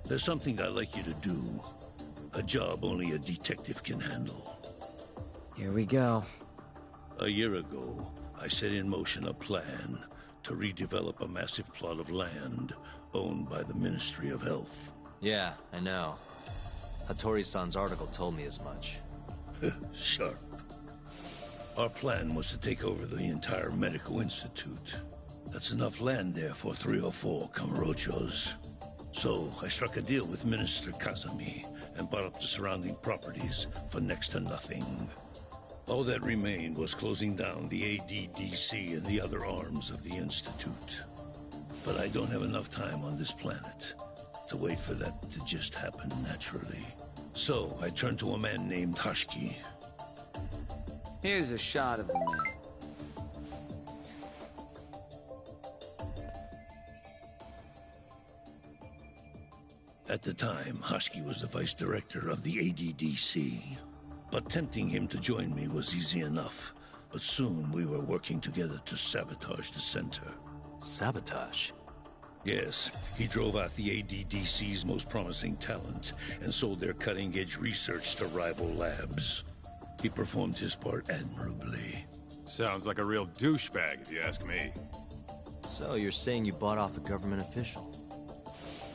There's something I'd like you to do. A job only a detective can handle. Here we go. A year ago, I set in motion a plan to redevelop a massive plot of land owned by the Ministry of Health. Yeah, I know. Hattori-san's article told me as much. Sharp. Our plan was to take over the entire medical institute. That's enough land there for 3 or 4 Kamurochos. So I struck a deal with Minister Kazumi and bought up the surrounding properties for next to nothing. All that remained was closing down the ADDC and the other arms of the institute. But I don't have enough time on this planet to wait for that to just happen naturally. So I turned to a man named Husky. Here's a shot of the man. At the time, Husky was the vice director of the ADDC. But tempting him to join me was easy enough. But soon we were working together to sabotage the center. Sabotage? Yes, he drove out the ADDC's most promising talent and sold their cutting-edge research to rival labs. He performed his part admirably. Sounds like a real douchebag, if you ask me. So you're saying you bought off a government official?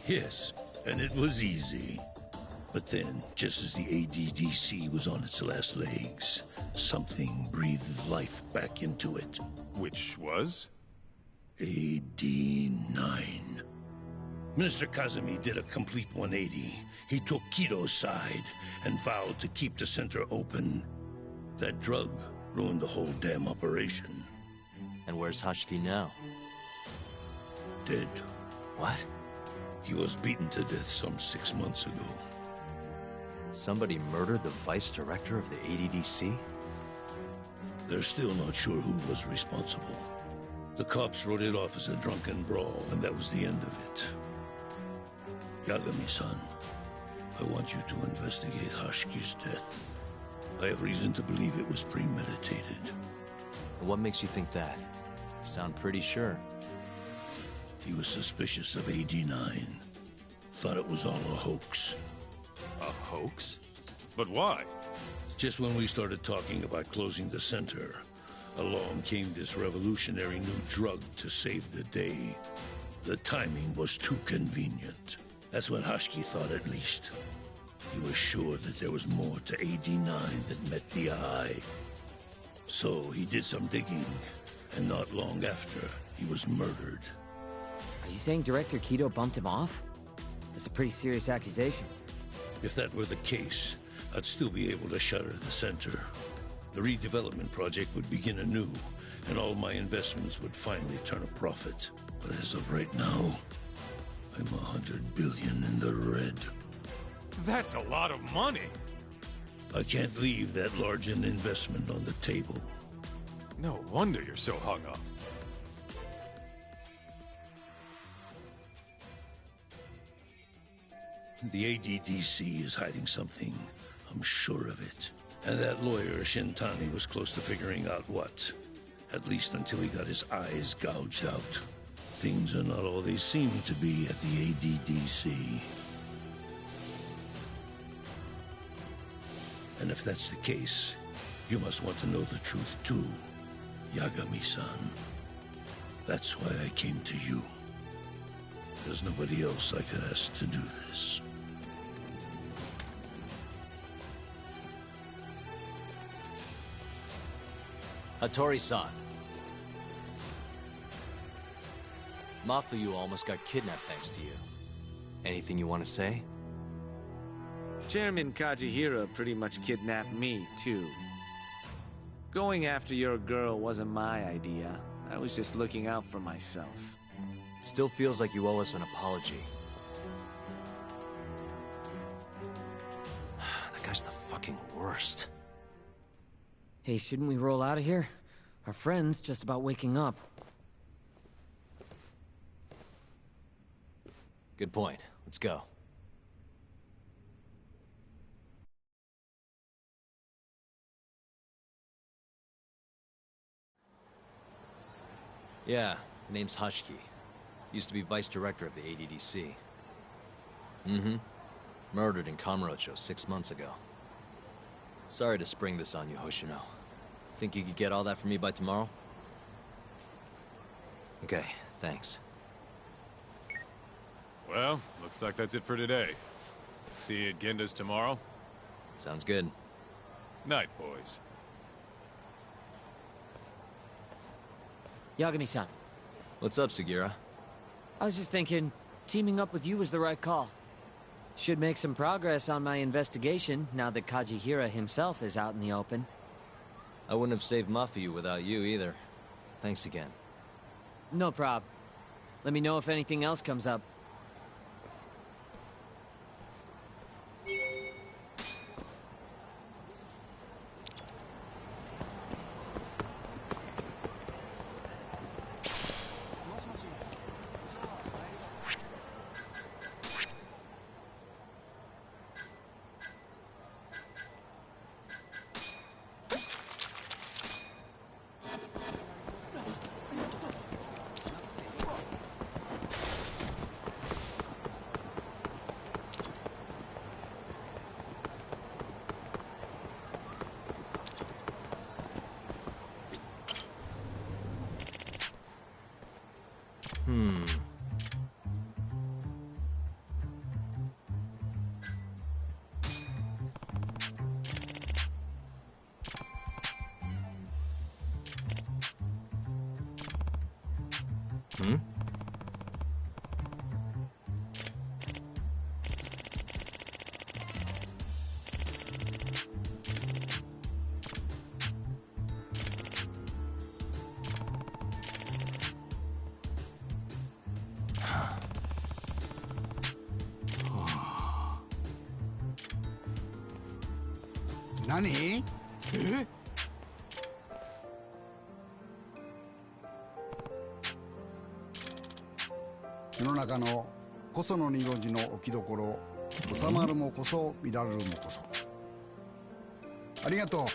Yes, And it was easy. But then, just as the ADDC was on its last legs, something breathed life back into it. Which was? AD9. Minister Kazumi did a complete 180. He took Kido's side and vowed to keep the center open. That drug ruined the whole damn operation. And where's Husky now? Dead. What? He was beaten to death some 6 months ago. Somebody murdered the vice director of the ADDC? They're still not sure who was responsible. The cops wrote it off as a drunken brawl, and that was the end of it. Yagami-san, I want you to investigate Husky's death. I have reason to believe it was premeditated. What makes you think that? You sound pretty sure. He was suspicious of AD9. Thought it was all a hoax. A hoax? But why? Just when we started talking about closing the center, along came this revolutionary new drug to save the day. The timing was too convenient. That's what Husky thought, at least. He was sure that there was more to AD9 that met the eye. So he did some digging, and not long after, he was murdered. Are you saying Director Kido bumped him off? That's a pretty serious accusation. If that were the case, I'd still be able to shutter the center. The redevelopment project would begin anew, and all my investments would finally turn a profit. But as of right now, I'm 100 billion in the red. That's a lot of money. I can't leave that large an investment on the table. No wonder you're so hung up. The ADDC is hiding something. I'm sure of it. And that lawyer, Shintan, was close to figuring out what. At least until he got his eyes gouged out. Things are not all they seem to be at the ADDC. And if that's the case, you must want to know the truth too, Yagami-san. That's why I came to you. There's nobody else I could ask to do this. Hattori-san. Mafuyu almost got kidnapped thanks to you. Anything you want to say? Chairman Kajihira pretty much kidnapped me, too. Going after your girl wasn't my idea. I was just looking out for myself. Still feels like you owe us an apology. That guy's the fucking worst. Hey, shouldn't we roll out of here? Our friend's just about waking up. Good point. Let's go. Yeah, name's Husky. Used to be vice director of the ADDC. Mm-hmm. Murdered in Kamurocho 6 months ago. Sorry to spring this on you, Hoshino. Think you could get all that for me by tomorrow? Okay, thanks. Well, looks like that's it for today. See you at Genda's tomorrow? Sounds good. Night, boys. Yagami-san. What's up, Sugira? I was just thinking, teaming up with you was the right call. Should make some progress on my investigation now that Kajihira himself is out in the open. I wouldn't have saved Mafuyu without you either. Thanks again. No prob. Let me know if anything else comes up. 何？世の中のこその二の字の置きどころ、収まるもこそ乱るるもこそ。ありがとう。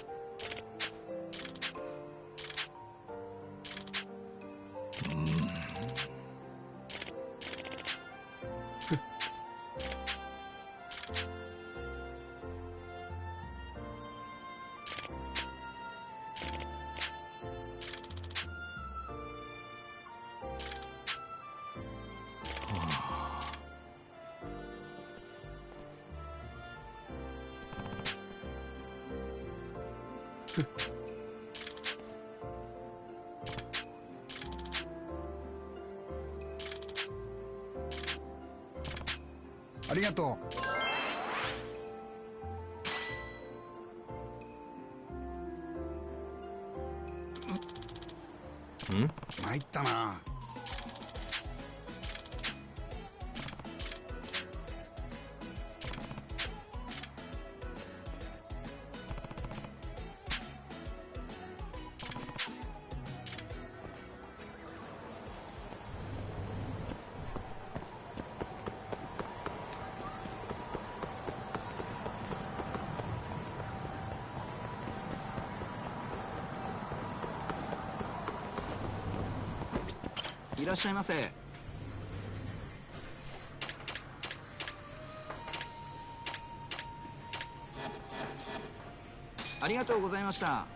ありがとう。参ったな。いらっしゃいませ。ありがとうございました。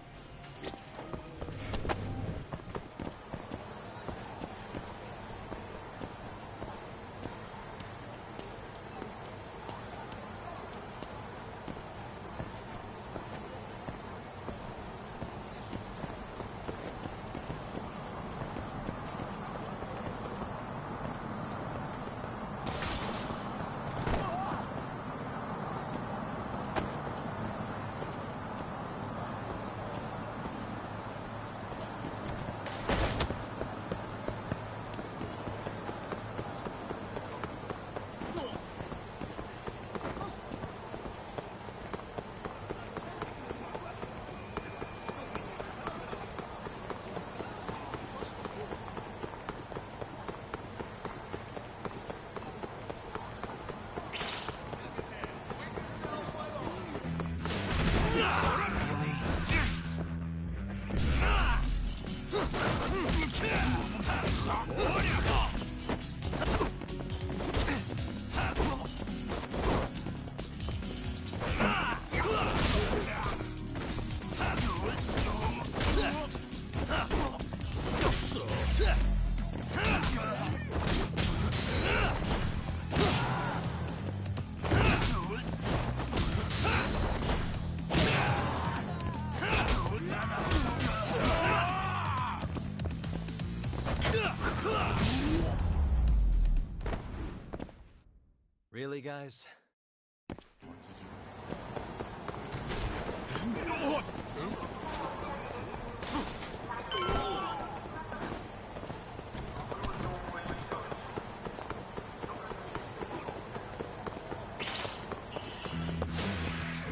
Really, guys?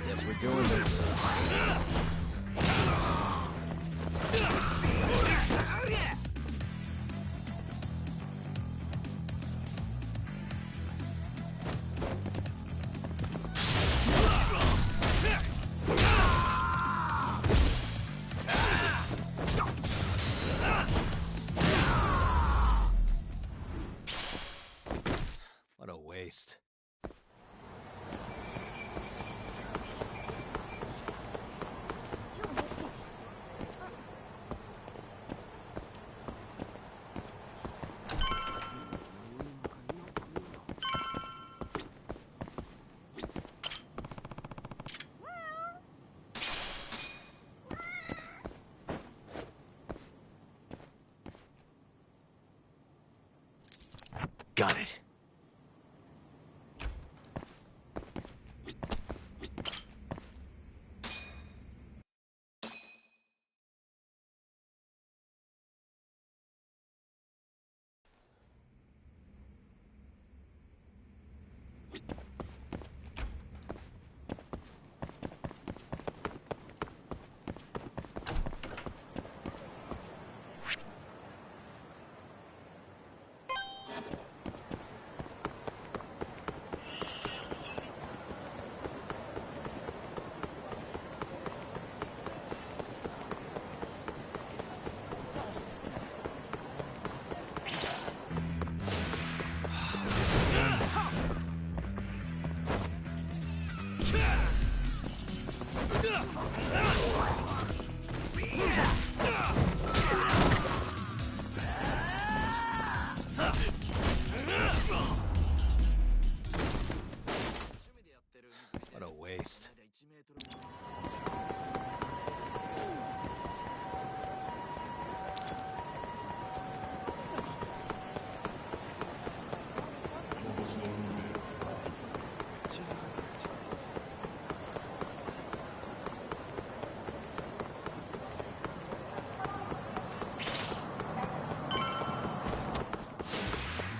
Guess we're doing this. What a waste. Got it. least.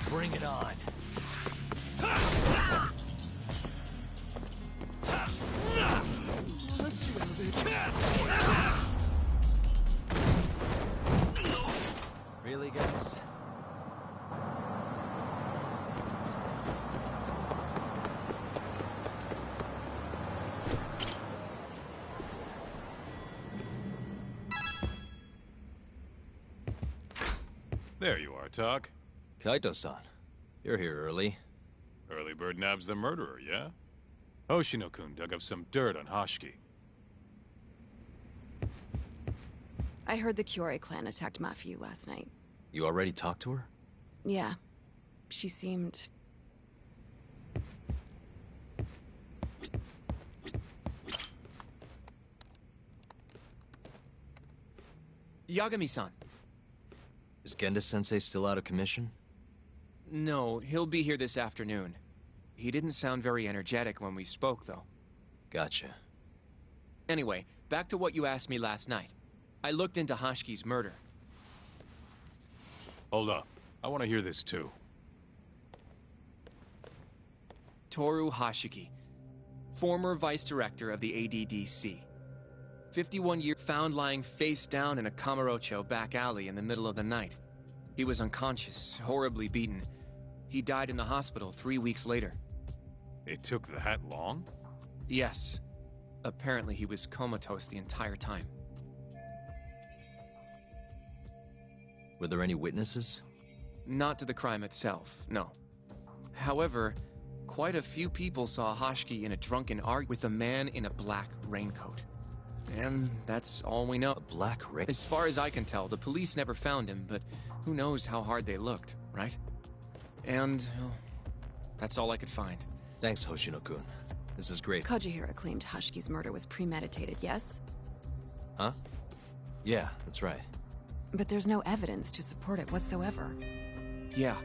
Bring it on. Really, guys? There you are, Tak. Kaito-san, you're here early. Early bird nabs the murderer, yeah? Hoshino-kun dug up some dirt on Husky. I heard the Kyorei clan attacked Mafiu last night. You already talked to her? Yeah. She seemed... Yagami-san. Is Genda-sensei still out of commission? No, he'll be here this afternoon. He didn't sound very energetic when we spoke, though. Gotcha. Anyway, back to what you asked me last night. I looked into Hashki's murder. Hold up. I want to hear this too. Toru Hashiki, former vice director of the ADDC. 51-year found lying face down in a Kamurocho back alley in the middle of the night. He was unconscious, horribly beaten. He died in the hospital 3 weeks later. It took that long? Yes. Apparently he was comatose the entire time. Were there any witnesses? Not to the crime itself, no. However, quite a few people saw Hashki in a drunken argument with a man in a black raincoat. And that's all we know. A black raincoat? As far as I can tell, the police never found him, but who knows how hard they looked, right? And that's all I could find. Thanks, Hoshino-kun. This is great. Kajihira claimed Hashki's murder was premeditated, yes? Huh? Yeah, that's right. But there's no evidence to support it whatsoever. Yeah,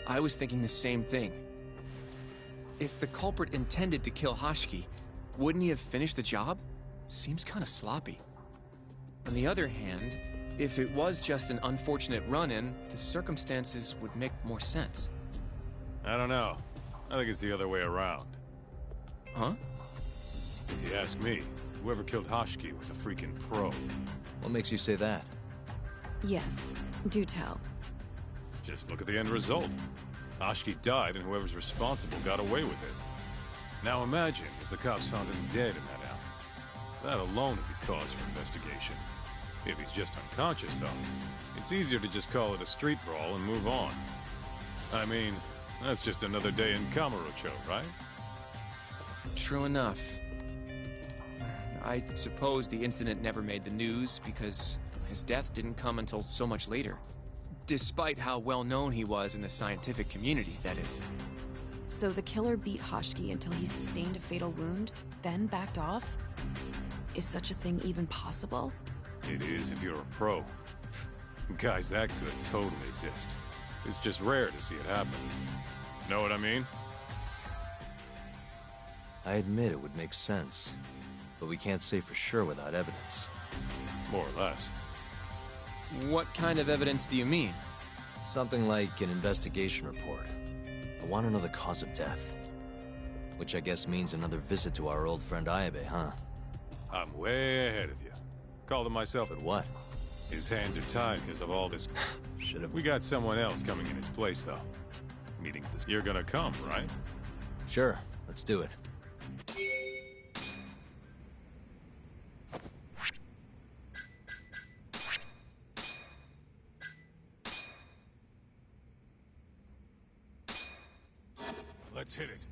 I was thinking the same thing. If the culprit intended to kill Hashki, wouldn't he have finished the job? Seems kind of sloppy. On the other hand, if it was just an unfortunate run-in, the circumstances would make more sense. I don't know. I think it's the other way around. Huh? If you ask me, whoever killed Hashki was a freaking pro. What makes you say that? Yes, do tell. Just look at the end result. Hashki died and whoever's responsible got away with it. Now imagine if the cops found him dead in that alley. That alone would be cause for investigation. If he's just unconscious, though, it's easier to just call it a street brawl and move on. I mean, that's just another day in Kamurocho, right? True enough. I suppose the incident never made the news because his death didn't come until so much later. Despite how well known he was in the scientific community, that is. So the killer beat Hashki until he sustained a fatal wound, then backed off? Is such a thing even possible? It is if you're a pro. Guys that good totally exist. It's just rare to see it happen. Know what I mean? I admit it would make sense, but we can't say for sure without evidence. More or less. What kind of evidence do you mean? Something like an investigation report. I want to know the cause of death. Which I guess means another visit to our old friend Ayabe, huh? I'm way ahead of you. Called him myself. But what? His hands are tied because of all this. Should've. We got someone else coming in his place, though. Meeting this. You're gonna come, right? Sure, let's do it. Let's hit it.